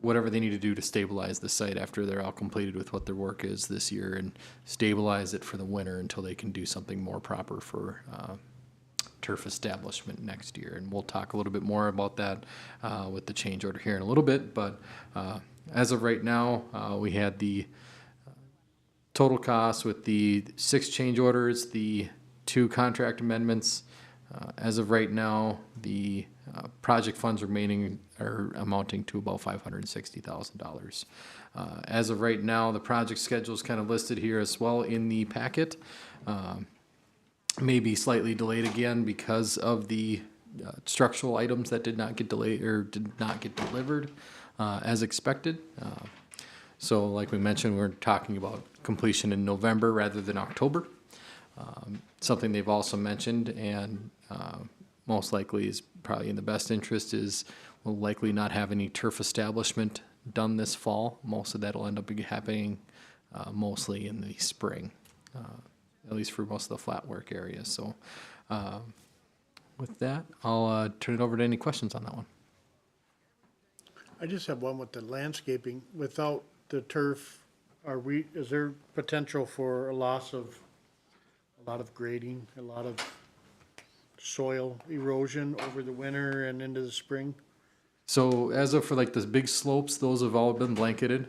Speaker 5: whatever they need to do to stabilize the site after they're all completed with what their work is this year, and stabilize it for the winter until they can do something more proper for turf establishment next year. And we'll talk a little bit more about that with the change order here in a little bit. But as of right now, we had the total cost with the 6 change orders, the 2 contract amendments. As of right now, the project funds remaining are amounting to about $560,000. As of right now, the project schedule is kind of listed here as well in the packet. May be slightly delayed again because of the structural items that did not get delayed or did not get delivered as expected. So like we mentioned, we're talking about completion in November rather than October. Something they've also mentioned, and most likely is probably in the best interest, is we'll likely not have any turf establishment done this fall. Most of that will end up happening mostly in the spring, at least for most of the flat work areas. So with that, I'll turn it over to any questions on that one.
Speaker 1: I just have one with the landscaping. Without the turf, is there potential for a loss of a lot of grading, a lot of soil erosion over the winter and into the spring?
Speaker 5: So as of for like the big slopes, those have all been blanketed,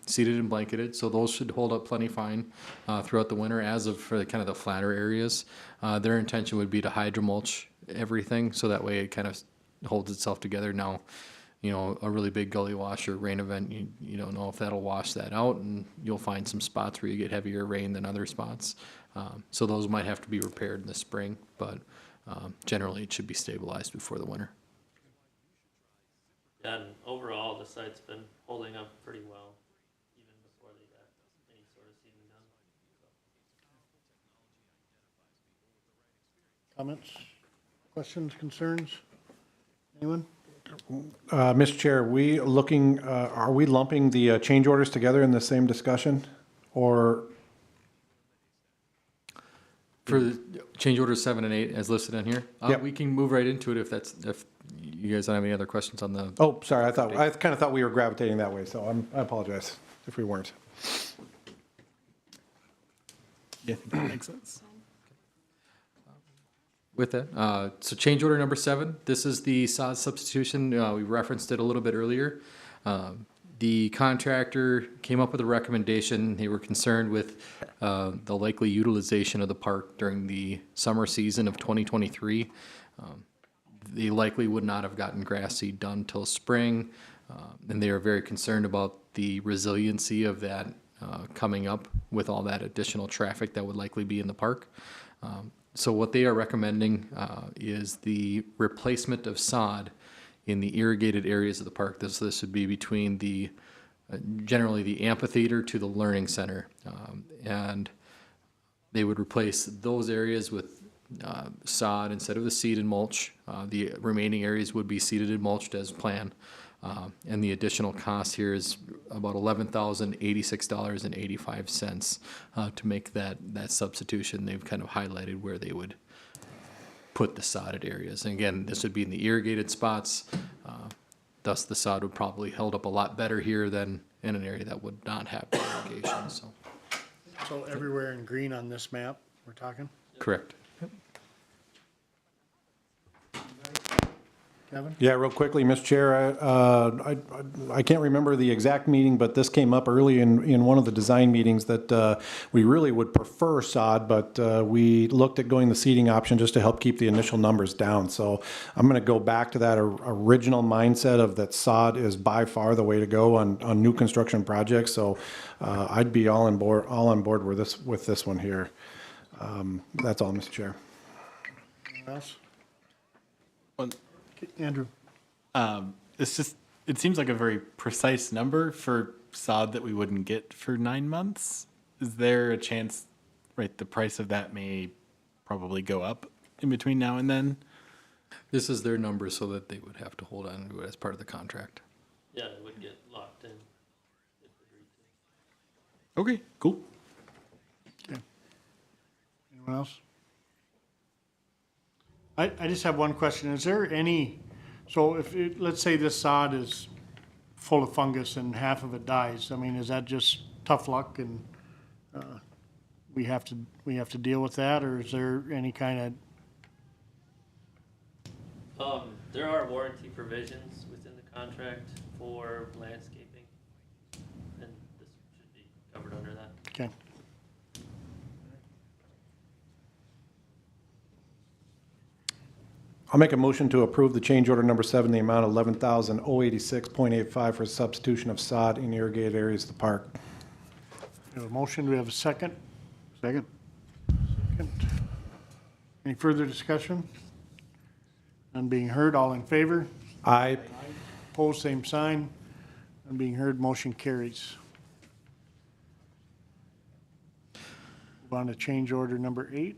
Speaker 5: seeded and blanketed. So those should hold up plenty fine throughout the winter. As of for the kind of the flatter areas, their intention would be to hydromulch everything, so that way it kind of holds itself together. Now, you know, a really big gully wash or rain event, you don't know if that'll wash that out, and you'll find some spots where you get heavier rain than other spots. So those might have to be repaired in the spring, but generally it should be stabilized before the winter.
Speaker 6: And overall, the site's been holding up pretty well, even before they got any sort of seeding done.
Speaker 1: Comments, questions, concerns? Anyone?
Speaker 2: Mr. Chair, are we lumping the change orders together in the same discussion? Or?
Speaker 5: For the change orders 7 and 8 as listed on here,
Speaker 2: Yep.
Speaker 5: we can move right into it if you guys don't have any other questions on the.
Speaker 2: Oh, sorry, I kind of thought we were gravitating that way, so I apologize if we weren't.
Speaker 7: Yeah, I think that makes sense.
Speaker 5: With that, so change order number 7, this is the sod substitution. We referenced it a little bit earlier. The contractor came up with a recommendation. They were concerned with the likely utilization of the park during the summer season of 2023. they likely would not have gotten grass seed done till spring, and they are very concerned about the resiliency of that coming up with all that additional traffic that would likely be in the park. So what they are recommending is the replacement of sod in the irrigated areas of the park. This would be between the generally the amphitheater to the learning center, and they would replace those areas with sod instead of the seed and mulch. The remaining areas would be seeded and mulched as planned. And the additional cost here is about $11,086.85 to make that substitution. They've kind of highlighted where they would put the sodded areas. And again, this would be in the irrigated spots. Thus, the sod would probably held up a lot better here than in an area that would not have irrigation. So
Speaker 1: everywhere in green on this map, we're talking?
Speaker 5: correct.
Speaker 1: Kevin?
Speaker 2: Yeah, real quickly, Mr. Chair, I can't remember the exact meeting, but this came up early in one of the design meetings that we really would prefer sod, but we looked at going the seeding option just to help keep the initial numbers down. So I'm going to go back to that original mindset of that sod is by far the way to go on new construction projects. So I'd be all on board with this one here. That's all, Mr. Chair.
Speaker 1: Anyone else? Andrew?
Speaker 7: It's just, it seems like a very precise number for sod that we wouldn't get for 9 months. Is there a chance, right, the price of that may probably go up in between now and then?
Speaker 5: This is their number so that they would have to hold on to it as part of the contract.
Speaker 6: Yeah, it would get locked in.
Speaker 7: Okay, cool.
Speaker 1: Okay. Anyone else? I just have one question. Is there any, so if, let's say this sod is full of fungus and half of it dies, I mean, is that just tough luck and we have to deal with that, or is there any kind
Speaker 6: of? There are warranty provisions within the contract for landscaping, and this should be covered under that.
Speaker 1: Okay.
Speaker 2: I'll make a motion to approve the change order number 7, the amount of $11,086.85 for substitution of sod in irrigated areas of the park.
Speaker 1: We have a motion, do we have a second? Second. Any further discussion? None being heard, all in favor?
Speaker 2: Aye.
Speaker 1: Opposed, same sign. None being heard, motion carries. Move on to change order number 8.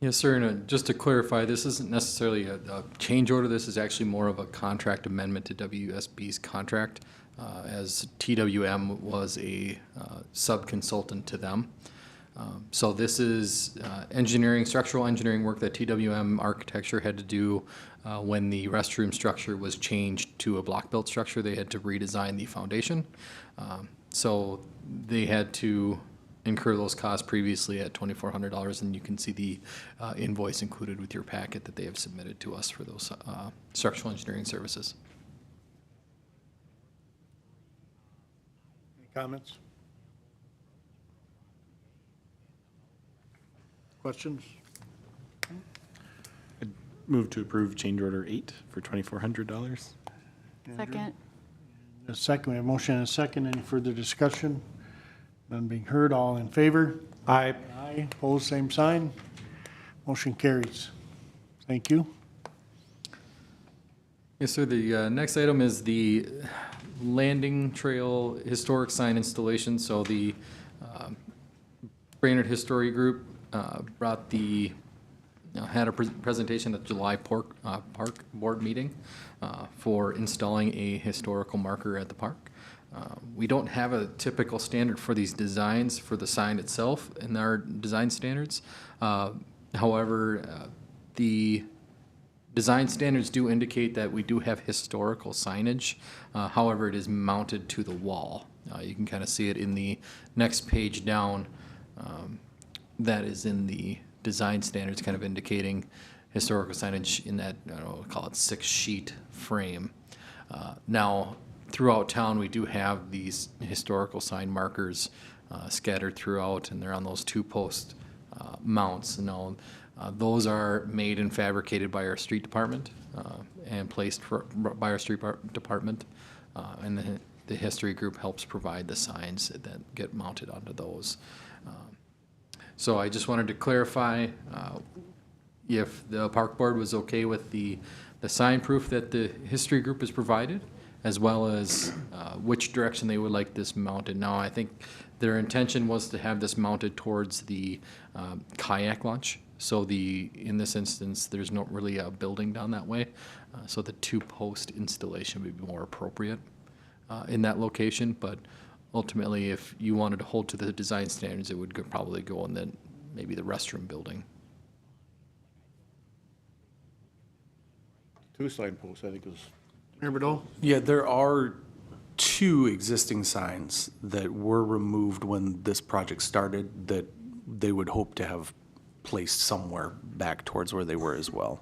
Speaker 5: Yes, sir, and just to clarify, this isn't necessarily a change order. This is actually more of a contract amendment to WSB's contract, as TWM was a sub-consultant to them. So this is structural engineering work that TWM Architecture had to do when the restroom structure was changed to a block-built structure. They had to redesign the foundation. So they had to incur those costs previously at $2,400, and you can see the invoice included with your packet that they have submitted to us for those structural engineering services.
Speaker 1: Any comments? Questions?
Speaker 7: I'd move to approve change order 8 for $2,400.
Speaker 4: Second.
Speaker 1: A second, we have a motion and a second. Any further discussion? None being heard, all in favor?
Speaker 2: Aye.
Speaker 1: Aye, opposed, same sign. Motion carries. Thank you.
Speaker 5: Yes, sir. The next item is the landing trail historic sign installation. So the Brainerd History Group brought had a presentation at the July Park Board meeting for installing a historical marker at the park. We don't have a typical standard for these designs for the sign itself in our design standards. However, the design standards do indicate that we do have historical signage. However, it is mounted to the wall. You can kind of see it in the next page down. That is in the design standards, kind of indicating historical signage in that, I don't know, we'll call it 6-sheet frame. Now, throughout town, we do have these historical sign markers scattered throughout, and they're on those 2-post mounts. Now, Those are made and fabricated by our street department and placed by our street department. And the history group helps provide the signs that get mounted onto those. So I just wanted to clarify if the park board was okay with the sign proof that the history group has provided, as well as which direction they would like this mounted. Now, I think their intention was to have this mounted towards the kayak launch. So in this instance, there's not really a building down that way. So the 2-post installation would be more appropriate in that location. But ultimately, if you wanted to hold to the design standards, it would probably go in maybe the restroom building.
Speaker 8: 2 sign posts, I think is.
Speaker 1: Mayor Badal?
Speaker 9: Yeah, there are 2 existing signs that were removed when this project started that they would hope to have placed somewhere back towards where they were as well.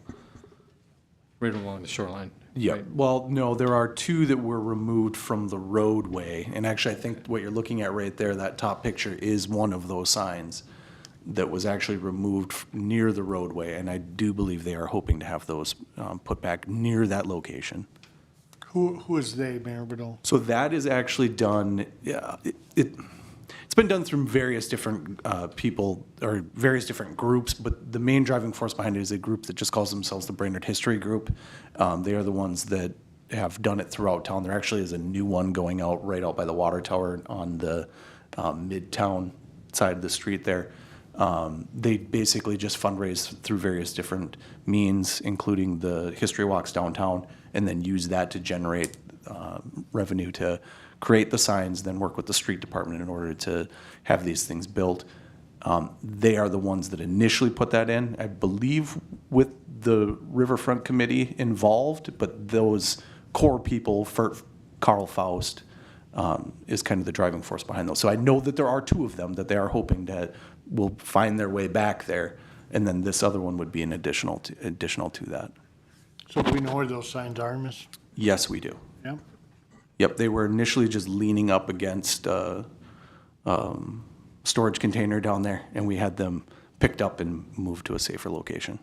Speaker 5: Right along the shoreline.
Speaker 9: Yeah,
Speaker 5: right?
Speaker 9: well, no, there are 2 that were removed from the roadway. And actually, I think what you're looking at right there, that top picture, is one of those signs that was actually removed near the roadway. And I do believe they are hoping to have those put back near that location.
Speaker 1: Who is they, Mayor Badal?
Speaker 9: So that is actually done, it's been done through various different people or various different groups, but the main driving force behind it is a group that just calls themselves the Brainerd History Group. They are the ones that have done it throughout town. There actually is a new one going out right out by the water tower on the Midtown side of the street there. They basically just fundraise through various different means, including the history walks downtown, and then use that to generate revenue to create the signs, then work with the street department in order to have these things built. They are the ones that initially put that in, I believe, with the Riverfront Committee involved, but those core people, for Carl Faust, is kind of the driving force behind those. So I know that there are 2 of them that they are hoping that will find their way back there, and then this other one would be an additional to that.
Speaker 1: So do we know where those signs are, Miss?
Speaker 9: Yes, we do.
Speaker 1: Yeah?
Speaker 9: Yep, they were initially just leaning up against storage container down there, and we had them picked up and moved to a safer location.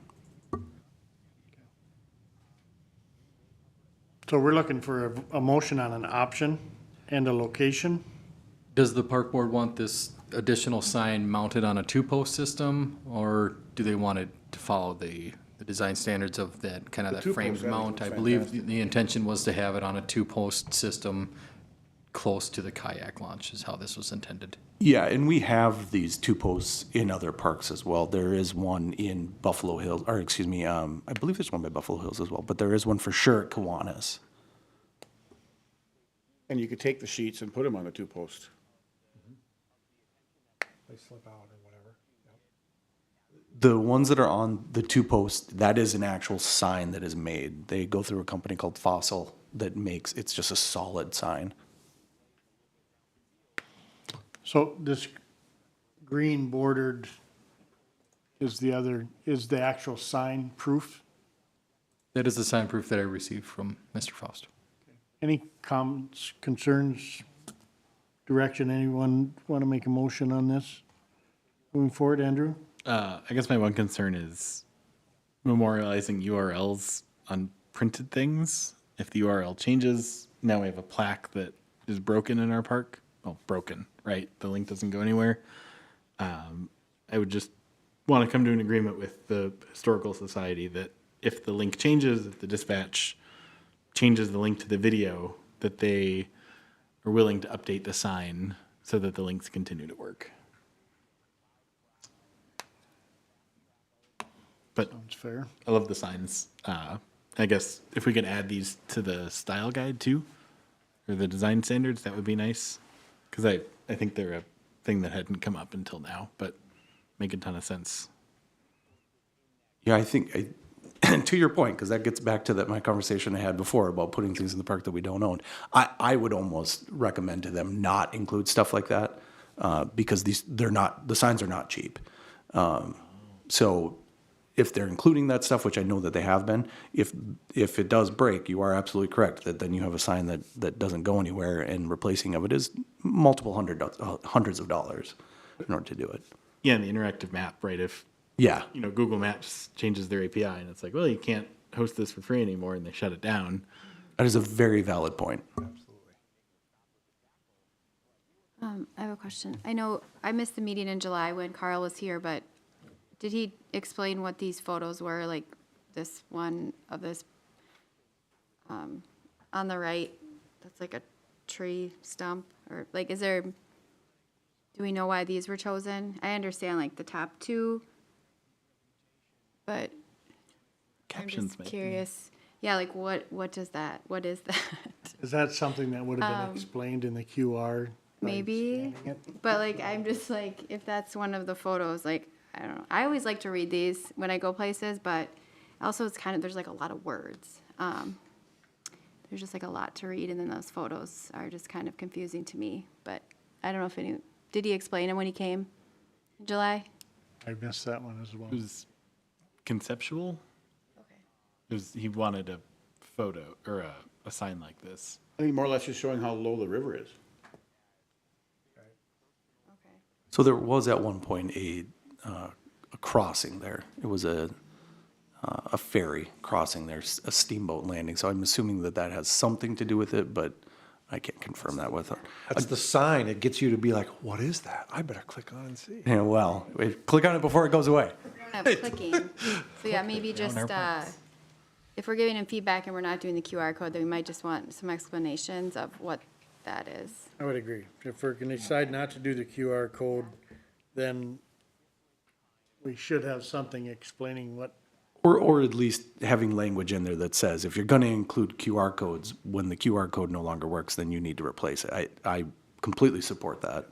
Speaker 1: So we're looking for a motion on an option and a location.
Speaker 5: Does the park board want this additional sign mounted on a 2-post system, or do they want it to follow the design standards of that kind of
Speaker 8: The
Speaker 5: that framed
Speaker 8: 2-post, I think,
Speaker 5: mount? I
Speaker 8: looks
Speaker 5: believe
Speaker 8: fantastic.
Speaker 5: the intention was to have it on a 2-post system close to the kayak launch is how this was intended.
Speaker 9: Yeah, and we have these 2 posts in other parks as well. There is one in Buffalo Hills, or excuse me, I believe there's one by Buffalo Hills as well, but there is one for sure at Kiwanis.
Speaker 8: And you could take the sheets and put them on the 2 posts.
Speaker 2: They slip out or whatever.
Speaker 9: The ones that are on the 2 posts, that is an actual sign that is made. They go through a company called Fossil that makes, it's just a solid sign.
Speaker 1: So this green bordered is the actual sign proof?
Speaker 5: That is the sign proof that I received from Mr. Faust.
Speaker 1: Any comments, concerns, direction? Anyone want to make a motion on this? Moving forward, Andrew?
Speaker 7: I guess my one concern is memorializing URLs on printed things. If the URL changes, now we have a plaque that is broken in our park. Well, broken, right? The link doesn't go anywhere. I would just want to come to an agreement with the Historical Society that if the link changes, if the dispatch changes the link to the video, that they are willing to update the sign so that the links continue to work. But
Speaker 1: Sounds fair.
Speaker 7: I love the signs. I guess if we could add these to the style guide too, or the design standards, that would be nice. Because I think they're a thing that hadn't come up until now, but make a ton of sense.
Speaker 9: Yeah, I think, to your point, because that gets back to my conversation I had before about putting things in the park that we don't own. I would almost recommend to them not include stuff like that because the signs are not cheap. So if they're including that stuff, which I know that they have been, if it does break, you are absolutely correct that then you have a sign that doesn't go anywhere, and replacing of it is multiple hundreds of dollars in order to do it.
Speaker 7: Yeah, and the interactive map, right? If
Speaker 9: Yeah,
Speaker 7: Google Maps changes their API and it's like, well, you can't host this for free anymore, and they shut it down.
Speaker 9: that is a very valid point.
Speaker 4: I have a question. I know I missed the meeting in July when Carl was here, but did he explain what these photos were? Like this one of this, on the right, that's like a tree stump, or like, do we know why these were chosen? I understand like the top two, but
Speaker 7: Captions
Speaker 4: I'm just
Speaker 7: might be-
Speaker 4: curious. Yeah, like what is that?
Speaker 1: Is that something that would have been explained in the QR? by
Speaker 4: Maybe,
Speaker 1: scanning it?
Speaker 4: but like, I'm just like, if that's one of the photos, like, I don't know. I always like to read these when I go places, but also it's kind of, there's like a lot of words. There's just like a lot to read, and then those photos are just kind of confusing to me, but I don't know if did he explain it when he came in July?
Speaker 1: I missed that one as well.
Speaker 7: It was conceptual. He wanted a photo or a sign like this.
Speaker 8: I think more or less just showing how low the river is.
Speaker 4: Okay.
Speaker 9: So there was at one point a crossing there. It was a ferry crossing there, a steamboat landing. So I'm assuming that that has something to do with it, but I can't confirm that with her.
Speaker 2: That's the sign. It gets you to be like, what is that? I better click on and see.
Speaker 9: Yeah, well, click on it before it goes away.
Speaker 4: Clicking. So yeah, maybe just, if we're giving him feedback and we're not doing the QR code, then we might just want some explanations of what that is.
Speaker 1: I would agree. If we're gonna decide not to do the QR code, then we should have something explaining what.
Speaker 9: Or at least having language in there that says, if you're going to include QR codes, when the QR code no longer works, then you need to replace it. I completely support that.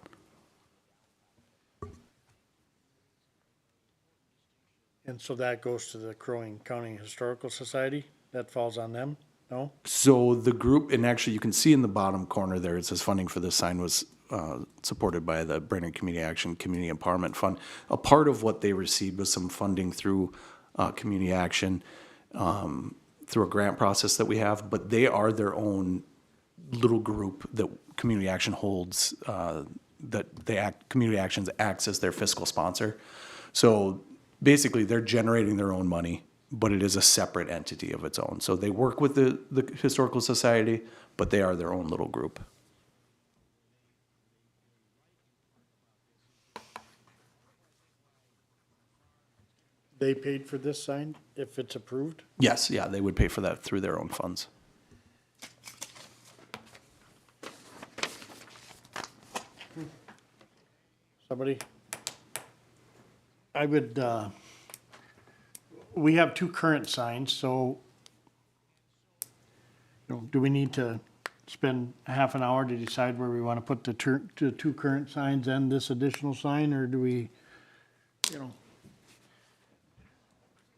Speaker 1: And so that goes to the Crow Wing County Historical Society? That falls on them? No?
Speaker 9: So the group, and actually you can see in the bottom corner there, it says funding for this sign was supported by the Brainerd Community Action Community Empowerment Fund. A part of what they received was some funding through Community Action, through a grant process that we have, but they are their own little group that Community Action holds, Community Actions acts as their fiscal sponsor. So basically they're generating their own money, but it is a separate entity of its own. So they work with the Historical Society, but they are their own little group.
Speaker 1: They paid for this sign if it's approved?
Speaker 9: Yes, yeah, they would pay for that through their own funds.
Speaker 1: Somebody? I would, we have two current signs, so, do we need to spend a half an hour to decide where we want to put the two current signs and this additional sign, or do we,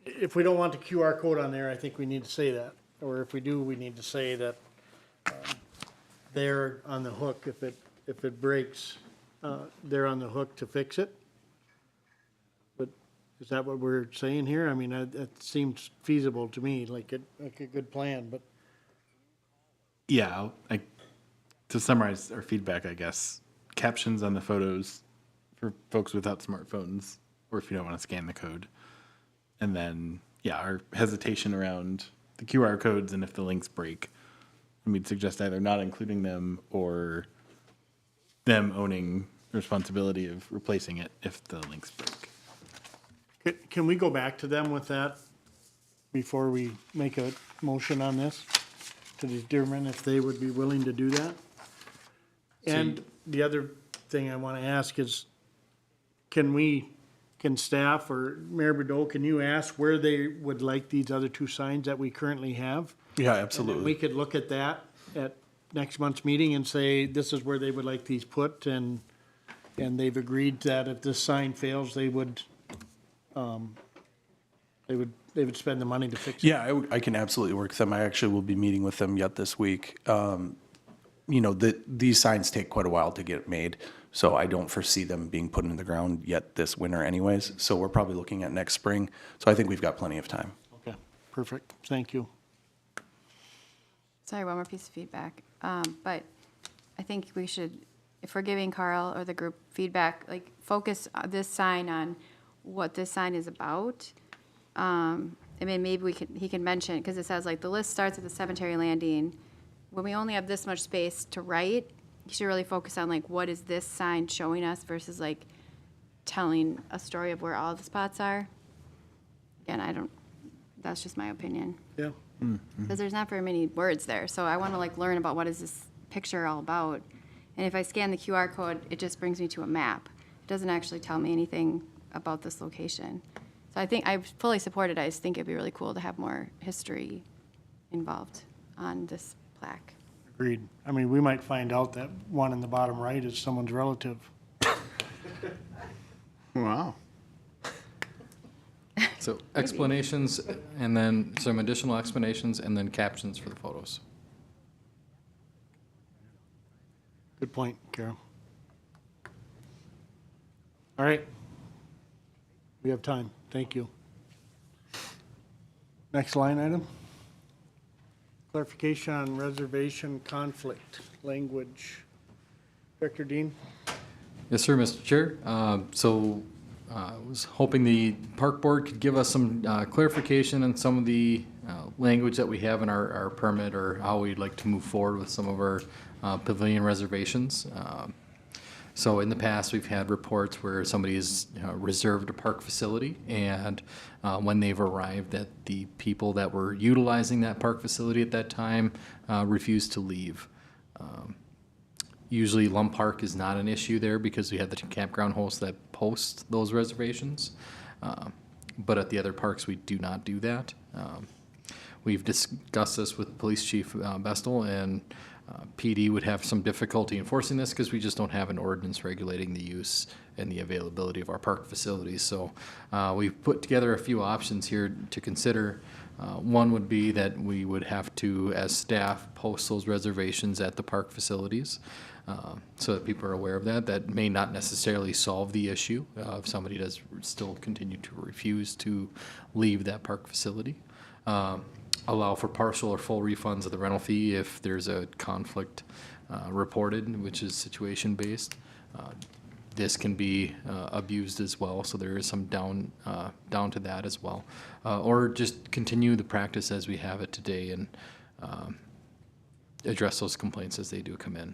Speaker 1: if we don't want the QR code on there, I think we need to say that. Or if we do, we need to say that they're on the hook. If it breaks, they're on the hook to fix it. But is that what we're saying here? I mean, that seems feasible to me, like a good plan, but.
Speaker 7: Yeah, to summarize our feedback, I guess, captions on the photos for folks without smartphones, or if you don't want to scan the code. And then, yeah, our hesitation around the QR codes and if the links break. And we'd suggest either not including them or them owning the responsibility of replacing it if the links break.
Speaker 1: Can we go back to them with that before we make a motion on this? To determine if they would be willing to do that? And the other thing I want to ask is, can staff or Mayor Bordeaux, can you ask where they would like these other two signs that we currently have?
Speaker 9: Yeah,
Speaker 1: And
Speaker 9: absolutely.
Speaker 1: then we could look at that at next month's meeting and say, this is where they would like these put, and they've agreed that if this sign fails, they would spend the money to fix it.
Speaker 9: Yeah, I can absolutely work with them. I actually will be meeting with them yet this week. These signs take quite a while to get made, so I don't foresee them being put in the ground yet this winter anyways. So we're probably looking at next spring. So I think we've got plenty of time.
Speaker 1: Okay, perfect. Thank you.
Speaker 4: Sorry, one more piece of feedback. But I think we should, if we're giving Carl or the group feedback, like focus this sign on what this sign is about. I mean, maybe he can mention, because it says like the list starts at the cemetery landing. When we only have this much space to write, you should really focus on like, what is this sign showing us versus like telling a story of where all the spots are. Again, that's just my opinion.
Speaker 1: Yeah.
Speaker 4: Because there's not very many words there, so I want to like learn about what is this picture all about. And if I scan the QR code, it just brings me to a map. It doesn't actually tell me anything about this location. So I think I fully support it. I just think it'd be really cool to have more history involved on this plaque.
Speaker 1: Agreed. I mean, we might find out that one in the bottom right is someone's relative.
Speaker 8: Wow.
Speaker 5: So explanations, and then some additional explanations, and then captions for the photos.
Speaker 1: Good point, Carol. All right. We have time. Thank you. Next line item. Clarification on reservation conflict language. Director Dean?
Speaker 5: Yes, sir, Mr. Chair. I was hoping the park board could give us some clarification on some of the language that we have in our permit, or how we'd like to move forward with some of our pavilion reservations. So in the past, we've had reports where somebody has reserved a park facility, and when they've arrived, that the people that were utilizing that park facility at that time refused to leave. Usually Lum Park is not an issue there because we have the campground hosts that post those reservations. But at the other parks, we do not do that. We've discussed this with Police Chief Bestel, and PD would have some difficulty enforcing this because we just don't have an ordinance regulating the use and the availability of our park facilities. So we've put together a few options here to consider. One would be that we would have to, as staff, post those reservations at the park facilities so that people are aware of that. That may not necessarily solve the issue if somebody does still continue to refuse to leave that park facility. Allow for partial or full refunds of the rental fee if there's a conflict reported, which is situation-based. This can be abused as well, so there is some down to that as well. Or just continue the practice as we have it today and address those complaints as they do come in.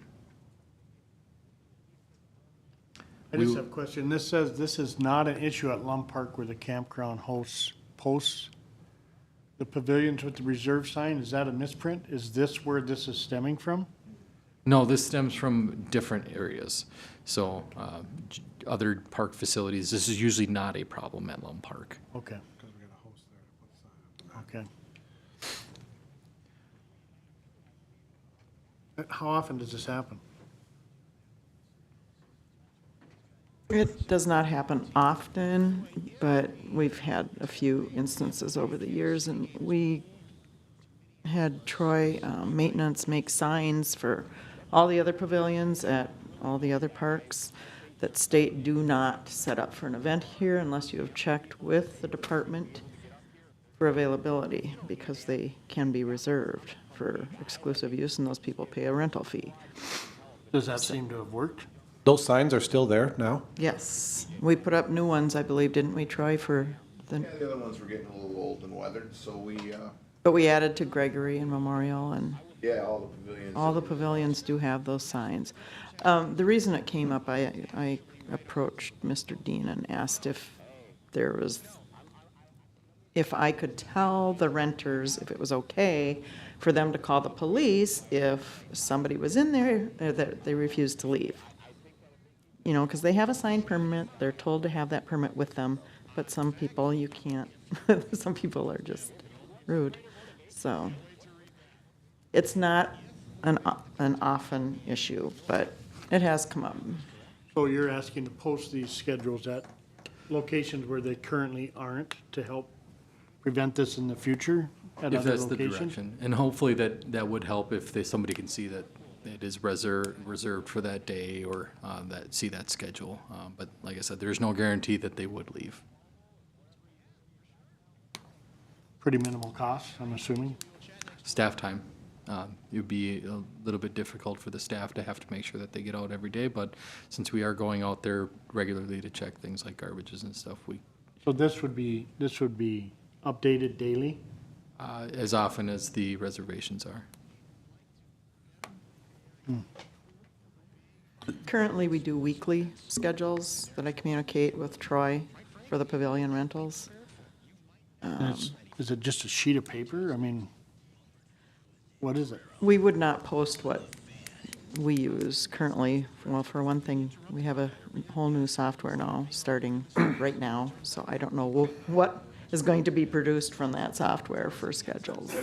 Speaker 1: I just have a question. This says this is not an issue at Lum Park where the campground hosts posts the pavilions with the reserve sign. Is that a misprint? Is this where this is stemming from?
Speaker 5: No, this stems from different areas. So other park facilities, this is usually not a problem at Lum Park.
Speaker 1: Okay. Okay. How often does this happen?
Speaker 3: It does not happen often, but we've had a few instances over the years, and we had Troy Maintenance make signs for all the other pavilions at all the other parks that state do not set up for an event here unless you have checked with the department for availability, because they can be reserved for exclusive use and those people pay a rental fee.
Speaker 1: Does that seem to have worked?
Speaker 2: Those signs are still there now?
Speaker 3: Yes, we put up new ones, I believe, didn't we, Troy, for the,
Speaker 12: Yeah, the other ones were getting a little old and weathered, so we,
Speaker 3: but we added to Gregory and Memorial, and
Speaker 12: yeah, all the pavilions.
Speaker 3: all the pavilions do have those signs. The reason it came up, I approached Mr. Dean and asked if there was, if I could tell the renters if it was okay for them to call the police if somebody was in there that they refused to leave. You know, because they have a signed permit, they're told to have that permit with them, but some people you can't, some people are just rude. So it's not an often issue, but it has come up.
Speaker 1: So you're asking to post these schedules at locations where they currently aren't to help prevent this in the future at
Speaker 5: If
Speaker 1: other
Speaker 5: that's the
Speaker 1: locations?
Speaker 5: direction. And hopefully that would help if somebody can see that it is reserved for that day, or see that schedule. But like I said, there's no guarantee that they would leave.
Speaker 1: Pretty minimal cost, I'm assuming.
Speaker 5: Staff time. It would be a little bit difficult for the staff to have to make sure that they get out every day, but since we are going out there regularly to check things like garbages and stuff, we
Speaker 1: So this would be updated daily?
Speaker 5: As often as the reservations are.
Speaker 3: Currently, we do weekly schedules that I communicate with Troy for the pavilion rentals.
Speaker 1: Is it just a sheet of paper? I mean, what is it?
Speaker 3: We would not post what we use currently. Well, for one thing, we have a whole new software now, starting right now, so I don't know what is going to be produced from that software for schedules.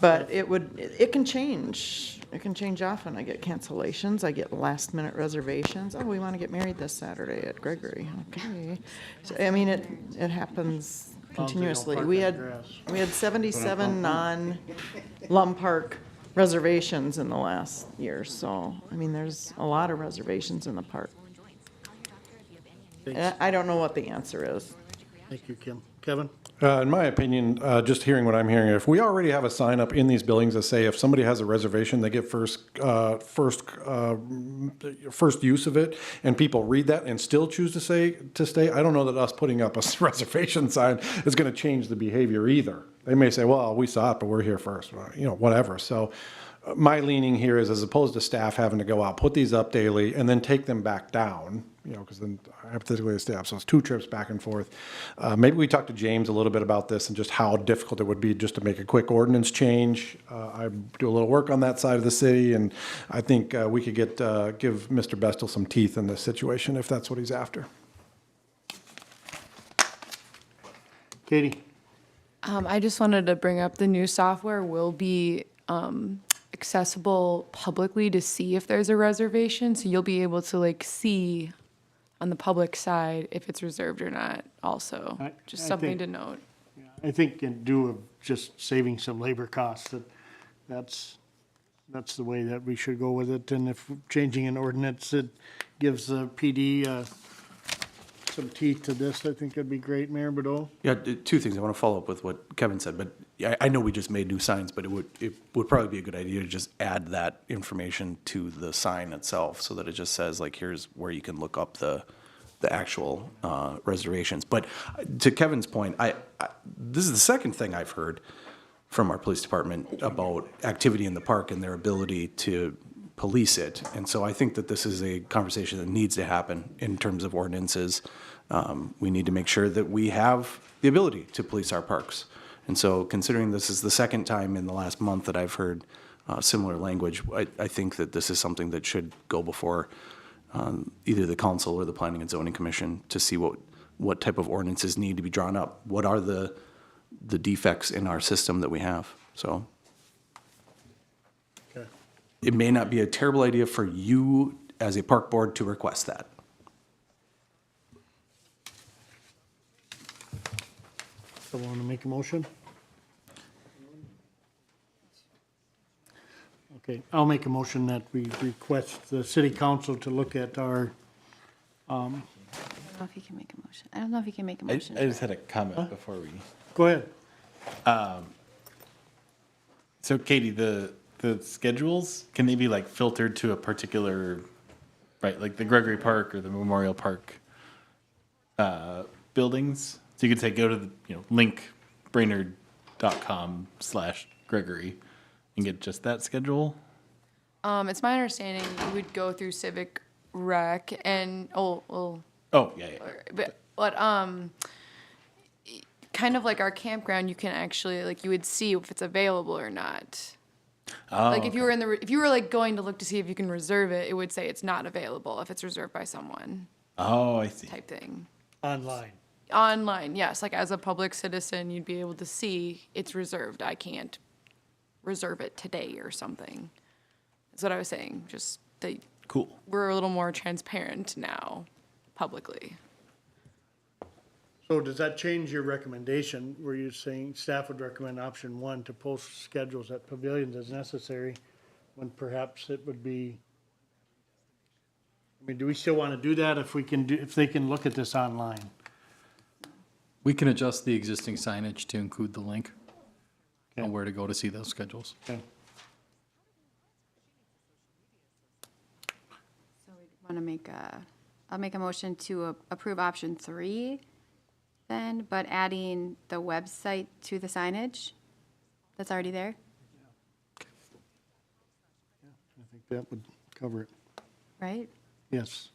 Speaker 3: But it can change. It can change often. I get cancellations, I get last-minute reservations. Oh, we want to get married this Saturday at Gregory. Okay. So, I mean, it happens continuously. We had 77 non-Lum Park reservations in the last year, so, I mean, there's a lot of reservations in the park. And I don't know what the answer is.
Speaker 1: Thank you, Kim. Kevin?
Speaker 2: In my opinion, just hearing what I'm hearing, if we already have a sign up in these buildings that say if somebody has a reservation, they get first use of it, and people read that and still choose to stay, I don't know that us putting up a reservation sign is going to change the behavior either. They may say, well, we saw it, but we're here first, whatever. So my leaning here is, as opposed to staff having to go out, put these up daily, and then take them back down, because then hypothetically the staff, so it's 2 trips back and forth. Maybe we talk to James a little bit about this and just how difficult it would be just to make a quick ordinance change. I do a little work on that side of the city, and I think we could give Mr. Bestel some teeth in this situation if that's what he's after.
Speaker 1: Katie?
Speaker 15: I just wanted to bring up the new software will be accessible publicly to see if there's a reservation. So you'll be able to see on the public side if it's reserved or not also. Just something to note.
Speaker 1: I think in lieu of just saving some labor costs, that's the way that we should go with it. And if changing an ordinance, it gives the PD some teeth to this, I think it'd be great, Mayor Bedole.
Speaker 9: Yeah, 2 things. I want to follow up with what Kevin said, but I know we just made new signs, but it would probably be a good idea to just add that information to the sign itself so that it just says, here's where you can look up the actual reservations. But to Kevin's point, this is the second thing I've heard from our police department about activity in the park and their ability to police it. And so I think that this is a conversation that needs to happen in terms of ordinances. We need to make sure that we have the ability to police our parks. And so considering this is the second time in the last month that I've heard similar language, I think that this is something that should go before either the council or the Planning and Zoning Commission to see what type of ordinances need to be drawn up. What are the defects in our system that we have? So it may not be a terrible idea for you as a park board to request that.
Speaker 1: Someone want to make a motion? Okay, I'll make a motion that we request the city council to look at our,
Speaker 4: I don't know if he can make a motion. I don't know if he can make a motion.
Speaker 7: I just had a comment before we.
Speaker 1: Go ahead.
Speaker 7: So Katie, the schedules, can they be filtered to a particular, right, like the Gregory Park or the Memorial Park buildings? So you could say, go to the, link brainerd.com/Gregory and get just that schedule?
Speaker 15: It's my understanding you would go through Civic Rec and,
Speaker 7: Oh, yeah.
Speaker 15: but kind of like our campground, you can actually, you would see if it's available or not.
Speaker 7: Oh,
Speaker 15: if you were if you were going to look to see if you can reserve it, it would say it's not available if it's reserved by someone.
Speaker 7: Oh, I see.
Speaker 15: Type thing.
Speaker 1: Online,
Speaker 15: yes. As a public citizen, you'd be able to see it's reserved. I can't reserve it today or something. That's what I was saying. Just
Speaker 7: cool.
Speaker 15: We're a little more transparent now, publicly.
Speaker 1: So does that change your recommendation? Were you saying staff would recommend option 1 to post schedules at pavilions as necessary, when perhaps it would be, do we still want to do that if they can look at this online?
Speaker 5: We can adjust the existing signage to include the link on where to go to see those schedules.
Speaker 1: Okay.
Speaker 4: So we want to I'll make a motion to approve option 3 then, but adding the website to the signage that's already there?
Speaker 1: I think that would cover it.
Speaker 4: Right?
Speaker 1: Yes.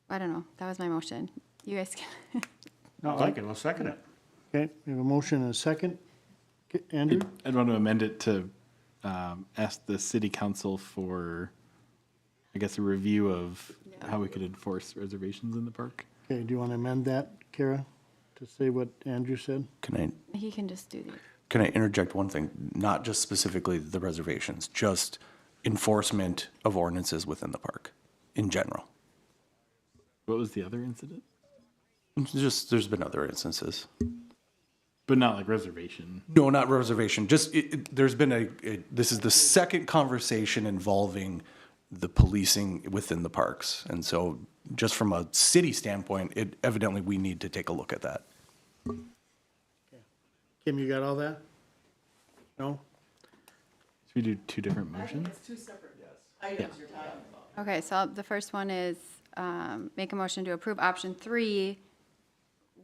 Speaker 4: I don't know. That was my motion. You guys can.
Speaker 8: I like it, I'll second it.
Speaker 1: Okay, we have a motion and a second. Okay, Andrew?
Speaker 7: I'd want to amend it to ask the city council for, I guess, a review of how we could enforce reservations in the park.
Speaker 1: Okay, do you want to amend that, Kara, to say what Andrew said?
Speaker 4: He can just do the.
Speaker 9: Can I interject one thing? Not just specifically the reservations, just enforcement of ordinances within the park in general.
Speaker 7: What was the other incident?
Speaker 9: Just, there's been other instances.
Speaker 7: But not like reservation.
Speaker 9: No, not reservation. Just, there's been this is the second conversation involving the policing within the parks. And so just from a city standpoint, evidently we need to take a look at that.
Speaker 1: Kim, you got all that? No?
Speaker 7: Should we do two different motions?
Speaker 3: two separate items you're talking about.
Speaker 4: Okay, so the first one is make a motion to approve option 3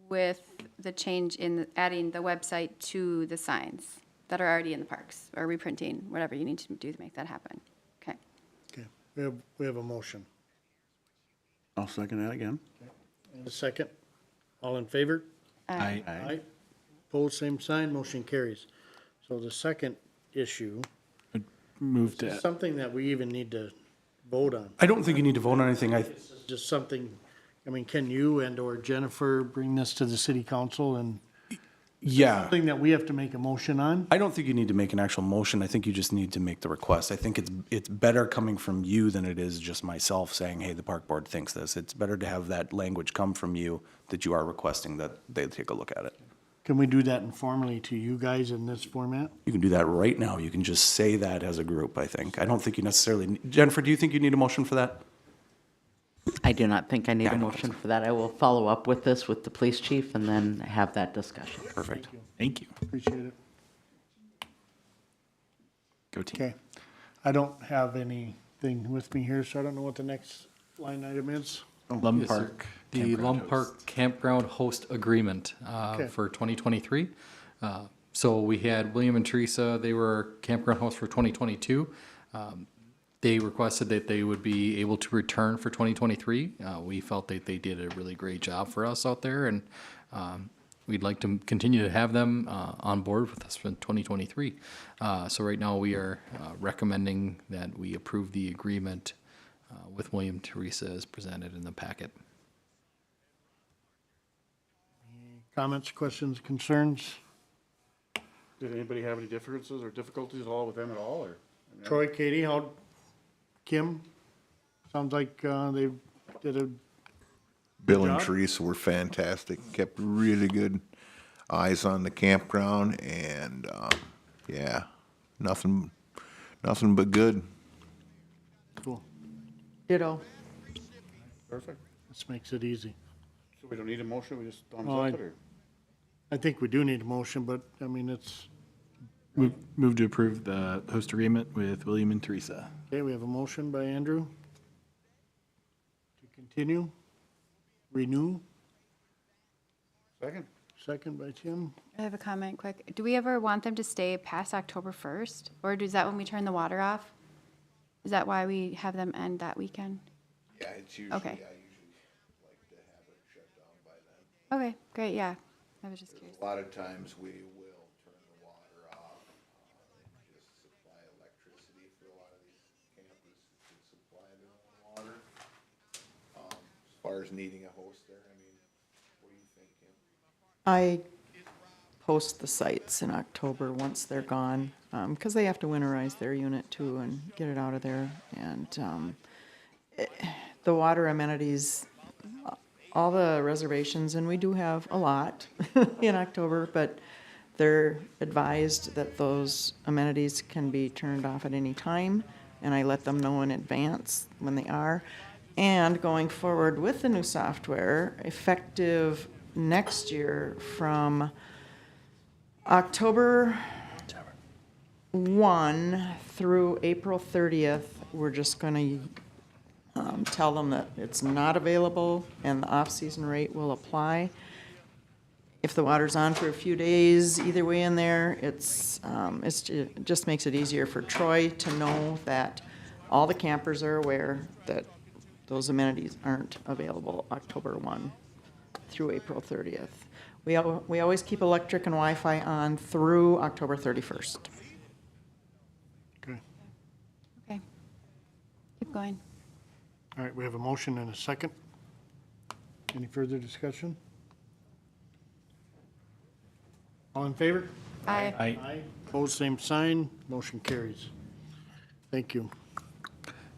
Speaker 4: with the change in adding the website to the signs that are already in the parks, or reprinting, whatever you need to do to make that happen. Okay.
Speaker 1: Okay, we have a motion.
Speaker 8: I'll second that again.
Speaker 1: And a second. All in favor?
Speaker 7: Aye.
Speaker 1: Aye. Opposed, same sign, motion carries. So the second issue
Speaker 7: Move
Speaker 1: is
Speaker 7: to,
Speaker 1: something that we even need to vote on.
Speaker 9: I don't think you need to vote on anything.
Speaker 1: This is just something, I mean, can you and/or Jennifer bring this to the city council and
Speaker 9: Yeah.
Speaker 1: something that we have to make a motion on?
Speaker 9: I don't think you need to make an actual motion. I think you just need to make the request. I think it's better coming from you than it is just myself saying, hey, the park board thinks this. It's better to have that language come from you that you are requesting that they take a look at it.
Speaker 1: Can we do that informally to you guys in this format?
Speaker 9: You can do that right now. You can just say that as a group, I think. I don't think you necessarily, Jennifer, do you think you need a motion for that?
Speaker 14: I do not think I need a motion for that. I will follow up with this with the police chief and then have that discussion.
Speaker 9: Perfect.
Speaker 7: thank you.
Speaker 1: Appreciate it.
Speaker 7: Go team.
Speaker 1: Okay. I don't have anything with me here, so I don't know what the next line item is.
Speaker 7: Lum
Speaker 5: Yes, sir.
Speaker 7: Park.
Speaker 5: The
Speaker 7: campground
Speaker 5: Lum
Speaker 7: host.
Speaker 5: Park Campground Host Agreement
Speaker 1: Okay.
Speaker 5: for 2023. So we had William and Teresa, they were campground hosts for 2022. They requested that they would be able to return for 2023. We felt that they did a really great job for us out there, and we'd like to continue to have them on board with us for 2023. So right now, we are recommending that we approve the agreement with William and Teresa as presented in the packet.
Speaker 1: Comments, questions, concerns?
Speaker 8: Did anybody have any differences or difficulties at all with them at all, or?
Speaker 1: Troy, Katie, Kim? Sounds like they did a,
Speaker 12: Bill and
Speaker 1: job.
Speaker 12: Teresa were fantastic, kept really good eyes on the campground, and, yeah, nothing but good.
Speaker 1: cool.
Speaker 3: Ditto.
Speaker 8: Perfect.
Speaker 1: This makes it easy.
Speaker 8: So we don't need a motion, we just thumbs
Speaker 1: Oh,
Speaker 8: up it, or?
Speaker 1: I think we do need a motion, but I mean, it's,
Speaker 7: Move to approve the host agreement with William and Teresa.
Speaker 1: okay, we have a motion by Andrew to continue, renew,
Speaker 8: Second.
Speaker 1: second by Tim.
Speaker 4: I have a comment quick. Do we ever want them to stay past October 1st? Or is that when we turn the water off? Is that why we have them end that weekend?
Speaker 12: Yeah, it's usually,
Speaker 4: Okay.
Speaker 12: I usually like to have it shut down by then.
Speaker 4: Okay, great, yeah. I was just curious.
Speaker 12: A lot of times we will turn the water off, just supply electricity for a lot of these campuses to supply their own water. As far as needing a host there, I mean, what do you think, Kim?
Speaker 3: I post the sites in October once they're gone, because they have to winterize their unit too and get it out of there. And the water amenities, all the reservations, and we do have a lot in October, but they're advised that those amenities can be turned off at any time, and I let them know in advance when they are. And going forward with the new software, effective next year from October 1 through April 30th, we're just going to tell them that it's not available and the off-season rate will apply. if the water's on for a few days, either way in there, it just makes it easier for Troy to know that all the campers are aware that those amenities aren't available October 1 through April 30th. We always keep electric and Wi-Fi on through October 31st.
Speaker 1: Okay.
Speaker 4: Okay. Keep going.
Speaker 1: All right, we have a motion and a second. Any further discussion? All in favor?
Speaker 4: Aye.
Speaker 1: Aye. Opposed, same sign. Motion carries. Thank you.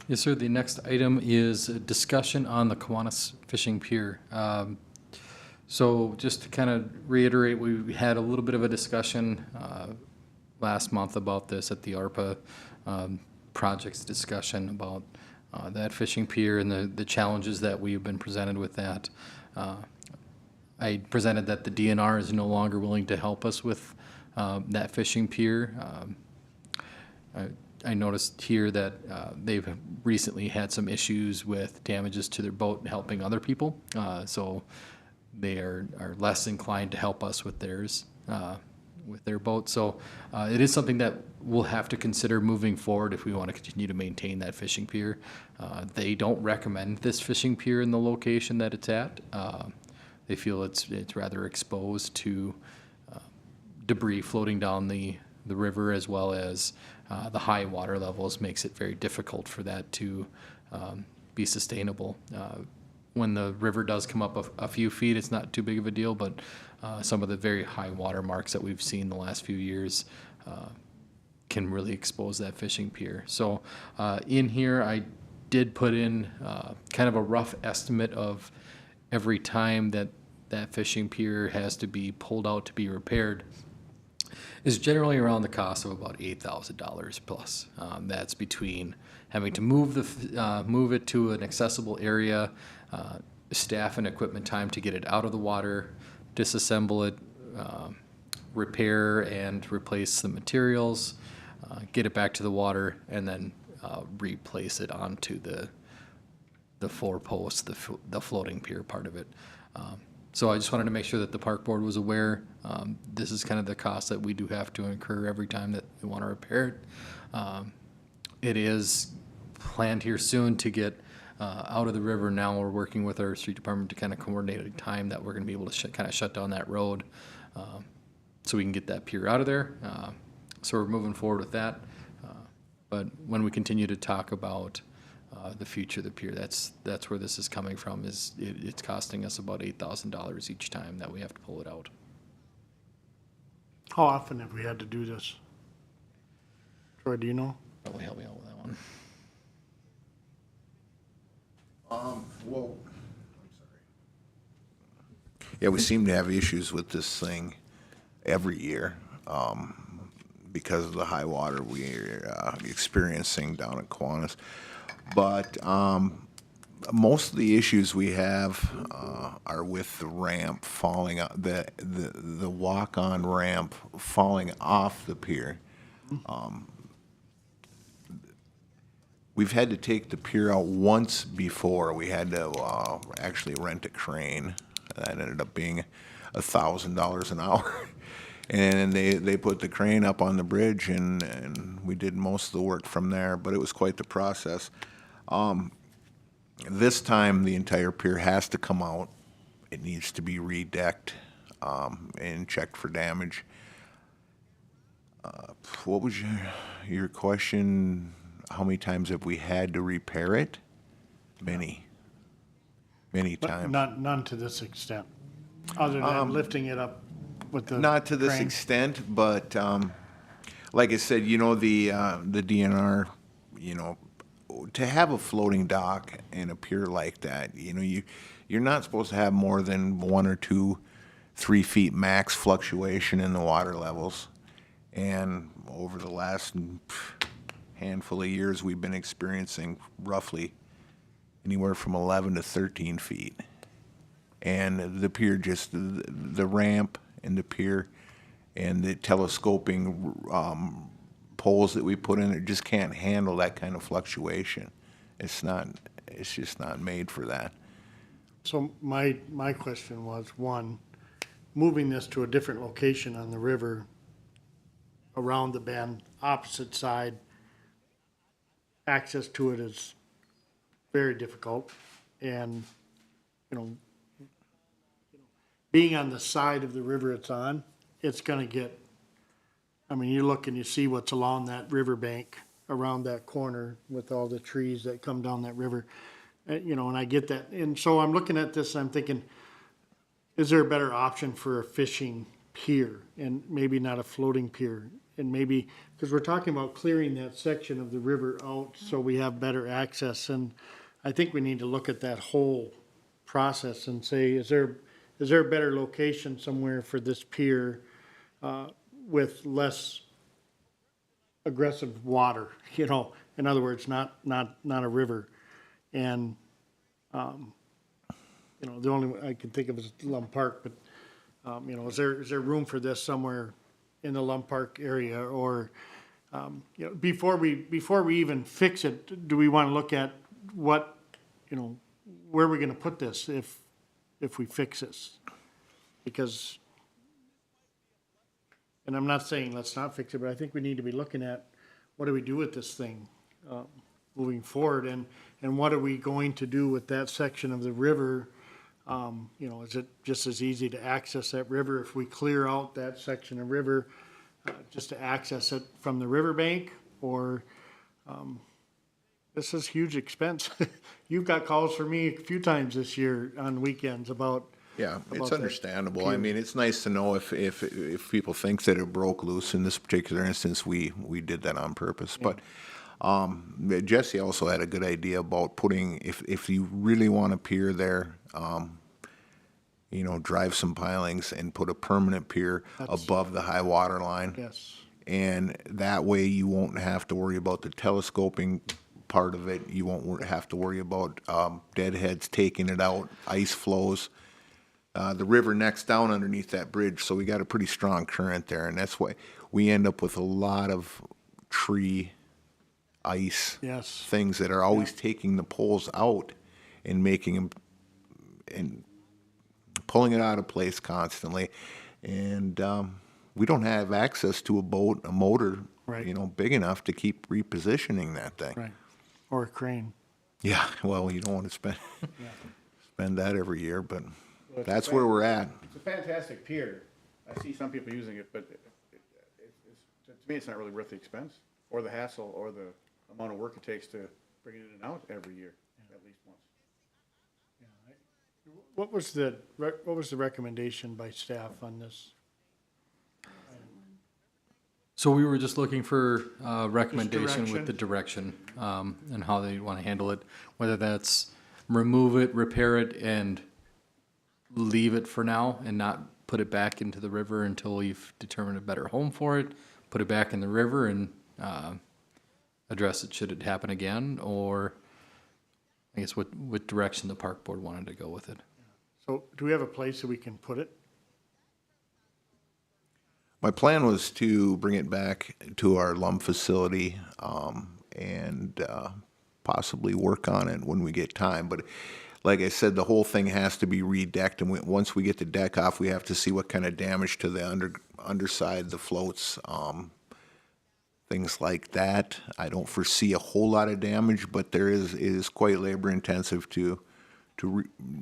Speaker 5: Yes, sir. The next item is a discussion on the Kiwanis Fishing Pier. So just to kind of reiterate, we had a little bit of a discussion last month about this at the Arpa projects discussion about that fishing pier and the challenges that we've been presented with that. I presented that the DNR is no longer willing to help us with that fishing pier. I noticed here that they've recently had some issues with damages to their boat helping other people. So they are less inclined to help us with theirs, with their boat. So it is something that we'll have to consider moving forward if we want to continue to maintain that fishing pier. They don't recommend this fishing pier in the location that it's at. They feel it's rather exposed to debris floating down the river, as well as the high water levels makes it very difficult for that to be sustainable. When the river does come up a few feet, it's not too big of a deal, but some of the very high water marks that we've seen the last few years can really expose that fishing pier. So in here, I did put in kind of a rough estimate of every time that fishing pier has to be pulled out to be repaired is generally around the cost of about $8,000 plus. That's between having to move it to an accessible area, staff and equipment time to get it out of the water, disassemble it, repair and replace the materials, get it back to the water, and then replace it onto the four posts, the floating pier part of it. So I just wanted to make sure that the park board was aware. This is kind of the cost that we do have to incur every time that we want to repair it. It is planned here soon to get out of the river. Now we're working with our street department to kind of coordinate a time that we're going to be able to kind of shut down that road so we can get that pier out of there. So we're moving forward with that. But when we continue to talk about the future of the pier, that's where this is coming from. It's costing us about $8,000 each time that we have to pull it out.
Speaker 1: How often have we had to do this? Troy, do you know?
Speaker 5: Probably help me out with that one.
Speaker 12: Well, I'm sorry. Yeah, we seem to have issues with this thing every year because of the high water we're experiencing down at Kiwanis. But most of the issues we have are with the ramp falling, the walk-on ramp falling off the pier. We've had to take the pier out once before. We had to actually rent a crane. That ended up being $1,000 an hour. And they put the crane up on the bridge, and we did most of the work from there, but it was quite the process. This time, the entire pier has to come out. It needs to be redecked and checked for damage. What was your question? How many times have we had to repair it? Many times.
Speaker 1: None to this extent, other than lifting it up with the
Speaker 12: Not to this
Speaker 1: crane.
Speaker 12: extent, but like I said, the DNR, to have a floating dock and a pier like that, you're not supposed to have more than 1 or 2, 3 feet max fluctuation in the water levels. And over the last handful of years, we've been experiencing roughly anywhere from 11 to 13 feet. And the pier, just the ramp and the pier and the telescoping poles that we put in it just can't handle that kind of fluctuation. It's just not made for that.
Speaker 1: So my question was, one, moving this to a different location on the river around the bend, opposite side, access to it is very difficult. And, you know, being on the side of the river it's on, it's gonna get, I mean, you look and you see what's along that riverbank around that corner with all the trees that come down that river. You know, and I get that. And so I'm looking at this, I'm thinking, is there a better option for a fishing pier and maybe not a floating pier? And maybe, because we're talking about clearing that section of the river out so we have better access. And I think we need to look at that whole process and say, is there a better location somewhere for this pier with less aggressive water, you know, in other words, not a river. And, you know, the only one I can think of is Lum Park, but, you know, is there room for this somewhere in the Lum Park area? Or, you know, before we even fix it, do we want to look at what, you know, where are we going to put this if we fix this? Because, and I'm not saying let's not fix it, but I think we need to be looking at what do we do with this thing moving forward, and what are we going to do with that section of the river? You know, is it just as easy to access that river if we clear out that section of river just to access it from the riverbank? Or this is huge expense. You've got calls for me a few times this year on weekends about.
Speaker 12: Yeah, it's
Speaker 1: that
Speaker 12: understandable.
Speaker 1: pier.
Speaker 12: I mean, it's nice to know if people think that it broke loose. In this particular instance, we did that on purpose.
Speaker 1: Yeah.
Speaker 12: But Jesse also had a good idea about putting, if you really want a pier there, you know, drive some pilings and put a permanent pier above the high water line.
Speaker 1: Yes.
Speaker 12: And that way you won't have to worry about the telescoping part of it. You won't have to worry about deadheads taking it out, ice flows. The river necks down underneath that bridge, so we got a pretty strong current there, and that's why we end up with a lot of tree, ice,
Speaker 1: Yes.
Speaker 12: things that are always taking the poles out and making them and pulling it out of place constantly. And we don't have access to a motor,
Speaker 1: Right.
Speaker 12: you know, big enough to keep repositioning that thing.
Speaker 1: Right. Or a crane.
Speaker 12: Yeah, well, you don't want to spend that every year, but
Speaker 8: Well,
Speaker 12: that's where we're at.
Speaker 8: It's a fantastic pier. I see some people using it, but to me, it's not really worth the expense or the hassle or the amount of work it takes to bring it in and out every year, at least once.
Speaker 1: What was the recommendation by staff on this?
Speaker 5: So we were just looking for recommendation
Speaker 1: direction?
Speaker 5: with the direction and how they want to handle it, whether that's remove it, repair it, and leave it for now and not put it back into the river until you've determined a better home for it, put it back in the river and address it should it happen again, or I guess what direction the park board wanted to go with it.
Speaker 1: So do we have a place that we can put it?
Speaker 12: My plan was to bring it back to our Lum facility and possibly work on it when we get time. But like I said, the whole thing has to be redecked, and once we get the deck off, we have to see what kind of damage to the underside, the floats, things like that. I don't foresee a whole lot of damage, but it is quite labor intensive to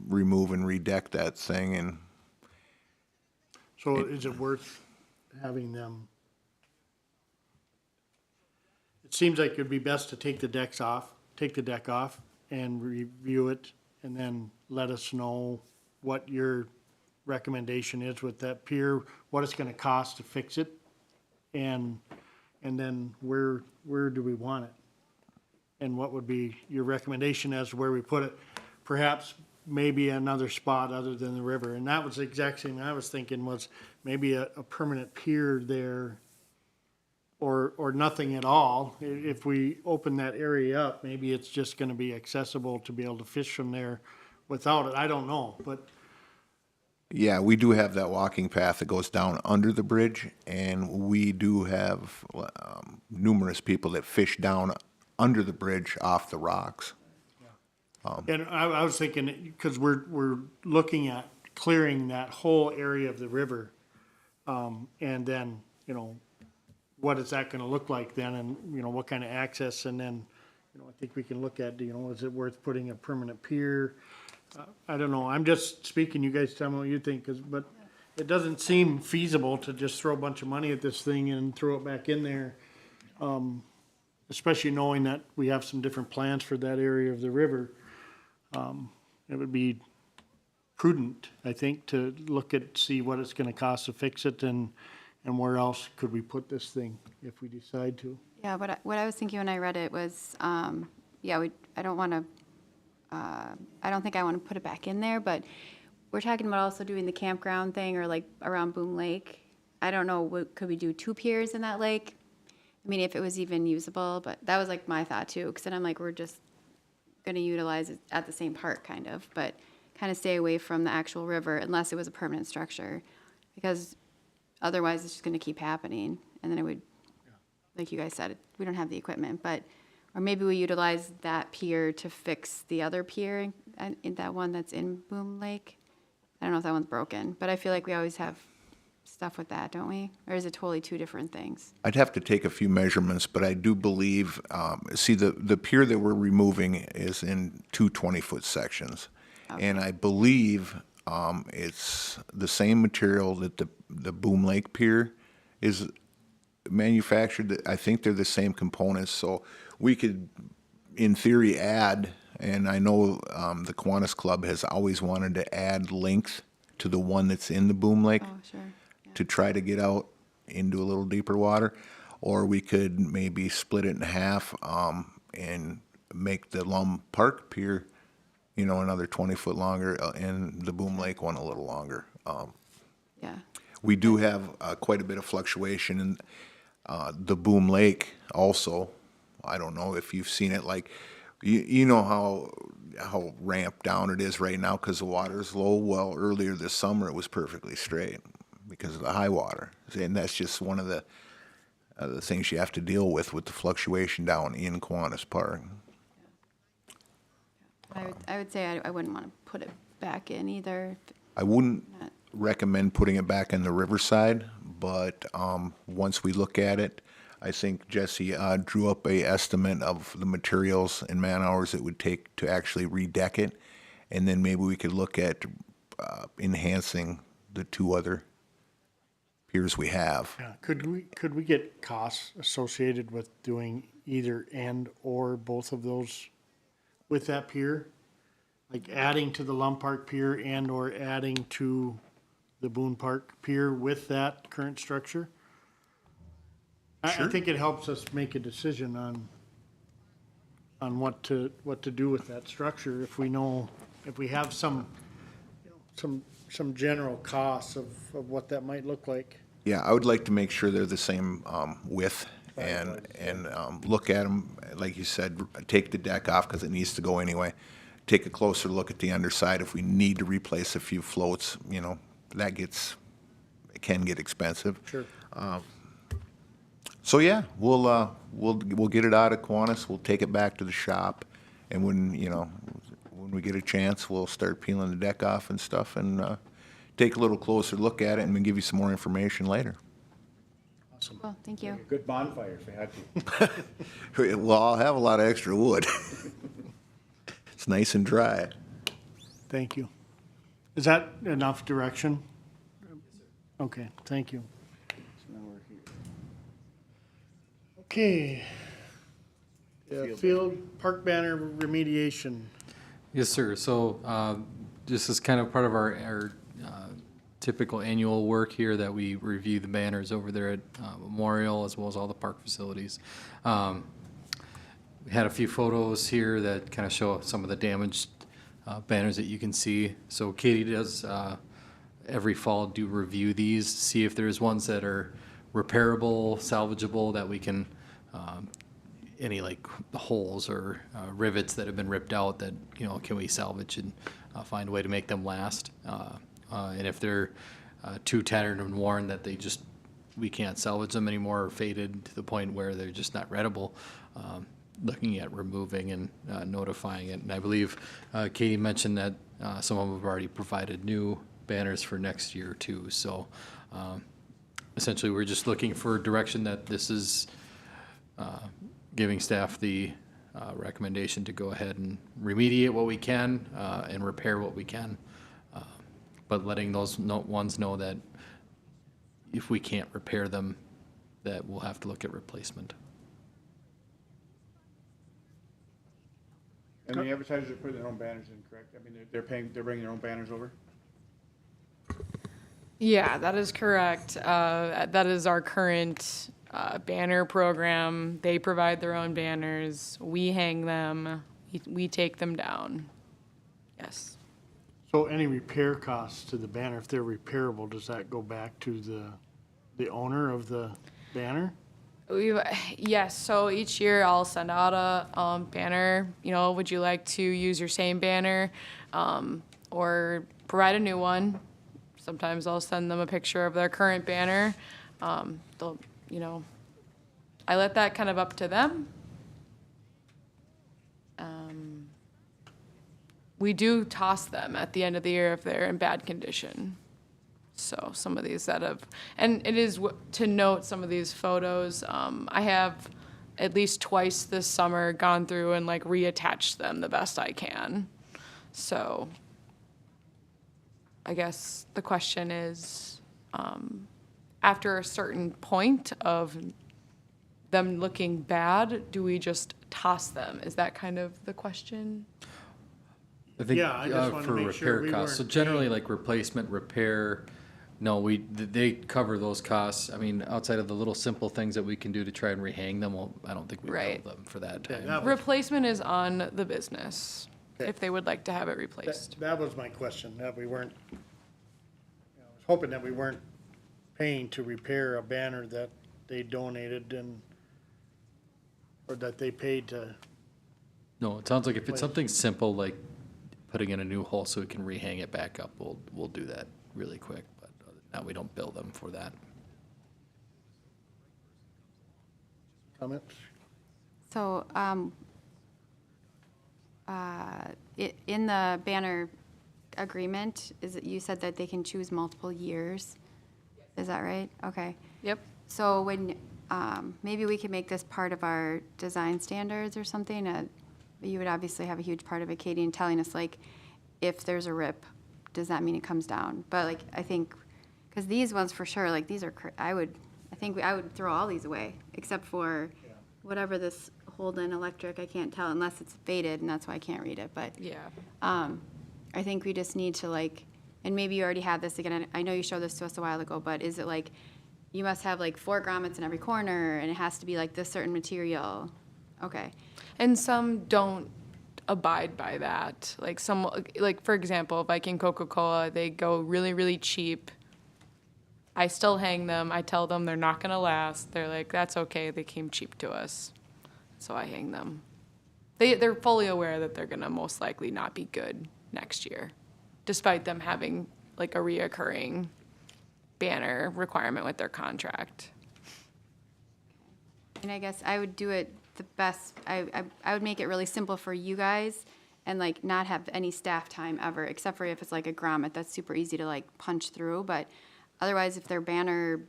Speaker 12: remove and redeck that thing. And
Speaker 1: So is it worth having them? It seems like it'd be best to take the deck off and review it and then let us know what your recommendation is with that pier, what it's gonna cost to fix it, and then where do we want it? And what would be your recommendation as to where we put it? Perhaps maybe another spot other than the river. And that was the exact same thing I was thinking, was maybe a permanent pier there or nothing at all. If we open that area up, maybe it's just gonna be accessible to be able to fish from there without it. I don't know, but
Speaker 12: yeah, we do have that walking path that goes down under the bridge, and we do have numerous people that fish down under the bridge off the rocks.
Speaker 1: and I was thinking, because we're looking at clearing that whole area of the river. And then, you know, what is that gonna look like then, and, you know, what kind of access, and then, you know, I think we can look at, you know, is it worth putting a permanent pier? I don't know, I'm just speaking, you guys tell me what you think, but it doesn't seem feasible to just throw a bunch of money at this thing and throw it back in there. Especially knowing that we have some different plans for that area of the river. It would be prudent, I think, to look at, see what it's gonna cost to fix it, and where else could we put this thing if we decide to.
Speaker 4: Yeah, what I was thinking when I read it was, yeah, I don't want to, I don't think I want to put it back in there, but we're talking about also doing the campground thing, or like around Boom Lake. I don't know, could we do 2 piers in that lake? I mean, if it was even usable, but that was like my thought too, because then I'm like, we're just going to utilize it at the same park, kind of, but kind of stay away from the actual river unless it was a permanent structure, because otherwise it's just going to keep happening, and then it would, like you guys said, we don't have the equipment, but, or maybe we utilize that pier to fix the other pier, in that one that's in Boom Lake. I don't know if that one's broken, but I feel like we always have stuff with that, don't we? Or is it totally 2 different things?
Speaker 12: I'd have to take a few measurements, but I do believe, see, the pier that we're removing is in 2 20-foot sections.
Speaker 4: Okay.
Speaker 12: And I believe it's the same material that the Boom Lake Pier is manufactured. I think they're the same components, so we could, in theory, add, and I know the Kiwanis Club has always wanted to add length to the one that's in the Boom Lake.
Speaker 4: Oh, sure. Yeah.
Speaker 12: To try to get out into a little deeper water, or we could maybe split it in half and make the Lum Park Pier, you know, another 20 foot longer, and the Boom Lake one a little longer.
Speaker 4: Yeah.
Speaker 12: We do have quite a bit of fluctuation in the Boom Lake also. I don't know if you've seen it, like, you know how ramped down it is right now because the water is low. Well, earlier this summer it was perfectly straight because of the high water, and that's just one of the things you have to deal with the fluctuation down in Kiwanis Park.
Speaker 4: I would say I wouldn't want to put it back in either.
Speaker 12: I wouldn't recommend putting it back in the riverside, but once we look at it, I think Jesse drew up a estimate of the materials and man hours it would take to actually redeck it, and then maybe we could look at enhancing the 2 other piers we have.
Speaker 1: Yeah, could we get costs associated with doing either and or both of those with that pier? Like adding to the Lum Park Pier and or adding to the Boone Park Pier with that current structure? I think it helps us make a decision on what to do with that structure if we know, if we have some, you know, some general costs of what that might look like.
Speaker 12: Yeah, I would like to make sure they're the same width and look at them, like you said, take the deck off because it needs to go anyway. Take a closer look at the underside. If we need to replace a few floats, you know, it can get expensive.
Speaker 1: Sure.
Speaker 12: So yeah, we'll get it out of Kiwanis. We'll take it back to the shop, and when we get a chance, we'll start peeling the deck off and stuff, and take a little closer look at it, and we'll give you some more information later.
Speaker 1: Awesome.
Speaker 4: Cool, thank you.
Speaker 8: Good bonfire if you had to.
Speaker 12: Well, I'll have a lot of extra wood. It's nice and dry.
Speaker 1: Thank you. Is that enough direction? Okay, thank you. So now we're here. Okay. Yeah, field park banner remediation.
Speaker 5: Yes, sir. So this is kind of part of our typical annual work here that we review the banners over there at Memorial as well as all the park facilities. We had a few photos here that kind of show some of the damaged banners that you can see. So Katie does every fall do review these, see if there's ones that are repairable, salvageable, that we can any like holes or rivets that have been ripped out that, you know, can we salvage and find a way to make them last. And if they're too tattered and worn that we can't salvage them anymore or faded to the point where they're just not readable, looking at removing and notifying it. And I believe Katie mentioned that some of them have already provided new banners for next year too. So essentially, we're just looking for direction that this is giving staff the recommendation to go ahead and remediate what we can and repair what we can. But letting those ones know that if we can't repair them, that we'll have to look at replacement.
Speaker 8: And the advertisers are putting their own banners in, correct? I mean, they're bringing their own banners over?
Speaker 15: Yeah, that is correct. That is our current banner program. They provide their own banners. We hang them. We take them down. Yes.
Speaker 1: So any repair costs to the banner, if they're repairable, does that go back to the owner of the banner?
Speaker 15: Yes, so each year I'll send out a banner, would you like to use your same banner or provide a new one? Sometimes I'll send them a picture of their current banner. They'll, I let that kind of up to them. We do toss them at the end of the year if they're in bad condition. So some of these that have, and it is to note some of these photos, I have at least twice this summer gone through and like reattached them the best I can. So I guess the question is, after a certain point of them looking bad, do we just toss them? Is that kind of the question?
Speaker 5: I think
Speaker 1: Yeah, I just wanted to
Speaker 5: for
Speaker 1: make sure
Speaker 5: repair
Speaker 1: we
Speaker 5: costs, so
Speaker 1: weren't
Speaker 5: generally
Speaker 1: paying-
Speaker 5: like replacement, repair, no, they cover those costs. I mean, outside of the little simple things that we can do to try and rehang them, well, I don't think we
Speaker 15: Right.
Speaker 5: bill them for that
Speaker 1: Yeah,
Speaker 5: time.
Speaker 1: that was-
Speaker 15: Replacement is on the business
Speaker 1: Okay.
Speaker 15: if they would like to have it replaced.
Speaker 1: That was my question, that we weren't, I was hoping that we weren't paying to repair a banner that they donated or that they paid to.
Speaker 5: No, it sounds like if it's something simple like putting in a new hole so we can rehang it back up, we'll do that really quick. But other than that, we don't bill them for that.
Speaker 1: Comments?
Speaker 4: So, in the banner agreement, you said that they can choose multiple years? Is that right? Okay.
Speaker 15: Yep.
Speaker 4: So when, maybe we could make this part of our design standards or something. You would obviously have a huge part of it, Katie, in telling us, like, if there's a rip, does that mean it comes down? But, like, I think, because these ones for sure, like, these are, I would throw all these away, except for whatever this Holden electric, I can't tell unless it's faded, and that's why I can't read it, but.
Speaker 15: Yeah.
Speaker 4: I think we just need to, like, and maybe you already had this again, I know you showed this to us a while ago, but is it like, you must have like 4 grommets in every corner, and it has to be like this certain material? Okay.
Speaker 15: And some don't abide by that. Like for example, Viking Coca-Cola, they go really, really cheap. I still hang them. I tell them they're not gonna last. They're like, that's okay, they came cheap to us. So I hang them. They're fully aware that they're gonna most likely not be good next year, despite them having like a reoccurring banner requirement with their contract.
Speaker 4: And I guess I would do it the best, I would make it really simple for you guys and like not have any staff time ever, except for if it's like a grommet, that's super easy to like punch through. But otherwise, if their banner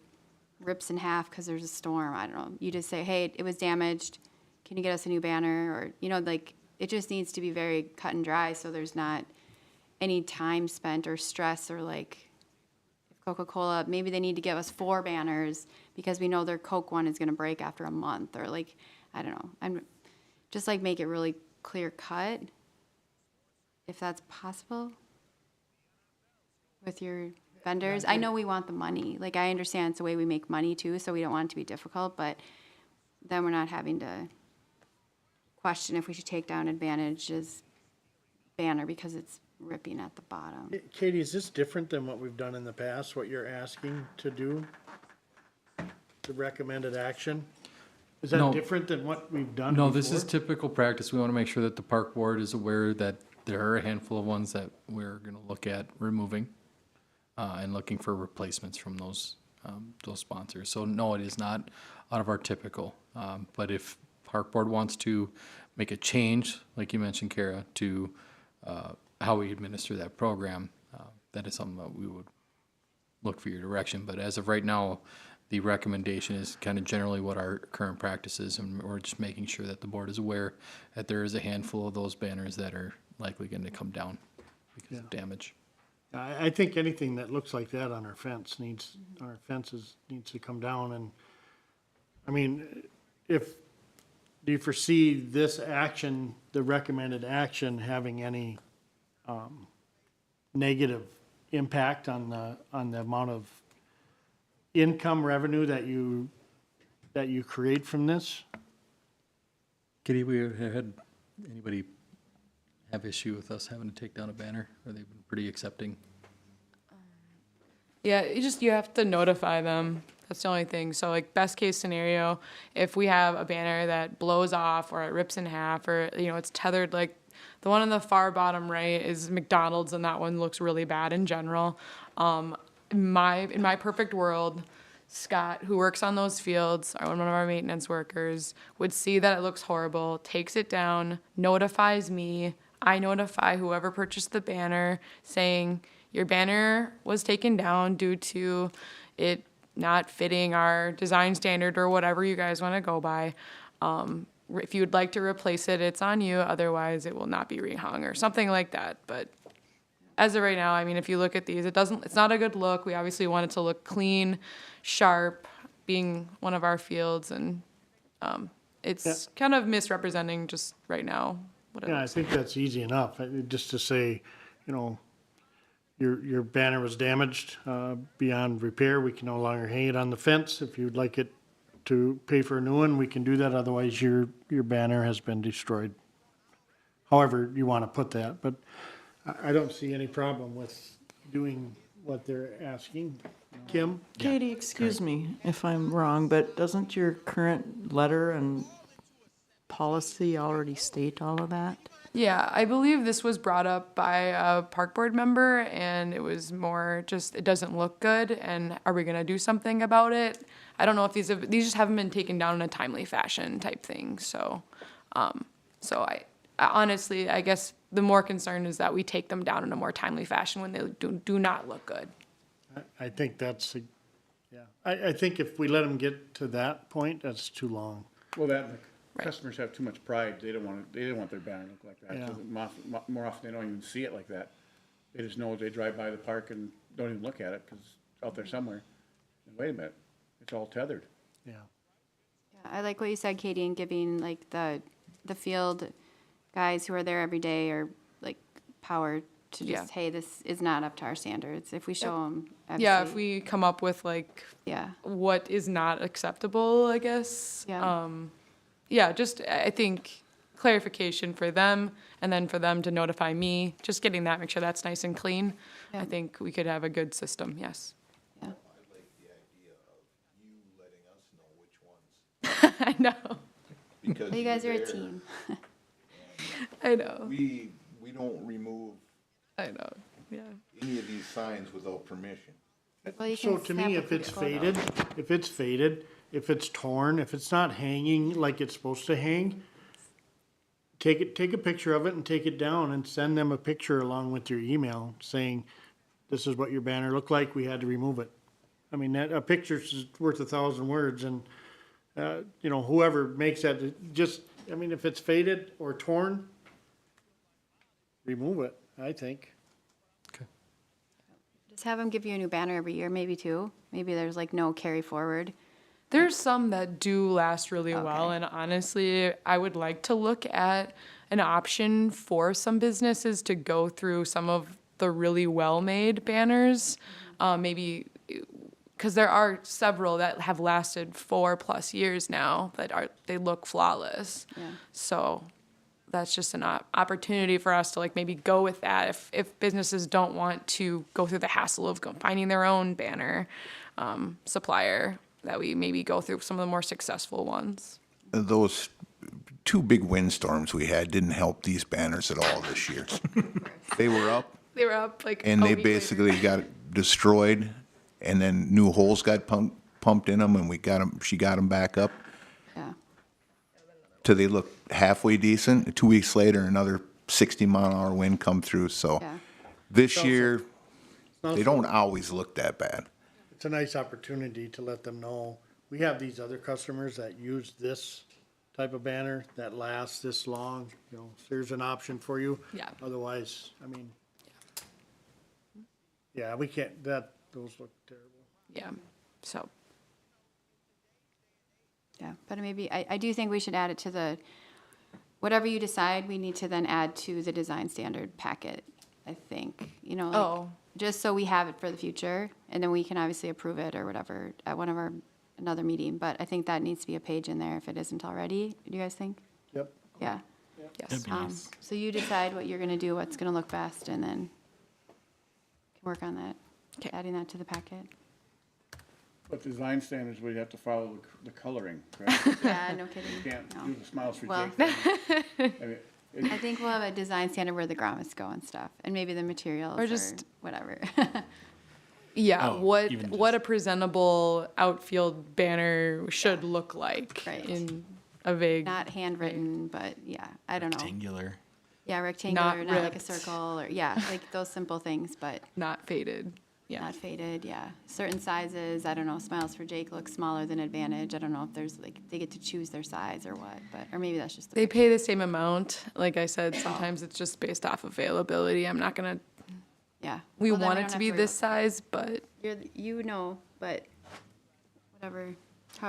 Speaker 4: rips in half because there's a storm, I don't know, you just say, hey, it was damaged, can you get us a new banner? Or, like, it just needs to be very cut and dry so there's not any time spent or stress or like, if Coca-Cola, maybe they need to give us 4 banners because we know their Coke one is gonna break after a month, or like, I don't know. I'm just like make it really clear cut, if that's possible with your vendors. I know we want the money. Like, I understand it's the way we make money too, so we don't want it to be difficult, but then we're not having to question if we should take down Advantage's banner because it's ripping at the bottom.
Speaker 1: Katie, is this different than what we've done in the past, what you're asking to do? The recommended action? Is
Speaker 5: No.
Speaker 1: that different than what we've done
Speaker 5: No,
Speaker 1: before?
Speaker 5: this is typical practice. We want to make sure that the park board is aware that there are a handful of ones that we're going to look at removing and looking for replacements from those sponsors. So no, it is not out of our typical. But if park board wants to make a change, like you mentioned, Kara, to how we administer that program, that is something that we would look for your direction. But as of right now, the recommendation is kind of generally what our current practice is, and we're just making sure that the board is aware that there is a handful of those banners that are likely going to come down because of damage.
Speaker 1: I think anything that looks like that on our fences needs to come down. And, I mean, do you foresee this action, the recommended action, having any negative impact on the amount of income revenue that you create from this?
Speaker 5: Kitty, we had anybody have issue with us having to take down a banner? Or they've been pretty accepting?
Speaker 15: Yeah, you have to notify them. That's the only thing. So like best case scenario, if we have a banner that blows off or it rips in half or, it's tethered, like the one on the far bottom right is McDonald's and that one looks really bad in general. In my perfect world, Scott, who works on those fields, or one of our maintenance workers, would see that it looks horrible, takes it down, notifies me. I notify whoever purchased the banner saying your banner was taken down due to it not fitting our design standard or whatever you guys want to go by. If you would like to replace it, it's on you. Otherwise, it will not be rehung or something like that. But as of right now, I mean, if you look at these, it's not a good look. We obviously want it to look clean, sharp, being one of our fields, and it's kind of misrepresenting just right now what it
Speaker 1: Yeah, I
Speaker 15: looks
Speaker 1: think that's easy enough, just to say, your banner was damaged beyond repair. We can no longer hang it on the fence. If you'd like it to pay for a new one, we can do that. Otherwise, your banner has been destroyed. However you want to put that, but I don't see any problem with doing what they're asking. Kim?
Speaker 3: Katie, excuse me if I'm wrong, but doesn't your current letter and policy already state all of that?
Speaker 15: Yeah, I believe this was brought up by a park board member, and it was more just, it doesn't look good, and are we gonna do something about it? I don't know if these just haven't been taken down in a timely fashion type thing, so I honestly, I guess the more concern is that we take them down in a more timely fashion when they do not look good.
Speaker 1: I think that's, I think if we let them get to that point, that's too long.
Speaker 8: Well, customers have too much pride. They don't want their banner to look like that.
Speaker 1: Yeah.
Speaker 8: So more often, they don't even see it like that. They just know they drive by the park and don't even look at it because it's out there somewhere. And wait a minute, it's all tethered.
Speaker 1: Yeah.
Speaker 4: Yeah, I like what you said, Katie, and giving like the field guys who are there every day or like power to just, hey, this is not up to our standards. If we show them,
Speaker 15: Yeah, if we come up with like what is not acceptable, I guess.
Speaker 4: Yeah.
Speaker 15: Just I think clarification for them and then for them to notify me, just getting that, make sure that's nice and clean.
Speaker 4: Yeah.
Speaker 15: I think we could have a good system, yes.
Speaker 4: Yeah.
Speaker 15: I know.
Speaker 12: Because
Speaker 4: Well, you guys are a team.
Speaker 15: I know.
Speaker 12: We don't remove
Speaker 15: I know. Yeah.
Speaker 12: any of these signs without permission.
Speaker 4: Well, you
Speaker 1: So
Speaker 4: can
Speaker 1: to me,
Speaker 4: snap a
Speaker 1: if
Speaker 4: quick
Speaker 1: it's
Speaker 4: photo.
Speaker 1: if it's torn, if it's not hanging like it's supposed to hang, take a picture of it and take it down and send them a picture along with your email saying, this is what your banner looked like, we had to remove it. I mean, a picture's worth 1,000 words, and, whoever makes that, if it's faded or torn, remove it, I think.
Speaker 4: Just have them give you a new banner every year, maybe two. Maybe there's like no carry forward.
Speaker 15: There's some that do last really well, and honestly, I would like to look at an option for some businesses to go through some of the really well-made banners, maybe because there are several that have lasted 4+ years now that they look flawless.
Speaker 4: Yeah.
Speaker 15: So that's just an opportunity for us to like maybe go with that if businesses don't want to go through the hassle of finding their own banner supplier, that we maybe go through some of the more successful ones.
Speaker 12: Those 2 big windstorms we had didn't help these banners at all this year. They were up,
Speaker 15: They were up like
Speaker 12: and
Speaker 15: a
Speaker 12: they
Speaker 15: week
Speaker 12: basically
Speaker 15: later.
Speaker 12: got destroyed, and then new holes got pumped in them, and she got them back up.
Speaker 4: Yeah.
Speaker 12: Till they look halfway decent. 2 weeks later, another 60-mile-an-hour wind come through. So
Speaker 4: Yeah.
Speaker 12: this year, They don't always look that bad.
Speaker 1: It's a nice opportunity to let them know, we have these other customers that use this type of banner that lasts this long, you know, so here's an option for you.
Speaker 15: Yeah.
Speaker 1: Otherwise, I mean, yeah, we can't, those look terrible.
Speaker 15: Yeah, so.
Speaker 4: Yeah, but maybe, I do think we should add it to the, whatever you decide, we need to then add to the design standard packet, I think, you know, like,
Speaker 15: Oh.
Speaker 4: just so we have it for the future, and then we can obviously approve it or whatever at one of our, another meeting, but I think that needs to be a page in there if it isn't already. Do you guys think?
Speaker 1: Yep.
Speaker 4: Yeah.
Speaker 15: Yes.
Speaker 4: So you decide what you're gonna do, what's gonna look best, and then can work on that, adding that to the packet.
Speaker 8: But design standards, we'd have to follow the coloring, right?
Speaker 4: Yeah, no kidding.
Speaker 8: You can't
Speaker 4: No.
Speaker 8: do the Smiles for
Speaker 4: Well-
Speaker 8: Jake thing. I mean,
Speaker 4: I think we'll have a design standard where the grommets go and stuff, and maybe the materials
Speaker 15: Or
Speaker 4: or
Speaker 15: just-
Speaker 4: whatever.
Speaker 15: Yeah,
Speaker 7: Oh,
Speaker 15: what
Speaker 7: even
Speaker 15: what a presentable outfield banner should look like
Speaker 4: Right.
Speaker 15: in a vague.
Speaker 4: Not handwritten, but yeah, I don't know.
Speaker 7: Rectangular.
Speaker 4: Yeah, rectangular, not like a
Speaker 15: ripped.
Speaker 4: circle, or, yeah, like those simple things, but
Speaker 15: Not faded. Yeah.
Speaker 4: not faded, yeah. Certain sizes, I don't know, Smiles for Jake looks smaller than Advantage. I don't know if there's like, they get to choose their size or what, but, or maybe that's just the.
Speaker 15: They pay the same amount. Like I said, sometimes it's just based off availability. I'm not gonna.
Speaker 4: Yeah.
Speaker 15: We
Speaker 4: Well, then
Speaker 15: want
Speaker 4: don't
Speaker 15: it to
Speaker 4: have
Speaker 15: be
Speaker 4: worry
Speaker 15: this
Speaker 4: about
Speaker 15: size, but
Speaker 4: that. You know, but whatever,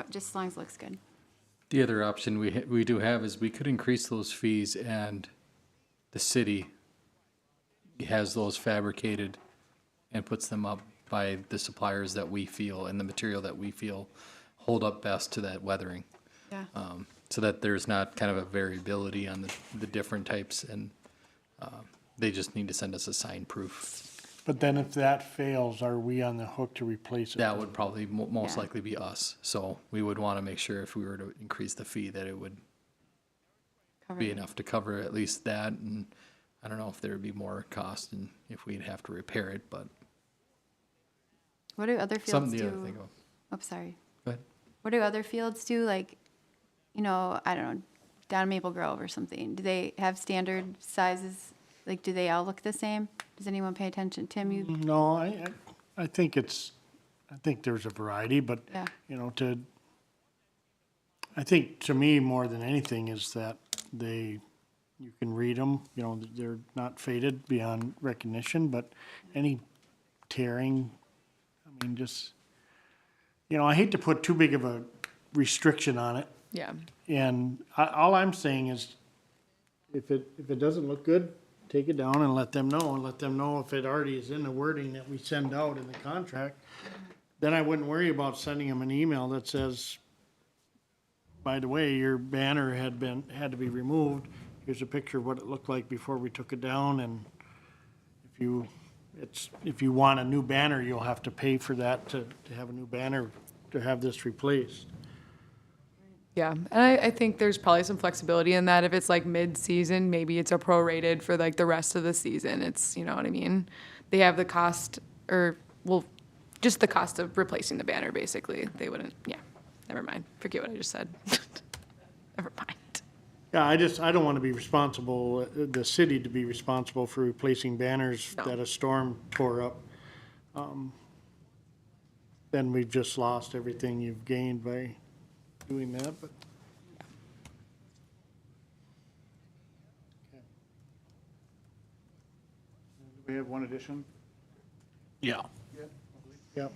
Speaker 4: just as long as it looks good.
Speaker 5: The other option we do have is we could increase those fees and the city has those fabricated and puts them up by the suppliers that we feel and the material that we feel hold up best to that weathering.
Speaker 4: Yeah.
Speaker 5: So that there's not kind of a variability on the different types and they just need to send us a signed proof.
Speaker 1: But then if that fails, are we on the hook to replace it?
Speaker 5: That would probably most
Speaker 4: Yeah.
Speaker 5: likely be us. So we would want to make sure if we were to increase the fee that it would
Speaker 4: Cover
Speaker 5: be
Speaker 4: it.
Speaker 5: enough to cover at least that. And I don't know if there would be more cost and if we'd have to repair it, but
Speaker 4: What do other fields
Speaker 5: something
Speaker 4: do?
Speaker 5: the other thing.
Speaker 4: Oh, sorry.
Speaker 5: Go ahead.
Speaker 4: What do other fields do? Like, you know, I don't know, down Maple Grove or something. Do they have standard sizes? Like, do they all look the same? Does anyone pay attention? Tim, you,
Speaker 1: No, I think I think there's a variety, but,
Speaker 4: Yeah.
Speaker 1: you know, I think to me, more than anything, is that you can read them, you know, they're not faded beyond recognition, but any tearing, I mean, just, you know, I hate to put too big of a restriction on it.
Speaker 15: yeah.
Speaker 1: And all I'm saying is, if it doesn't look good, take it down and let them know if it already is in the wording that we send out in the contract. Then I wouldn't worry about sending them an email that says, by the way, your banner had to be removed. Here's a picture of what it looked like before we took it down, and if you want a new banner, you'll have to pay for that to have a new banner, to have this replaced.
Speaker 15: Yeah, and I think there's probably some flexibility in that. If it's like mid-season, maybe it's a prorated for like the rest of the season. It's, you know what I mean? They have the cost, or, well, just the cost of replacing the banner, basically. They wouldn't, yeah, never mind. Forget what I just said. Never mind.
Speaker 1: Yeah, I don't want to be responsible, the city to be responsible for replacing banners
Speaker 15: No.
Speaker 1: that a storm tore up. Then we've just lost everything you've gained by doing that, but.
Speaker 8: do we have one addition?
Speaker 7: Yeah.
Speaker 1: Yep.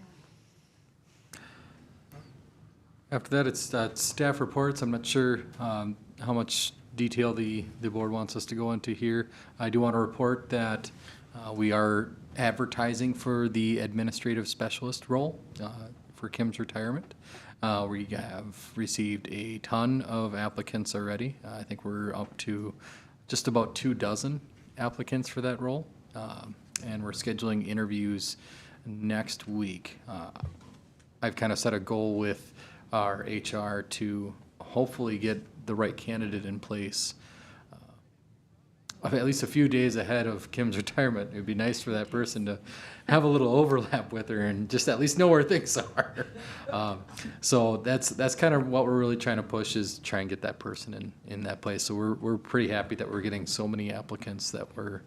Speaker 5: After that, it's staff reports. I'm not sure how much detail the board wants us to go into here. I do want to report that we are advertising for the administrative specialist role for Kim's retirement. We have received a ton of applicants already. I think we're up to just about 24 applicants for that role. And we're scheduling interviews next week. I've kind of set a goal with our HR to hopefully get the right candidate in place at least a few days ahead of Kim's retirement. It would be nice for that person to have a little overlap with her and just at least know where things are. So that's kind of what we're really trying to push, is try and get that person in that place. So we're pretty happy that we're getting so many applicants that we're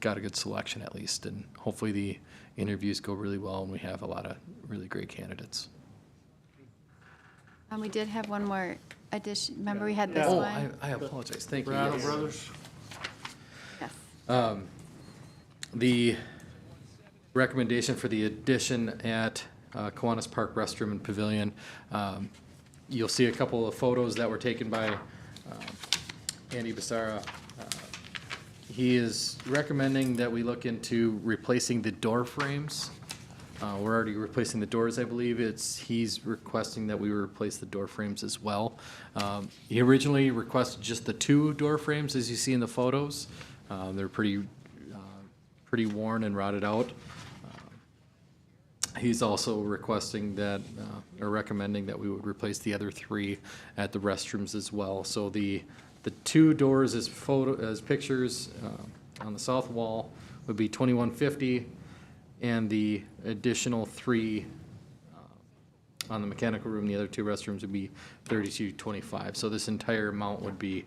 Speaker 5: got a good selection at least, and hopefully the interviews go really well and we have a lot of really great candidates.
Speaker 4: We did have one more addition. Remember we had this
Speaker 5: Oh,
Speaker 4: one?
Speaker 5: I apologize. Thank you.
Speaker 1: Brattle
Speaker 5: Yes.
Speaker 1: Brothers.
Speaker 4: Yes.
Speaker 5: The recommendation for the addition at Kiwanis Park Restroom and Pavilion, you'll see a couple of photos that were taken by Andy Basara. He is recommending that we look into replacing the door frames. We're already replacing the doors, I believe. He's requesting that we replace the door frames as well. He originally requested just the 2 door frames, as you see in the photos. They're pretty worn and rotted out. He's also requesting that, or recommending that we would replace the other 3 at the restrooms as well. So the 2 doors as pictures on the south wall would be $2,150, and the additional 3 on the mechanical room, the other 2 restrooms would be $32.25. So this entire amount would be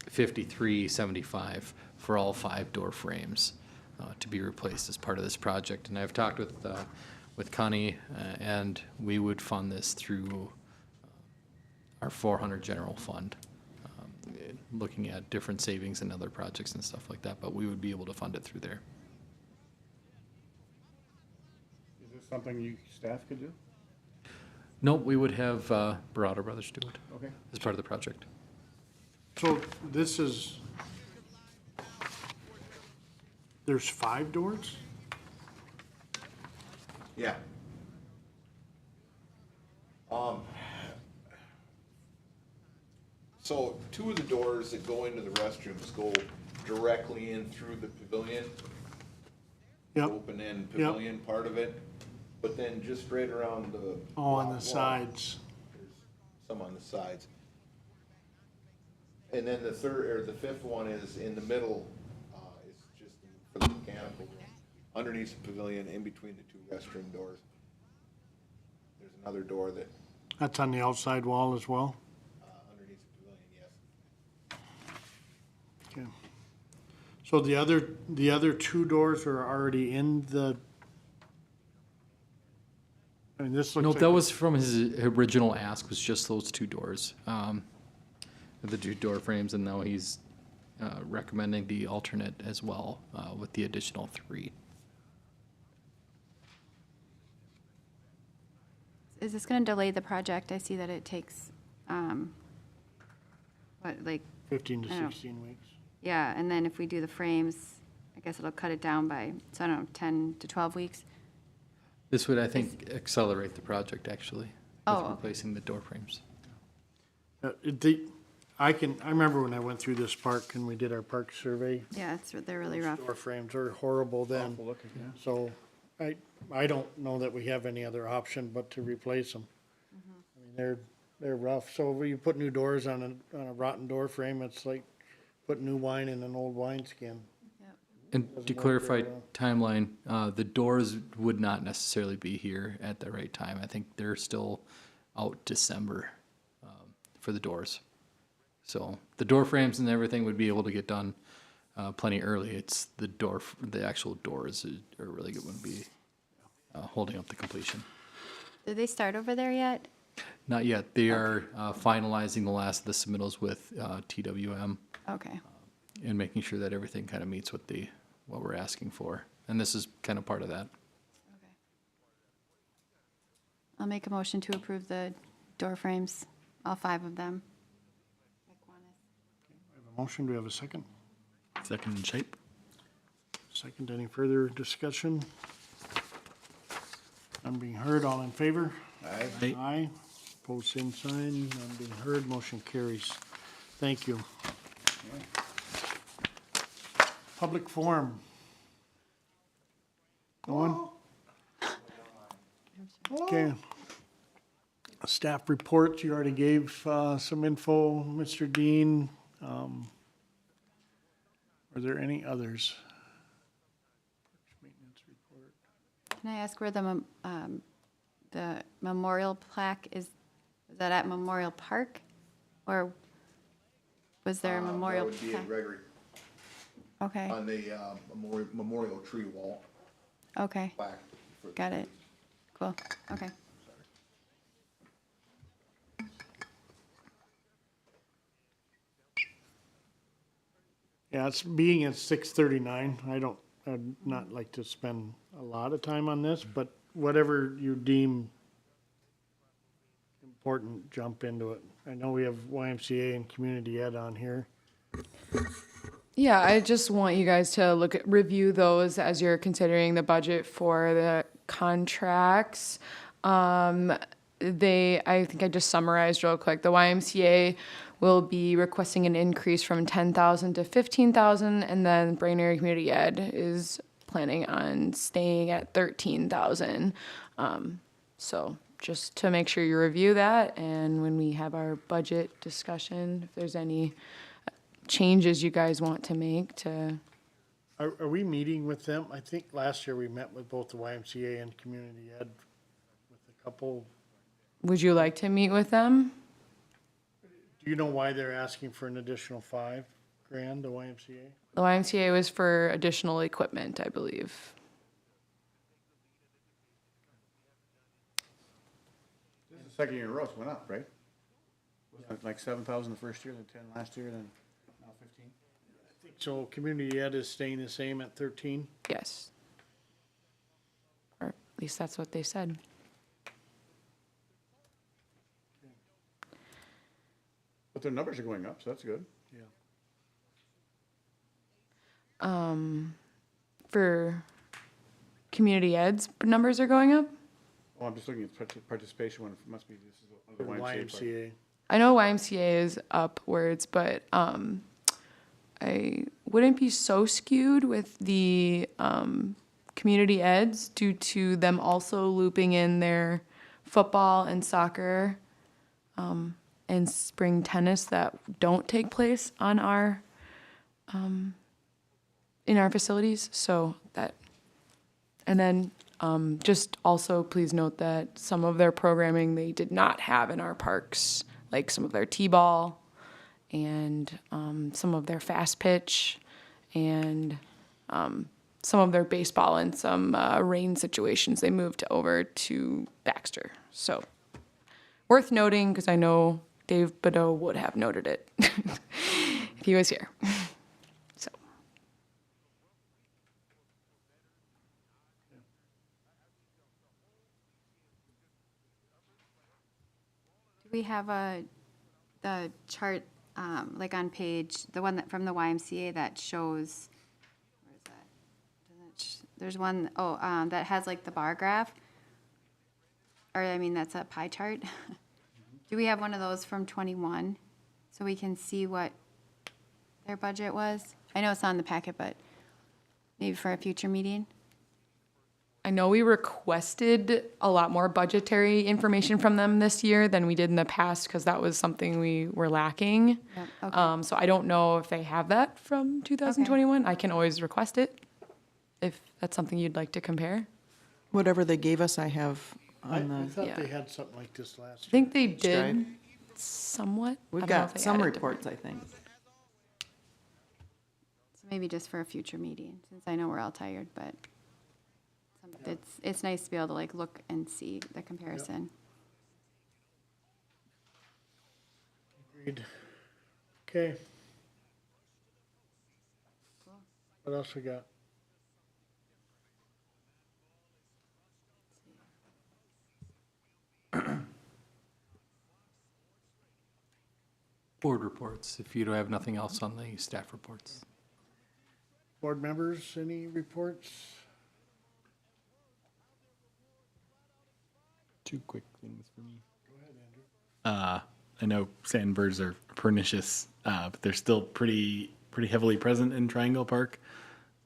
Speaker 5: $53.75 for all 5 door frames to be replaced as part of this project. And I've talked with Connie, and we would fund this through our 400 general fund, looking at different savings and other projects and stuff like that, but we would be able to fund it through there.
Speaker 8: Is this something you staff could do?
Speaker 5: No, we would have Barada Brothers do it.
Speaker 8: Okay.
Speaker 5: As part of the project.
Speaker 1: So this is, there's 5 doors?
Speaker 12: Yeah. So 2 of the doors that go into the restrooms go directly in through the pavilion.
Speaker 1: Yep.
Speaker 12: Open end pavilion part of it, but then just right around the.
Speaker 1: Oh, on the
Speaker 12: wall,
Speaker 1: sides.
Speaker 12: There's some on the sides. And then the 5th one is in the middle, it's just for the mechanical room, underneath the pavilion, in between the 2 restroom doors. There's another door that,
Speaker 1: That's on the outside wall as well?
Speaker 12: underneath the pavilion, yes.
Speaker 1: Okay. So the other 2 doors are already in the, I mean, this looks
Speaker 5: Nope,
Speaker 1: like.
Speaker 5: that was from his original ask, was just those 2 doors. The 2 door frames, and now he's recommending the alternate as well, with the additional 3.
Speaker 4: Is this going to delay the project? I see that it takes,
Speaker 1: 15 to
Speaker 4: I don't know.
Speaker 1: 16 weeks.
Speaker 4: Yeah, and then if we do the frames, I guess it'll cut it down by, so I don't know, 10 to 12 weeks?
Speaker 5: This would, I think, accelerate the project, actually,
Speaker 4: Oh,
Speaker 5: with
Speaker 4: okay.
Speaker 5: replacing the door frames.
Speaker 1: I remember when I went through this park and we did our park survey.
Speaker 4: Yeah, they're really rough.
Speaker 1: Door frames are horrible then.
Speaker 8: Awful looking, yeah.
Speaker 1: So I don't know that we have any other option but to replace them. I mean, they're rough. So when you put new doors on a rotten door frame, it's like putting new wine in an old wineskin.
Speaker 5: And to
Speaker 1: Doesn't work
Speaker 5: clarify
Speaker 1: very well.
Speaker 5: timeline, the doors would not necessarily be here at the right time. I think they're still out December for the doors. So the door frames and everything would be able to get done plenty early. It's the actual doors are really going to be holding up the completion.
Speaker 4: Did they start over there yet?
Speaker 5: Not yet. They are finalizing the last of the submittals with TWM
Speaker 4: Okay.
Speaker 5: and making sure that everything kind of meets what we're asking for. And this is kind of part of that.
Speaker 4: Okay. I'll make a motion to approve the door frames, all 5 of them.
Speaker 1: We have a motion, do we have a second?
Speaker 7: Second in shape.
Speaker 1: Second, any further discussion? None being heard, all in favor?
Speaker 12: Aye.
Speaker 1: Aye. Opposed, same sign, none being heard, motion carries. Thank you. Public forum. No one? Okay. Staff reports, you already gave some info, Mr. Dean. Are there any others? Maintenance report.
Speaker 4: Can I ask where the memorial plaque is? Is that at Memorial Park? Or was there a memorial
Speaker 12: That would be in
Speaker 4: plaque?
Speaker 12: Gregory.
Speaker 4: Okay,
Speaker 12: on the memorial tree wall
Speaker 4: okay,
Speaker 12: plaque. for-
Speaker 4: got it. Cool, okay.
Speaker 1: Yeah, it's being at 6:39. I'd not like to spend a lot of time on this, but whatever you deem important, jump into it. I know we have YMCA and community ed on here.
Speaker 15: Yeah, I just want you guys to review those as you're considering the budget for the contracts. I think I just summarized real quick. The YMCA will be requesting an increase from 10,000 to 15,000, and then Brainerd Community Ed is planning on staying at 13,000. So just to make sure you review that, and when we have our budget discussion, if there's any changes you guys want to make to.
Speaker 1: Are we meeting with them? I think last year we met with both the YMCA and community ed with a couple.
Speaker 15: Would you like to meet with them?
Speaker 1: Do you know why they're asking for an additional $5,000, the YMCA?
Speaker 15: The YMCA was for additional equipment, I believe.
Speaker 8: This is the second year in a row it's went up, right? Wasn't it like 7,000 the first year, then 10 last year, then now 15?
Speaker 1: I think so. Community ed is staying the same at 13.
Speaker 15: Yes. Or at least that's what they said.
Speaker 8: But their numbers are going up, so that's good.
Speaker 1: Yeah.
Speaker 15: For community ed's numbers are going up.
Speaker 8: Oh, I'm just looking at participation one. It must be, this is
Speaker 1: The
Speaker 8: the YMCA. part.
Speaker 15: I know YMCA is upwards, but I wouldn't be so skewed with the community eds due to them also looping in their football and soccer and spring tennis that don't take place on our in our facilities. So that, and then just also please note that some of their programming they did not have in our parks, like some of their t-ball and some of their fast pitch and some of their baseball and some rain situations they moved over to Baxter. So worth noting because I know Dave Badeau would have noted it if he was here. So.
Speaker 4: Do we have the chart, like on page, the one that, from the YMCA that shows, where is that? There's one, that has like the bar graph. Or, I mean, that's a pie chart. Do we have one of those from 21? So we can see what their budget was? I know it's not in the packet, but maybe for a future meeting?
Speaker 15: I know we requested a lot more budgetary information from them this year than we did in the past because that was something we were lacking.
Speaker 4: Yep, okay.
Speaker 15: So I don't know if they have that from 2021. I can always request it if that's something you'd like to compare.
Speaker 3: Whatever they gave us, I have
Speaker 1: I
Speaker 3: on the,
Speaker 1: thought
Speaker 15: yeah.
Speaker 1: they had something like this last
Speaker 15: I think they
Speaker 3: Drive.
Speaker 15: did somewhat.
Speaker 3: we've
Speaker 15: I don't know if
Speaker 3: got
Speaker 15: they
Speaker 3: some
Speaker 15: added
Speaker 3: reports, I think.
Speaker 4: So maybe just for a future meeting, since I know we're all tired, but it's nice to be able to like look and see the comparison.
Speaker 1: Agreed. Okay. What else we got?
Speaker 5: Board reports, if you don't have nothing else on the staff reports.
Speaker 1: Board members, any reports?
Speaker 7: Two quick things for me. I know sandbirds are pernicious, but they're still pretty heavily present in Triangle Park.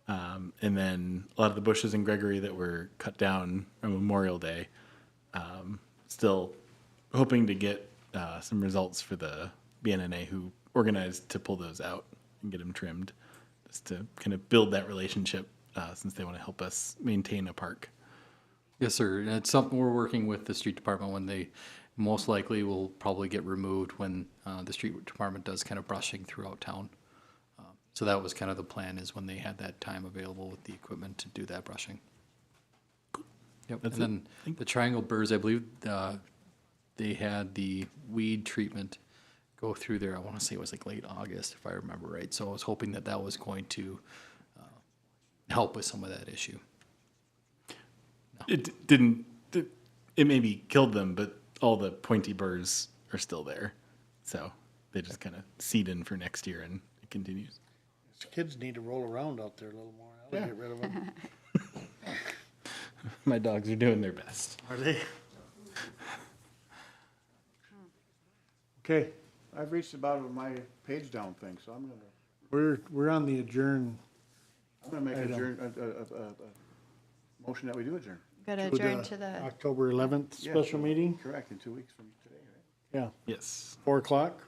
Speaker 7: And then a lot of the bushes in Gregory that were cut down on Memorial Day. Still hoping to get some results for the BNNA who organized to pull those out and get them trimmed, just to kind of build that relationship since they want to help us maintain a park.
Speaker 5: Yes, sir. And it's something we're working with the street department when they most likely will probably get removed when the street department does kind of brushing throughout town. So that was kind of the plan, is when they had that time available with the equipment to do that brushing. Yep, and then the triangle burrs, I believe, they had the weed treatment go through there, I want to say it was like late August, if I remember right. So I was hoping that that was going to help with some of that issue.
Speaker 7: It didn't, it maybe killed them, but all the pointy burrs are still there. So they just kind of seed in for next year and it continues.
Speaker 1: These kids need to roll around out there a little more. I would get rid of them.
Speaker 7: My dogs are doing their best.
Speaker 1: Are they? Okay,
Speaker 8: I've reached about my page down thing, so I'm gonna,
Speaker 1: we're on the adjourn.
Speaker 8: I'm gonna make
Speaker 1: I
Speaker 8: a
Speaker 1: don't-
Speaker 8: motion that we do adjourn.
Speaker 4: Got to
Speaker 1: to
Speaker 4: adjourn to the,
Speaker 1: October 11th
Speaker 8: Yeah.
Speaker 1: special meeting?
Speaker 8: Correct, in 2 weeks from today, right?
Speaker 1: Yeah,
Speaker 7: Yes.
Speaker 1: 4 o'clock?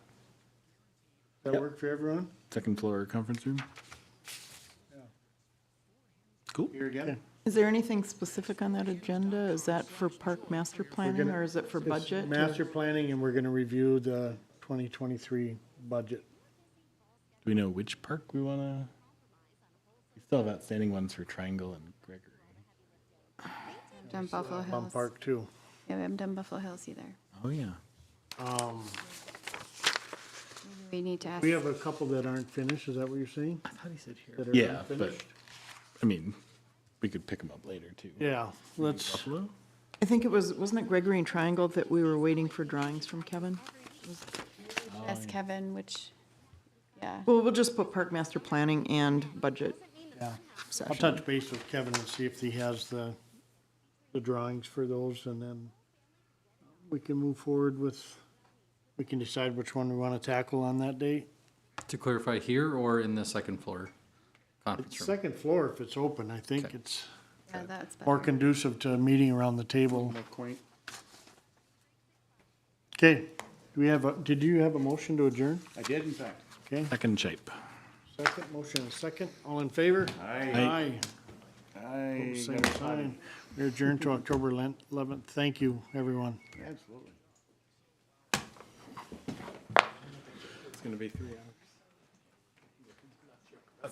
Speaker 1: That
Speaker 7: Yep.
Speaker 1: work for everyone?
Speaker 7: Second floor conference room. Cool.
Speaker 8: Here again?
Speaker 1: Okay.
Speaker 3: Is there anything specific on that agenda? Is that for park master planning,
Speaker 1: gonna-
Speaker 3: or is it for
Speaker 1: It's
Speaker 3: budget? or-
Speaker 1: Master planning, and we're gonna review the 2023 budget.
Speaker 7: Do we know which park we want to? We still have outstanding ones for Triangle and Gregory.
Speaker 4: done Buffalo
Speaker 1: Bum
Speaker 4: Hills.
Speaker 1: Park too.
Speaker 4: Yeah, we haven't done Buffalo Hills either.
Speaker 7: Oh, yeah.
Speaker 4: Maybe we need to ask.
Speaker 1: We have a couple that aren't finished, is that what you're saying?
Speaker 7: I thought he said here.
Speaker 1: That are
Speaker 7: Yeah, but,
Speaker 1: unfinished?
Speaker 7: I mean, we could pick them up later, too.
Speaker 1: Yeah, let's,
Speaker 7: Buffalo?
Speaker 3: I think it was, wasn't it Gregory and Triangle that we were waiting for drawings from Kevin?
Speaker 4: Ask Kevin, which, yeah.
Speaker 3: Well, we'll just put park master planning and budget
Speaker 1: yeah. I'll
Speaker 3: session.
Speaker 1: touch base with Kevin and see if he has the drawings for those, and then we can move forward with, we can decide which one we want to tackle on that date.
Speaker 5: To clarify, here or in the second floor conference room?
Speaker 1: Second floor, if it's open, I think it's
Speaker 4: Yeah, that's better.
Speaker 1: more conducive to a meeting around the table.
Speaker 8: More quaint.
Speaker 1: Okay, do we have did you have a motion to adjourn?
Speaker 8: I did, in fact.
Speaker 1: Okay,
Speaker 7: Second shape.
Speaker 1: second, motion and second, all in favor?
Speaker 8: Aye.
Speaker 1: Aye.
Speaker 8: I
Speaker 1: Same
Speaker 8: got a
Speaker 1: sign. We're adjourned to October 11th. Thank you, everyone.
Speaker 8: Absolutely.
Speaker 7: It's going to be 3 hours.